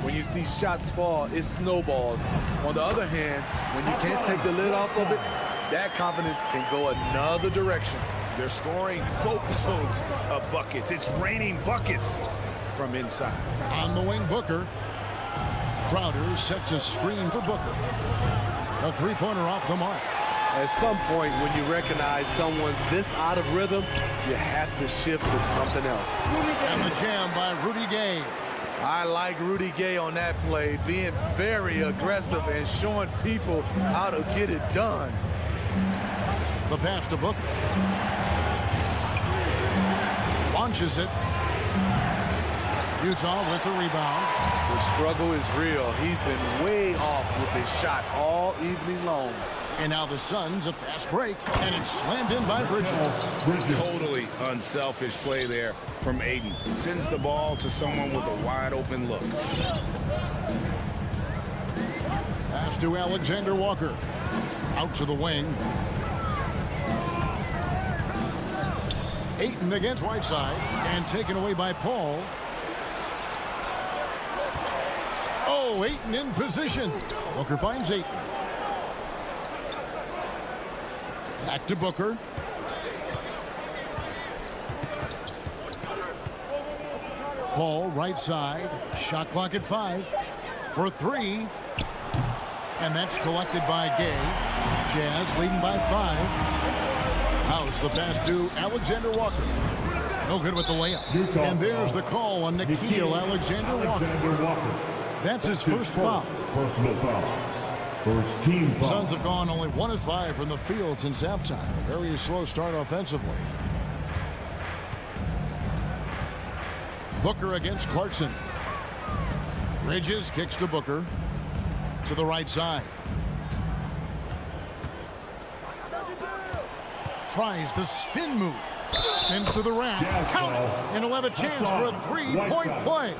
When you see shots fall, it snowballs. On the other hand, when you can't take the lid off of it, that confidence can go another direction. They're scoring boatloads of buckets. It's raining buckets from inside. On the wing, Booker. Crowder sets a screen for Booker. A 3-pointer off the mark. At some point, when you recognize someone's this out of rhythm, you have to shift to something else. And the jam by Rudy Gay. I like Rudy Gay on that play, being very aggressive and showing people how to get it done. The pass to Booker. Launches it. Utah with the rebound. The struggle is real. He's been way off with his shot all evening long. And now the Suns, a fast break, and it's slammed in by Bridges. Totally unselfish play there from Ayton. Sends the ball to someone with a wide open look. Pass to Alexander Walker. Out to the wing. Ayton against Whiteside. And taken away by Paul. Oh, Ayton in position. Booker finds Ayton. Back to Booker. Paul, right side. Shot clock at 5. For 3. And that's collected by Gay. Jazz leading by 5. House, the pass to Alexander Walker. No good with the layup. And there's the call on Nickeil Alexander-Walker. That's his first foul. Personal foul. First team foul. Suns have gone only 1 of 5 from the field since halftime. Very slow start offensively. Booker against Clarkson. Bridges kicks to Booker. To the right side. Tries the spin move. Spins to the rack. Count it. And he'll have a chance for a 3-point play.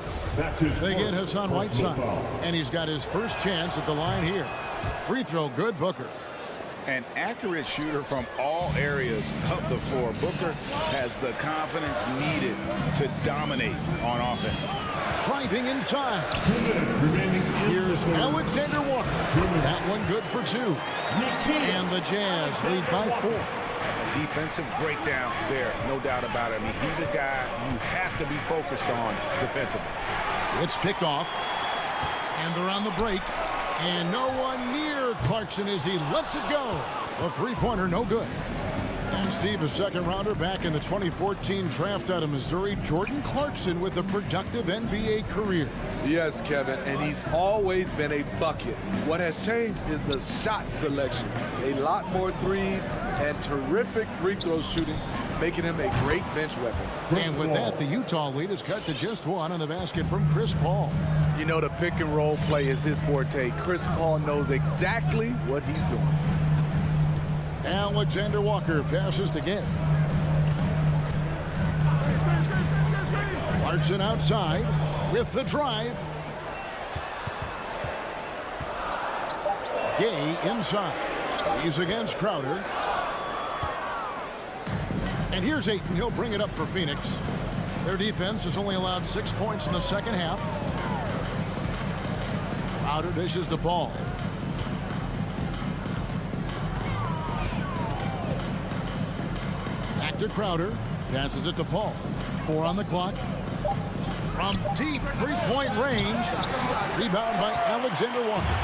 They get Hassan Whiteside. And he's got his first chance at the line here. Free throw good, Booker. An accurate shooter from all areas of the floor. Booker has the confidence needed to dominate on offense. Driving inside. Here's Alexander Walker. That one good for 2. And the Jazz lead by 4. Defensive breakdown there, no doubt about it. I mean, he's a guy you have to be focused on defensively. It's picked off. And they're on the break. And no one near Clarkson as he lets it go. The three-pointer no good. And Steve, a second-rounder back in the 2014 draft out of Missouri, Jordan Clarkson with a productive NBA career. Yes, Kevin, and he's always been a bucket. What has changed is the shot selection. A lot more threes and terrific free throw shooting, making him a great bench weapon. And with that, the Utah lead is cut to just 1 on the basket from Chris Paul. You know, the pick and roll play is his forte. Chris Paul knows exactly what he's doing. Alexander Walker passes to Gay. Clarkson outside with the drive. Gay inside. He's against Crowder. And here's Ayton. He'll bring it up for Phoenix. Their defense has only allowed 6 points in the second half. Crowder dishes the ball. Back to Crowder. Passes it to Paul. 4 on the clock. From deep three-point range. Rebound by Alexander Walker.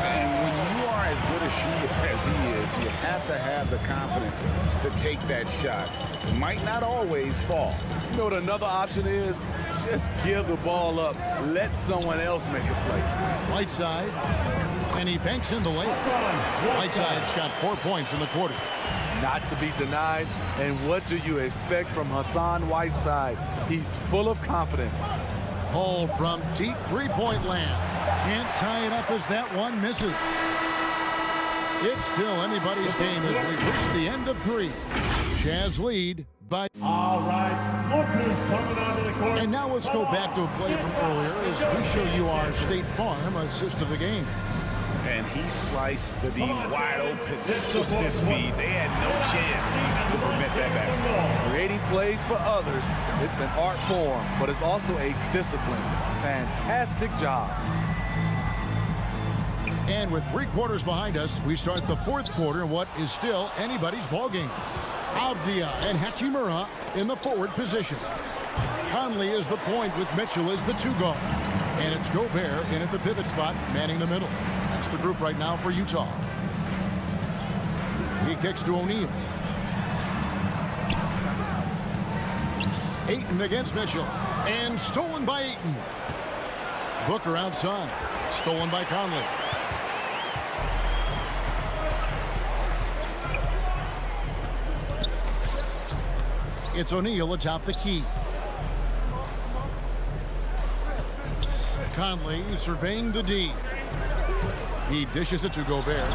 And when you are as good a shooter as he is, you have to have the confidence to take that shot. It might not always fall. You know what another option is? Just give the ball up. Let someone else make a play. Whiteside. And he banks in the layup. Whiteside's got 4 points in the quarter. Not to be denied. And what do you expect from Hassan Whiteside? He's full of confidence. Ball from deep three-point land. Can't tie it up as that one misses. It's still anybody's game as we reach the end of 3. Jazz lead by... All right, Booker's coming onto the court. And now let's go back to a play from earlier as we show you our State Farm assist of the game. And he sliced the D wide open with his feed. They had no chance to prevent that basket. Creating plays for others, it's an art form, but it's also a discipline. Fantastic job. And with 3 quarters behind us, we start the 4th quarter in what is still anybody's ballgame. Avdia and Hachimura in the forward position. Conley is the point with Mitchell as the 2 guard. And it's Gobert in at the pivot spot, manning the middle. That's the group right now for Utah. He kicks to O'Neal. Ayton against Mitchell. And stolen by Ayton. Booker outside. Stolen by Conley. It's O'Neal atop the key. Conley surveying the D. He dishes it to Gobert.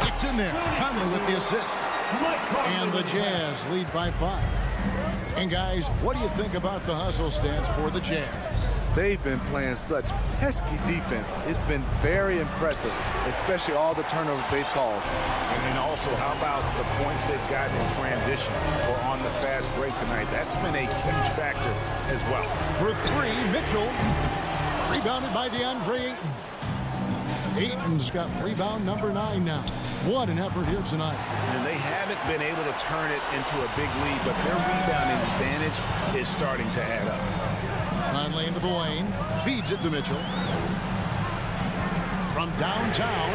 It's in there. Conley with the assist. And the Jazz lead by 5. And guys, what do you think about the hustle stance for the Jazz? They've been playing such pesky defense. It's been very impressive, especially all the turnovers they've caused. And then also, how about the points they've gotten in transition or on the fast break tonight? That's been a huge factor as well. For three, Mitchell. Rebounded by DeAndre Ayton. Ayton's got rebound number 9 now. What an effort here tonight. And they haven't been able to turn it into a big lead, but their rebounding advantage is starting to add up. Conley into the lane. Feeds it to Mitchell. From downtown.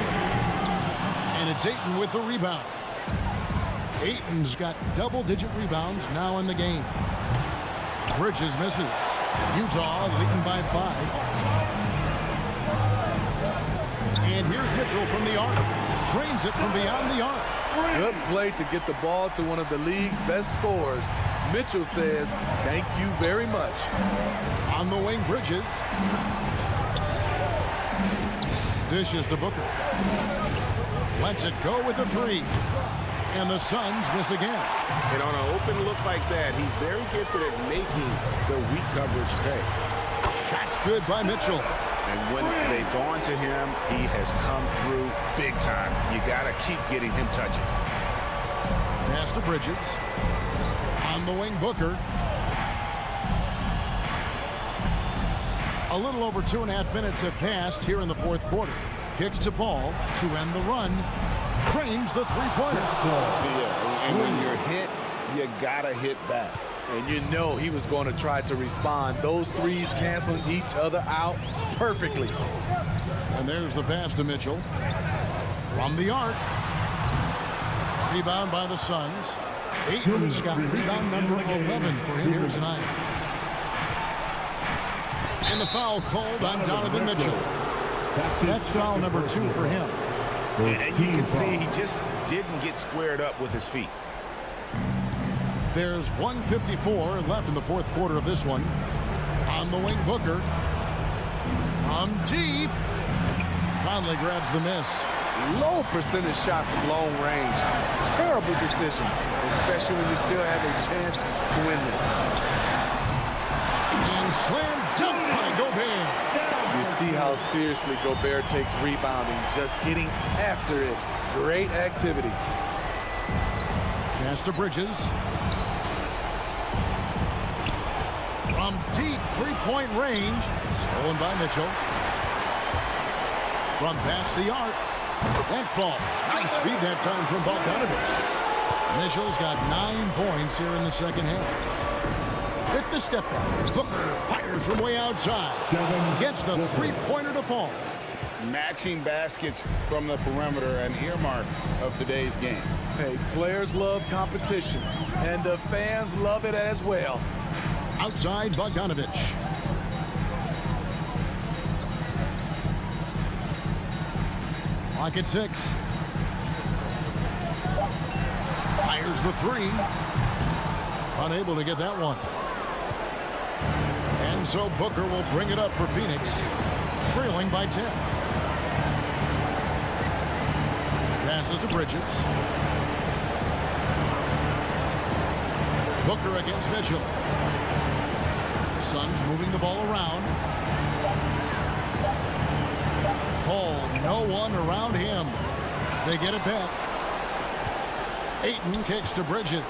And it's Ayton with the rebound. Ayton's got double-digit rebounds now in the game. Bridges misses. Utah leading by 5. And here's Mitchell from the arc. Trains it from beyond the arc. Good play to get the ball to one of the league's best scorers. Mitchell says, thank you very much. On the wing, Bridges. Dishes to Booker. Lets it go with a 3. And the Suns miss again. And on an open look like that, he's very gifted at making the weak coverage pay. Shot's good by Mitchell. And when they've gone to him, he has come through big time. You got to keep getting him touches. Pass to Bridges. On the wing, Booker. A little over 2.5 minutes have passed here in the fourth quarter. Kicks to Ball to end the run. Trains the three-pointer. Yeah, and when you're hit, you got to hit back. And you know he was going to try to respond. Those threes canceling each other out perfectly. And there's the pass to Mitchell. From the arc. Rebound by the Suns. Ayton's got rebound number 11 for him here tonight. And the foul called on Donovan Mitchell. That's foul number 2 for him. And you can see he just didn't get squared up with his feet. There's 1:54 left in the fourth quarter of this one. On the wing, Booker. From deep. Conley grabs the miss. Low percentage shot from long range. Terrible decision, especially when you still have a chance to win this. And slam dunk by Gobert. You see how seriously Gobert takes rebounding, just getting after it. Great activity. Pass to Bridges. From deep three-point range. Stolen by Mitchell. From past the arc. That ball. Nice feed that time from Bogdanovich. Mitchell's got 9 points here in the second half. With the step back, Booker fires from way outside. Gets the three-pointer to fall. Matching baskets from the perimeter, an earmark of today's game. Hey, players love competition, and the fans love it as well. Outside Bogdanovich. Clock at 6. Fires the 3. Unable to get that one. And so Booker will bring it up for Phoenix, trailing by 10. Passes to Bridges. Booker against Mitchell. Suns moving the ball around. Paul, no one around him. They get it back. Ayton kicks to Bridges.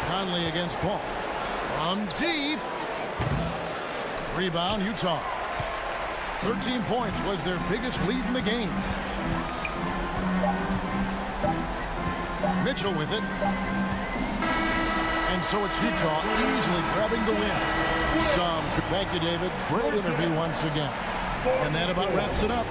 Conley against Paul. From deep. Rebound, Utah. 13 points was their biggest lead in the game. Mitchell with it. And so it's Utah easily grabbing the win. Thank you, David. Great interview once again. And that about wraps it up.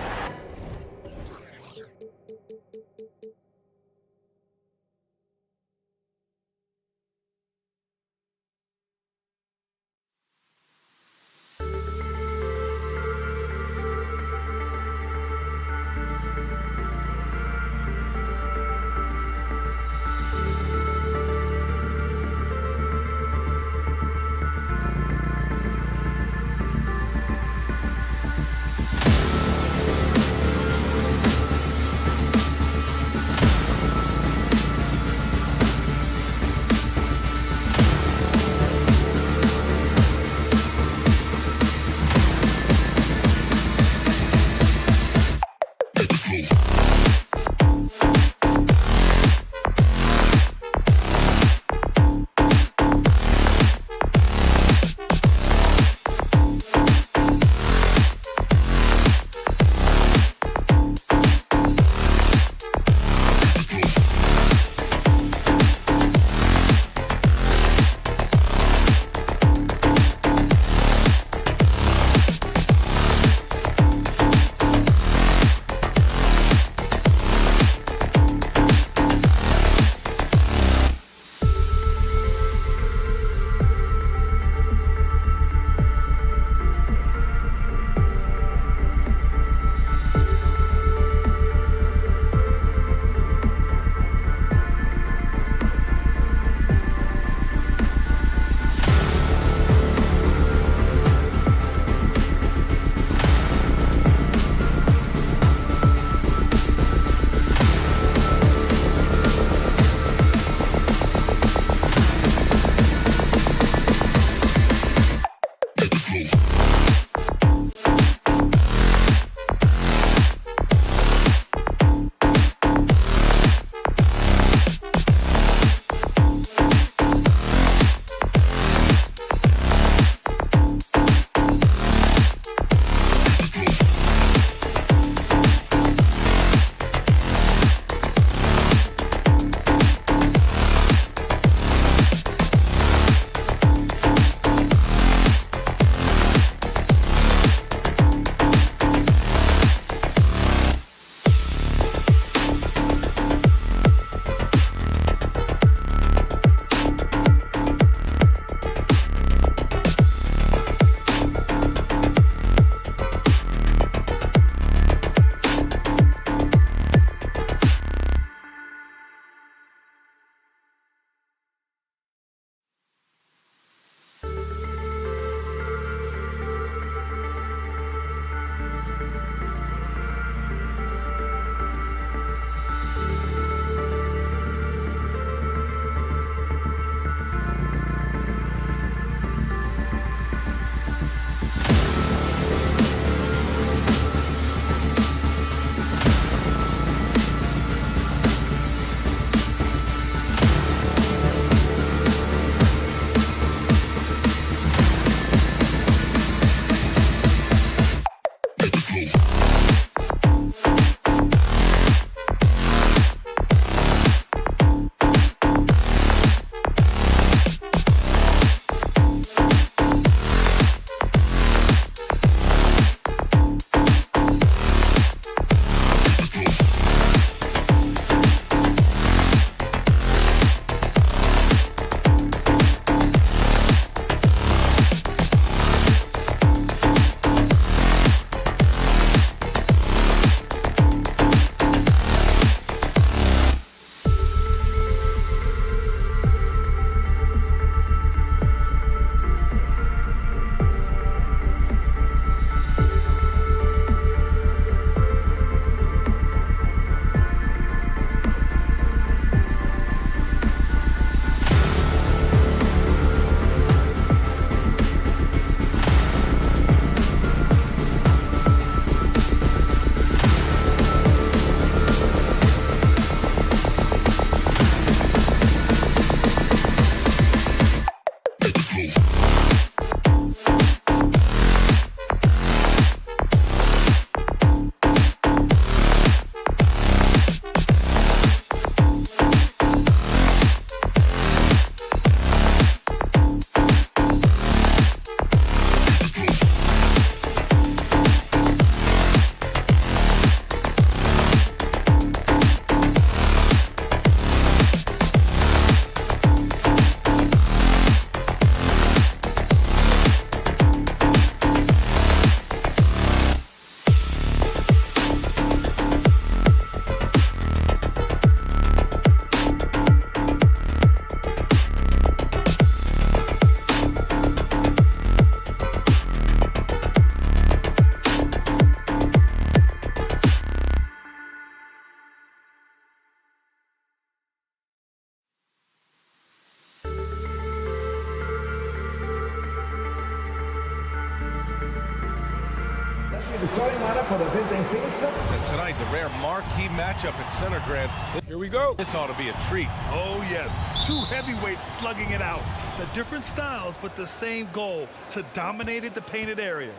The starting lineup for the visiting Phoenix Suns. And tonight, the rare marquee matchup at center, Grant. Here we go. This ought to be a treat. Oh, yes. Two heavyweights slugging it out. The different styles, but the same goal, to dominate the painted area.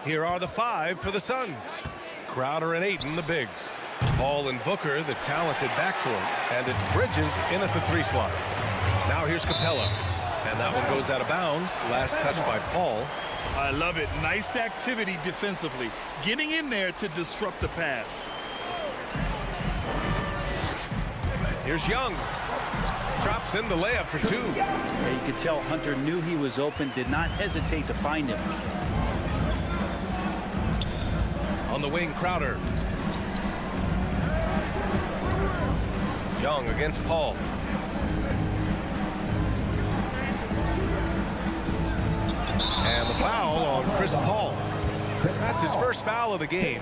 Here are the 5 for the Suns. Crowder and Ayton, the bigs. Paul and Booker, the talented backcourt. And it's Bridges in at the 3 slot. Now here's Capella. And that one goes out of bounds. Last touch by Paul. I love it. Nice activity defensively. Getting in there to disrupt the pass. Here's Young. Drops in the layup for 2. Yeah, you could tell Hunter knew he was open, did not hesitate to find him. On the wing, Crowder. Young against Paul. And the foul on Chris Paul. That's his first foul of the game.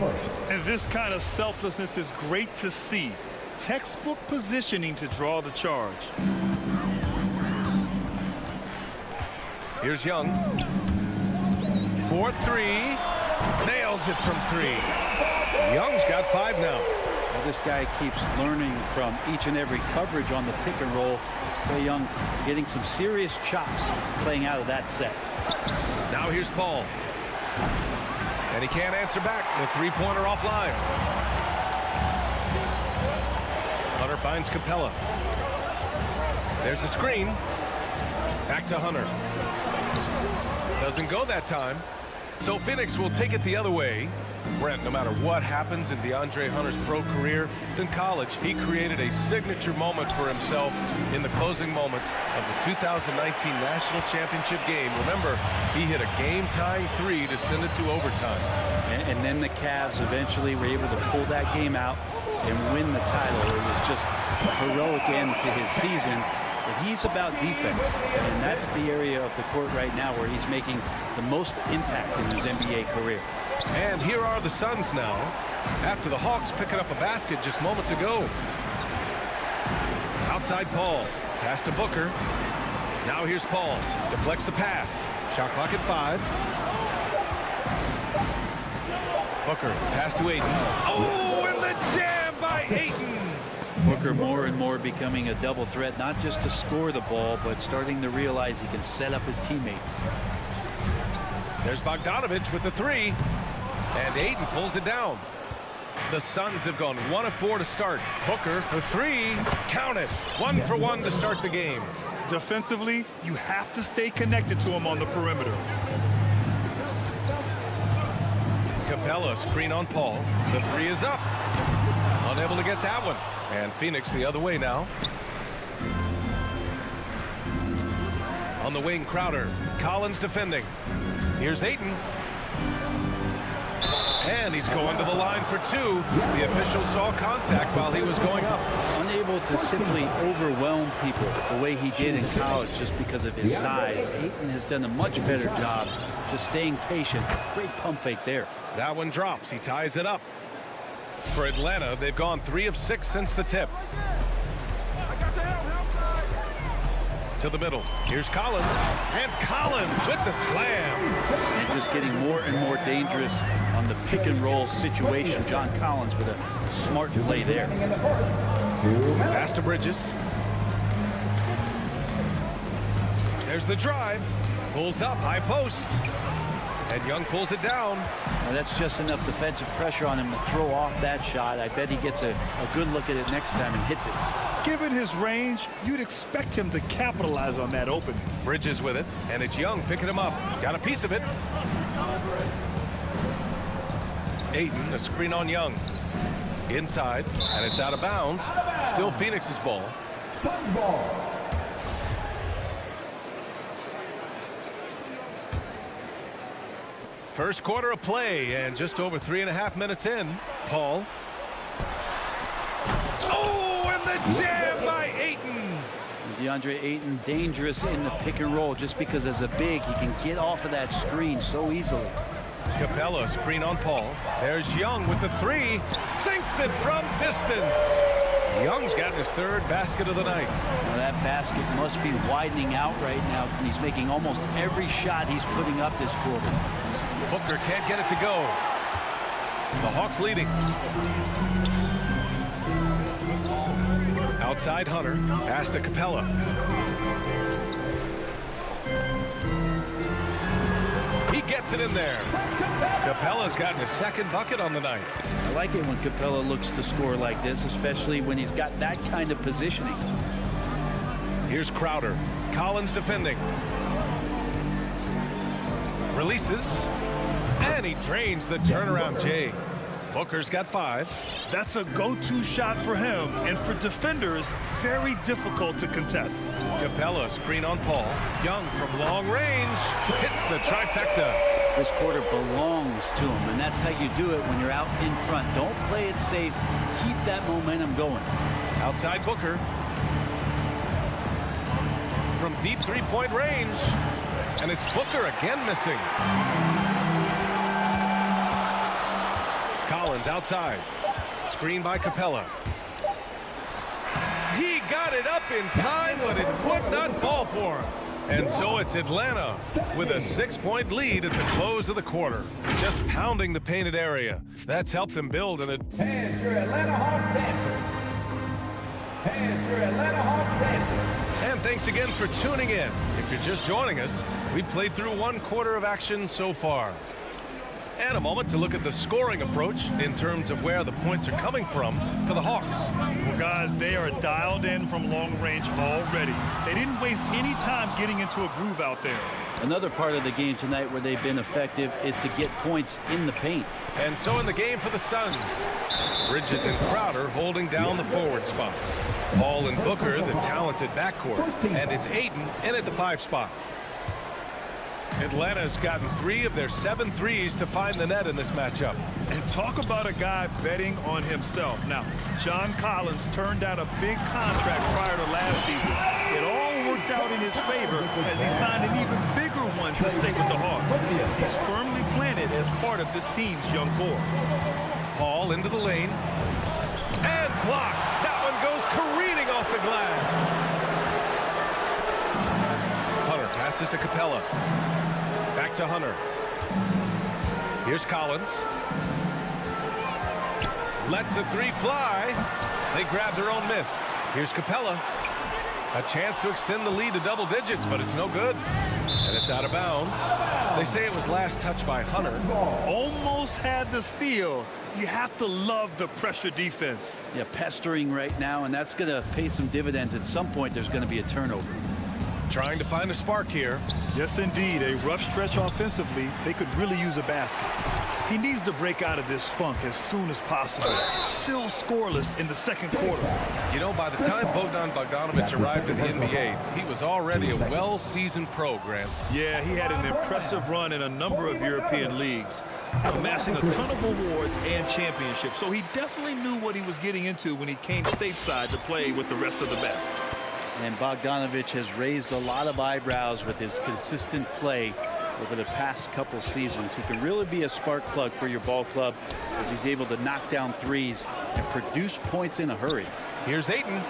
And this kind of selflessness is great to see. Textbook positioning to draw the charge. Here's Young. 4-3. Nails it from 3. Young's got 5 now. Well, this guy keeps learning from each and every coverage on the pick and roll. Trae Young getting some serious chops playing out of that set. Now here's Paul. And he can't answer back. The 3-pointer offline. Hunter finds Capella. There's a screen. Back to Hunter. Doesn't go that time. So Phoenix will take it the other way. Brent, no matter what happens in DeAndre Hunter's pro career, in college, he created a signature moment for himself in the closing moments of the 2019 National Championship game. Remember, he hit a game-tying 3 to send it to overtime. And then the Cavs eventually were able to pull that game out and win the title. It was just a heroic end to his season. But he's about defense, and that's the area of the court right now where he's making the most impact in his NBA career. And here are the Suns now, after the Hawks picking up a basket just moments ago. Outside Paul, pass to Booker. Now here's Paul, deflects the pass. Shot clock at 5. Booker, pass to Ayton. Oh, and the jam by Ayton! Booker more and more becoming a double threat, not just to score the ball, but starting to realize he can set up his teammates. There's Bogdanovich with the 3. And Ayton pulls it down. The Suns have gone 1 of 4 to start. Booker for 3. Count it. 1 for 1 to start the game. Defensively, you have to stay connected to him on the perimeter. Capella screen on Paul. The 3 is up. Unable to get that one. And Phoenix the other way now. On the wing, Crowder. Collins defending. Here's Ayton. And he's going to the line for 2. The official saw contact while he was going up. Unable to simply overwhelm people the way he did in college just because of his size. Ayton has done a much better job just staying patient. Great pump fake there. That one drops. He ties it up. For Atlanta, they've gone 3 of 6 since the tip. To the middle. Here's Collins. And Collins with the slam. And just getting more and more dangerous on the pick and roll situation. John Collins with a smart play there. Pass to Bridges. There's the drive. Pulls up, high post. And Young pulls it down. Now that's just enough defensive pressure on him to throw off that shot. I bet he gets a good look at it next time and hits it. Given his range, you'd expect him to capitalize on that opening. Bridges with it, and it's Young picking him up. Got a piece of it. Ayton, a screen on Young. Inside, and it's out of bounds. Still Phoenix's ball. Suns ball. First quarter of play, and just over 3.5 minutes in. Paul. Oh, and the jam by Ayton. DeAndre Ayton dangerous in the pick and roll just because as a big, he can get off of that screen so easily. Capella screen on Paul. There's Young with the 3. Sinks it from distance. Young's got his 3rd basket of the night. Now that basket must be widening out right now. He's making almost every shot he's putting up this quarter. Booker can't get it to go. The Hawks leading. Outside Hunter. Pass to Capella. He gets it in there. Capella's gotten his second bucket on the night. I like it when Capella looks to score like this, especially when he's got that kind of positioning. Here's Crowder. Collins defending. Releases. And he drains the turnaround J. Booker's got 5. That's a go-to shot for him, and for defenders, very difficult to contest. Capella screen on Paul. Young from long range hits the trifecta. This quarter belongs to him, and that's how you do it when you're out in front. Don't play it safe. Keep that momentum going. Outside Booker. From deep three-point range. And it's Booker again missing. Collins outside. Screen by Capella. He got it up in time, but it would not fall for him. And so it's Atlanta with a 6-point lead at the close of the quarter. Just pounding the painted area. That's helped him build an And your Atlanta Hawks dancer. And your Atlanta Hawks dancer. And thanks again for tuning in. If you're just joining us, we've played through 1 quarter of action so far. And a moment to look at the scoring approach in terms of where the points are coming from for the Hawks. Well, guys, they are dialed in from long range already. They didn't waste any time getting into a groove out there. Another part of the game tonight where they've been effective is to get points in the paint. And so in the game for the Suns, Bridges and Crowder holding down the forward spots. Paul and Booker, the talented backcourt. And it's Ayton in at the 5 spot. Atlanta's gotten 3 of their 7 threes to find the net in this matchup. And talk about a guy betting on himself. Now, John Collins turned out a big contract prior to last season. It all worked out in his favor as he signed an even bigger one to stay with the Hawks. He's firmly planted as part of this team's young core. Paul into the lane. And blocked. That one goes careening off the glass. Hunter passes to Capella. Back to Hunter. Here's Collins. Lets the 3 fly. They grab their own miss. Here's Capella. A chance to extend the lead to double digits, but it's no good. And it's out of bounds. They say it was last touched by Hunter. Almost had the steal. You have to love the pressure defense. Yeah, pestering right now, and that's going to pay some dividends. At some point, there's going to be a turnover. Trying to find a spark here. Yes, indeed. A rough stretch offensively. They could really use a basket. He needs to break out of this funk as soon as possible. Still scoreless in the second quarter. You know, by the time Bogdan Bogdanovic arrived in the NBA, he was already a well-seasoned pro, Grant. Yeah, he had an impressive run in a number of European leagues, amassing a ton of awards and championships. So he definitely knew what he was getting into when he came stateside to play with the rest of the best. And Bogdanovic has raised a lot of eyebrows with his consistent play over the past couple seasons. He can really be a spark plug for your ball club as he's able to knock down threes and produce points in a hurry. Here's Ayton.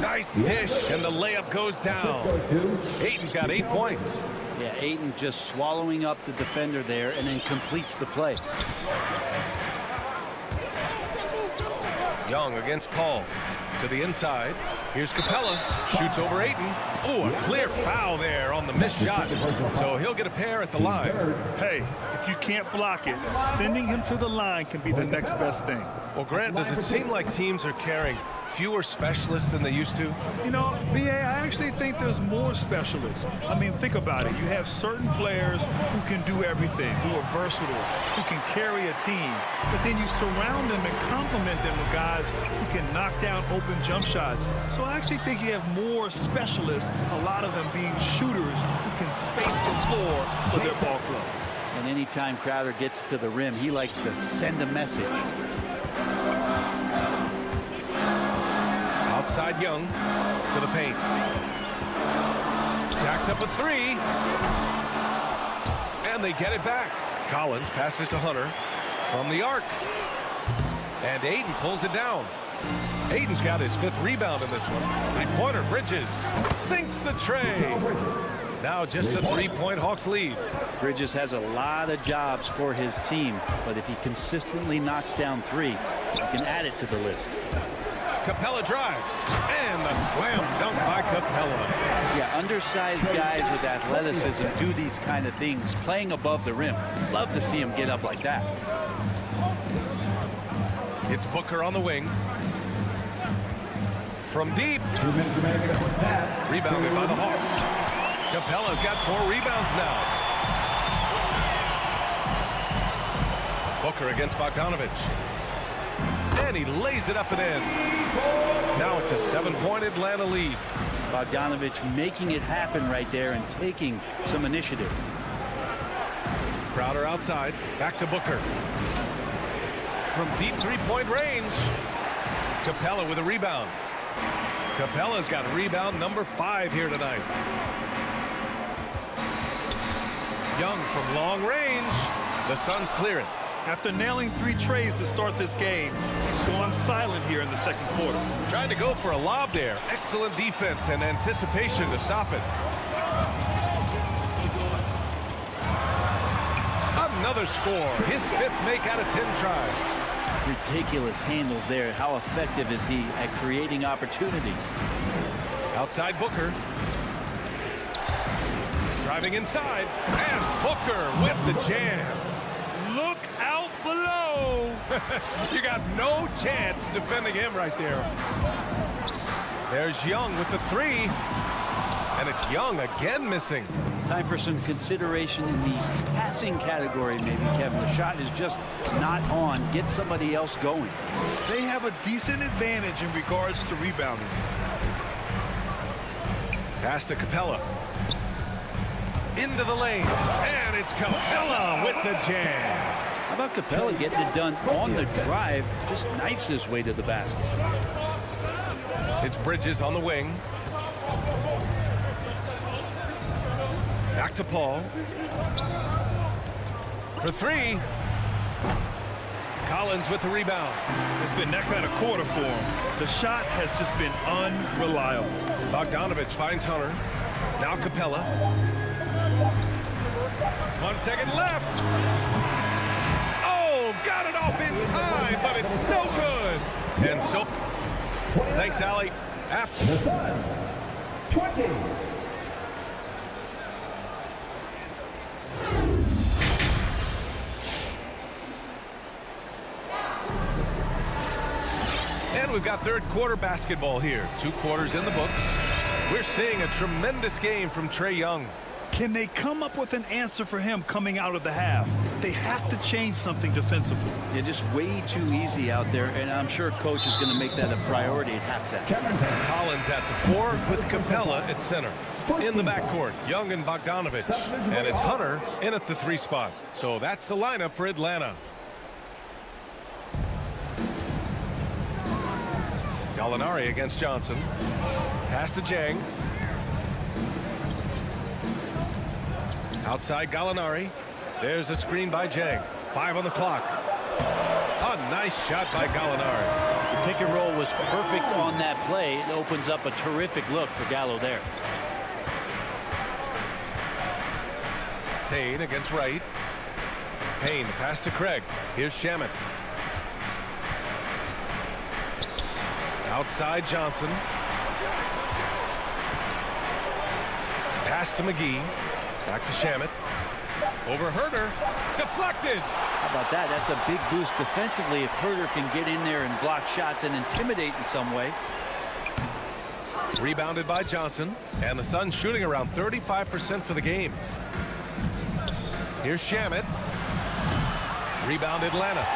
Nice dish, and the layup goes down. Ayton's got 8 points. Yeah, Ayton just swallowing up the defender there and then completes the play. Young against Paul. To the inside. Here's Capella. Shoots over Ayton. Oh, a clear foul there on the missed shot. So he'll get a pair at the line. Hey, if you can't block it, sending him to the line can be the next best thing. Well, Grant, does it seem like teams are carrying fewer specialists than they used to? You know, B.A., I actually think there's more specialists. I mean, think about it. You have certain players who can do everything, who are versatile, who can carry a team. But then you surround them and complement them with guys who can knock down open jump shots. So I actually think you have more specialists, a lot of them being shooters who can space the floor for their ball club. And anytime Crowder gets to the rim, he likes to send a message. Outside Young to the paint. Jacks up a 3. And they get it back. Collins passes to Hunter from the arc. And Ayton pulls it down. Ayton's got his 5th rebound in this one. 3-pointer. Bridges sinks the tray. Now just a 3-point Hawks lead. Bridges has a lot of jobs for his team, but if he consistently knocks down 3, he can add it to the list. Capella drives, and the slam dunk by Capella. Yeah, undersized guys with athleticism do these kind of things, playing above the rim. Love to see him get up like that. It's Booker on the wing. From deep. Rebounded by the Hawks. Capella's got 4 rebounds now. Booker against Bogdanovich. And he lays it up and in. Now it's a 7-point Atlanta lead. Bogdanovich making it happen right there and taking some initiative. Crowder outside. Back to Booker. From deep 3-point range. Capella with a rebound. Capella's got rebound number 5 here tonight. Young from long range. The Suns clear it. After nailing 3 trays to start this game, he's gone silent here in the second quarter. Trying to go for a lob there. Excellent defense and anticipation to stop it. Another score. His 5th make out of 10 tries. Ridiculous handles there. How effective is he at creating opportunities? Outside Booker. Driving inside. And Booker with the jam. Look out below. You got no chance of defending him right there. There's Young with the 3. And it's Young again missing. Time for some consideration in the passing category, maybe, Kevin. The shot is just not on. Get somebody else going. They have a decent advantage in regards to rebounding. Pass to Capella. Into the lane. And it's Capella with the jam. How about Capella getting it done on the drive? Just knifes his way to the basket. It's Bridges on the wing. Back to Paul. For 3. Collins with the rebound. It's been that kind of quarter for him. The shot has just been unreliable. Bogdanovich finds Hunter. Now Capella. 1 second left. Oh, got it off in time, but it's no good. And so, thanks, Allie. After The Suns, 20. And we've got third quarter basketball here. 2 quarters in the books. We're seeing a tremendous game from Trae Young. Can they come up with an answer for him coming out of the half? They have to change something defensively. They're just way too easy out there, and I'm sure coach is going to make that a priority at halftime. Collins at the 4 with Capella at center. In the backcourt, Young and Bogdanovich. And it's Hunter in at the 3 spot. So that's the lineup for Atlanta. Gallinari against Johnson. Pass to Jang. Outside Gallinari. There's a screen by Jang. 5 on the clock. A nice shot by Gallinari. The pick and roll was perfect on that play. It opens up a terrific look for Gallo there. Payne against Wright. Payne pass to Craig. Here's Shamet. Outside Johnson. Pass to McGee. Back to Shamet. Over Herter. Deflected. How about that? That's a big boost defensively if Herter can get in there and block shots and intimidate in some way. Rebounded by Johnson. And the Suns shooting around 35% for the game. Here's Shamet. Rebound Atlanta.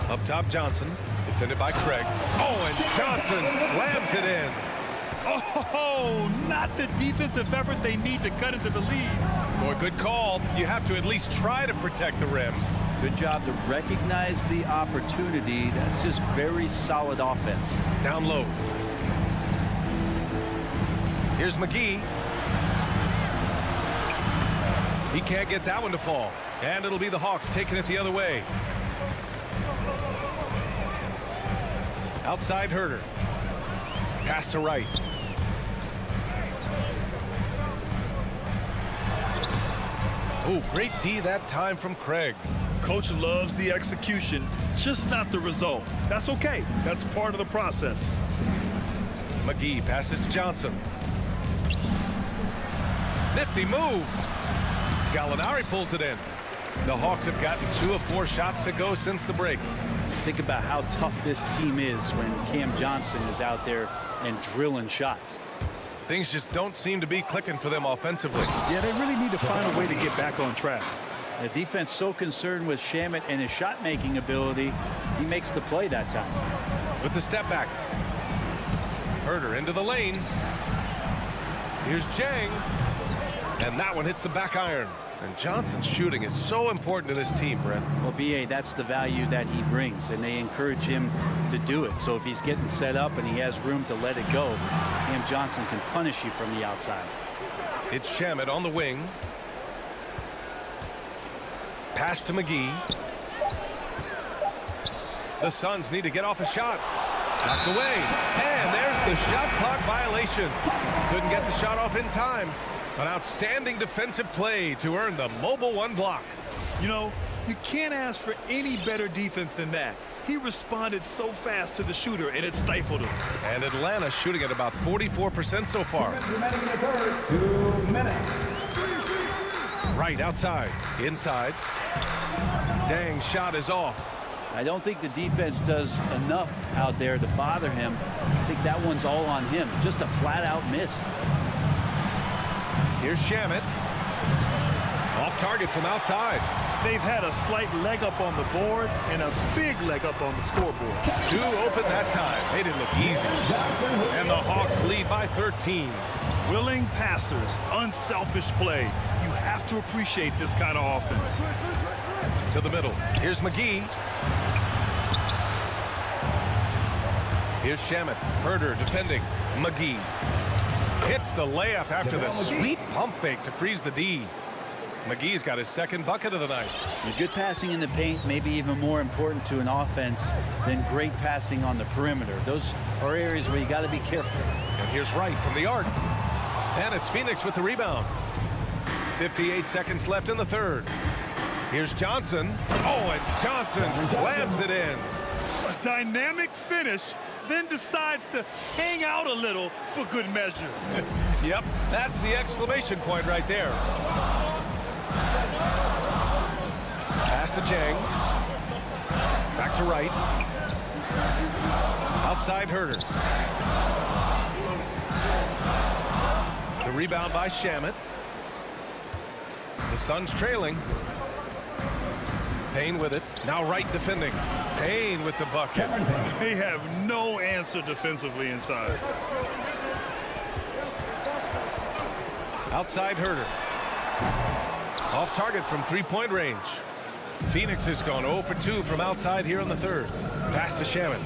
Up top Johnson. Defended by Craig. Oh, and Johnson slams it in. Oh, not the defensive effort they need to cut into the lead. Boy, good call. You have to at least try to protect the rim. Good job to recognize the opportunity. That's just very solid offense. Down low. Here's McGee. He can't get that one to fall. And it'll be the Hawks taking it the other way. Outside Herter. Pass to Wright. Oh, great D that time from Craig. Coach loves the execution, just not the result. That's okay. That's part of the process. McGee passes to Johnson. Nifty move. Gallinari pulls it in. The Hawks have gotten 2 of 4 shots to go since the break. Think about how tough this team is when Cam Johnson is out there and drilling shots. Things just don't seem to be clicking for them offensively. Yeah, they really need to find a way to get back on track. The defense so concerned with Shamet and his shot-making ability, he makes the play that time. With the step back. Herder into the lane. Here's Jang. And that one hits the back iron. And Johnson's shooting is so important to this team, Brent. Well, B.A., that's the value that he brings, and they encourage him to do it. So if he's getting set up and he has room to let it go, Cam Johnson can punish you from the outside. It's Shamet on the wing. Pass to McGee. The Suns need to get off a shot. Knocked away. And there's the shot clock violation. Couldn't get the shot off in time. An outstanding defensive play to earn the mobile 1 block. You know, you can't ask for any better defense than that. He responded so fast to the shooter, and it stifled him. And Atlanta shooting at about 44% so far. 2 minutes. Right outside. Inside. Dang, shot is off. I don't think the defense does enough out there to bother him. I think that one's all on him. Just a flat-out miss. Here's Shamet. Off target from outside. They've had a slight leg up on the boards and a big leg up on the scoreboard. 2 open that time. Made it look easy. And the Hawks lead by 13. Willing passers, unselfish play. You have to appreciate this kind of offense. To the middle. Here's McGee. Here's Shamet. Herder defending. McGee hits the layup after the sweet pump fake to freeze the D. McGee's got his 2nd bucket of the night. Good passing in the paint may be even more important to an offense than great passing on the perimeter. Those are areas where you got to be careful. And here's Wright from the arc. And it's Phoenix with the rebound. 58 seconds left in the 3rd. Here's Johnson. Oh, and Johnson slams it in. A dynamic finish, then decides to hang out a little for good measure. Yep, that's the exclamation point right there. Pass to Jang. Back to Wright. Outside Herder. The rebound by Shamet. The Suns trailing. Payne with it. Now Wright defending. Payne with the bucket. They have no answer defensively inside. Outside Herder. Off target from 3-point range. Phoenix has gone 0 for 2 from outside here in the 3rd. Pass to Shamet.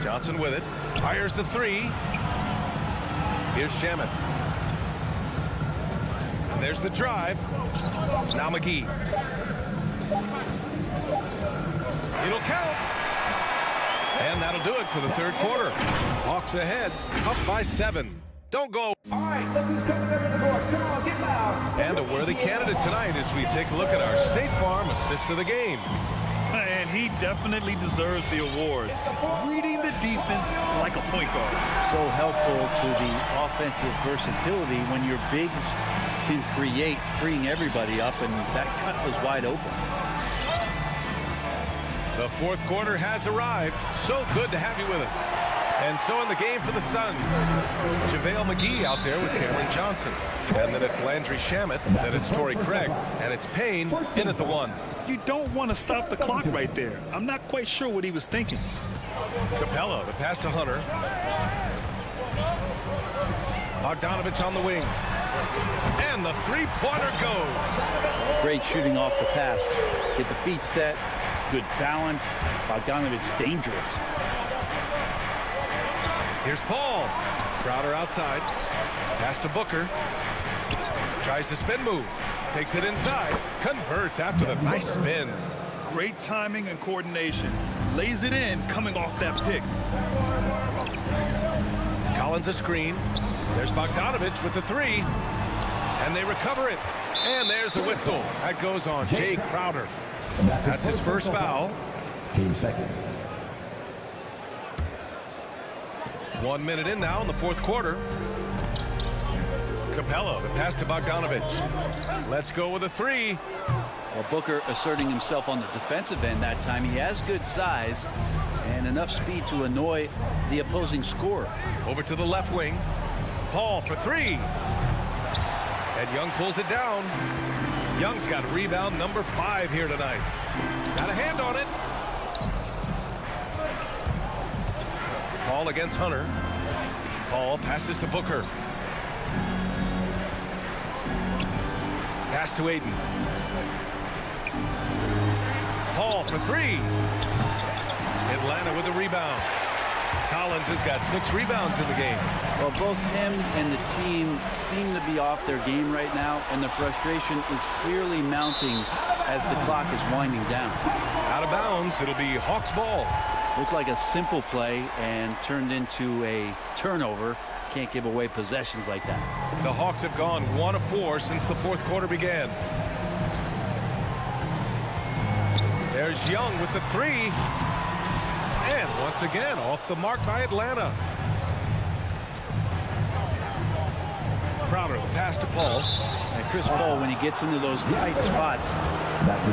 Johnson with it. Fires the 3. Here's Shamet. And there's the drive. Now McGee. It'll count. And that'll do it for the 3rd quarter. Hawks ahead, up by 7. Don't go. All right, look who's coming over the board. Come on, get loud. And a worthy candidate tonight as we take a look at our State Farm assist of the game. And he definitely deserves the award. Reading the defense like a point guard. So helpful to the offensive versatility when your bigs can create, freeing everybody up, and that cut was wide open. The 4th quarter has arrived. So good to have you with us. And so in the game for the Suns, JaVale McGee out there with Cameron Johnson. And then it's Landry Shamet, then it's Torrey Craig, and it's Payne in at the 1. You don't want to stop the clock right there. I'm not quite sure what he was thinking. Capella, the pass to Hunter. Bogdanovich on the wing. And the 3-pointer goes. Great shooting off the pass. Get the feet set. Good balance. Bogdanovich dangerous. Here's Paul. Crowder outside. Pass to Booker. Tries the spin move. Takes it inside. Converts after the nice spin. Great timing and coordination. Lays it in coming off that pick. Collins a screen. There's Bogdanovich with the three. And they recover it. And there's the whistle. That goes on Jay Crowder. That's his first foul. Team second. 1 minute in now in the fourth quarter. Capella, the pass to Bogdanovich. Let's go with a three. Well, Booker asserting himself on the defensive end that time. He has good size and enough speed to annoy the opposing scorer. Over to the left wing. Paul for three. And Young pulls it down. Young's got rebound number 5 here tonight. Got a hand on it. Paul against Hunter. Paul passes to Booker. Pass to Aiden. Paul for three. Atlanta with a rebound. Collins has got 6 rebounds in the game. Well, both him and the team seem to be off their game right now, and the frustration is clearly mounting as the clock is winding down. Out of bounds, it'll be Hawks ball. Looked like a simple play and turned into a turnover. Can't give away possessions like that. The Hawks have gone 1 of 4 since the fourth quarter began. There's Young with the three. And once again, off the mark by Atlanta. Crowder, the pass to Paul. And Chris Paul, when he gets into those tight spots,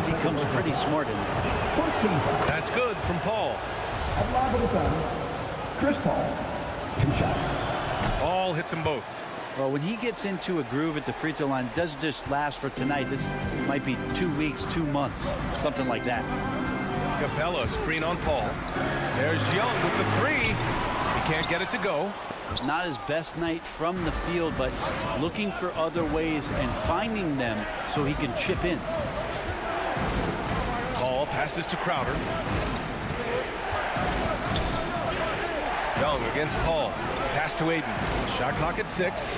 he becomes pretty smart in there. That's good from Paul. Chris Paul, 2 shots. Paul hits them both. Well, when he gets into a groove at the free throw line, it doesn't just last for tonight. This might be 2 weeks, 2 months, something like that. Capella, screen on Paul. There's Young with the three. He can't get it to go. Not his best night from the field, but looking for other ways and finding them so he can chip in. Paul passes to Crowder. Young against Paul. Pass to Aiden. Shot clock at 6.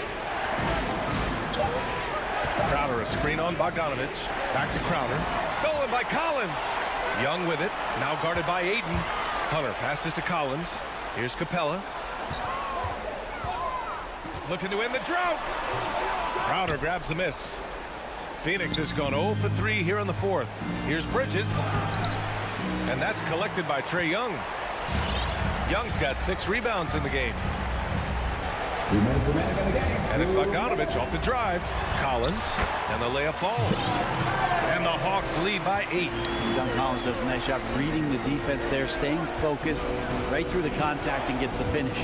Crowder, a screen on Bogdanovich. Back to Crowder. Stolen by Collins. Young with it. Now guarded by Aiden. Hunter passes to Collins. Here's Capella. Looking to end the drought. Crowder grabs the miss. Phoenix has gone 0 for 3 here in the fourth. Here's Bridges. And that's collected by Trae Young. Young's got 6 rebounds in the game. 2 minutes remaining in the game. And it's Bogdanovich off the drive. Collins. And the layup falls. And the Hawks lead by 8. John Collins does a nice job reading the defense there, staying focused right through the contact and gets the finish.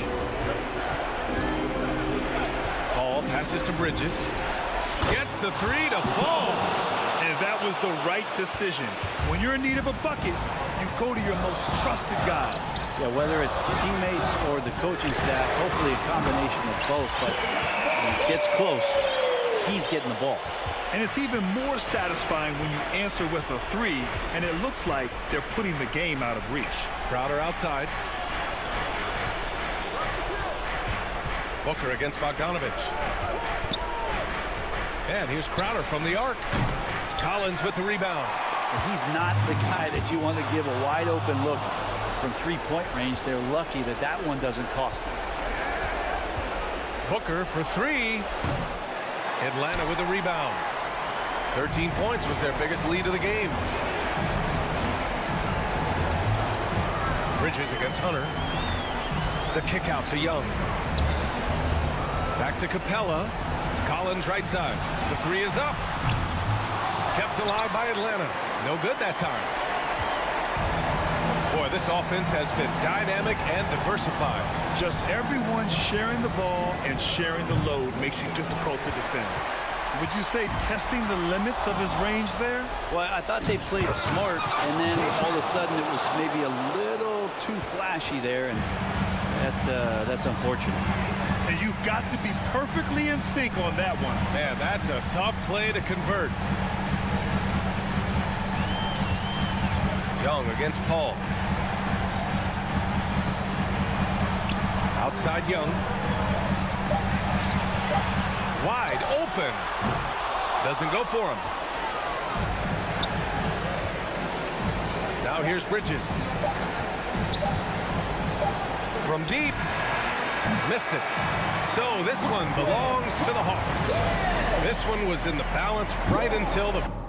Paul passes to Bridges. Gets the three to fall. And that was the right decision. When you're in need of a bucket, you go to your most trusted guys. Yeah, whether it's teammates or the coaching staff, hopefully a combination of both, but when it gets close, he's getting the ball. And it's even more satisfying when you answer with a three, and it looks like they're putting the game out of reach. Crowder outside. Booker against Bogdanovich. And here's Crowder from the arc. Collins with the rebound. He's not the guy that you want to give a wide open look from three-point range. They're lucky that that one doesn't cost them. Booker for three. Atlanta with the rebound. 13 points was their biggest lead of the game. Bridges against Hunter. The kick out to Young. Back to Capella. Collins right side. The three is up. Kept alive by Atlanta. No good that time. Boy, this offense has been dynamic and diversified. Just everyone sharing the ball and sharing the load makes you difficult to defend. Would you say testing the limits of his range there? Well, I thought they played smart, and then all of a sudden it was maybe a little too flashy there, and that's unfortunate. And you've got to be perfectly in sync on that one. Man, that's a tough play to convert. Young against Paul. Outside Young. Wide open. Doesn't go for him. Now here's Bridges. From deep. Missed it. So this one belongs to the Hawks. This one was in the balance right until the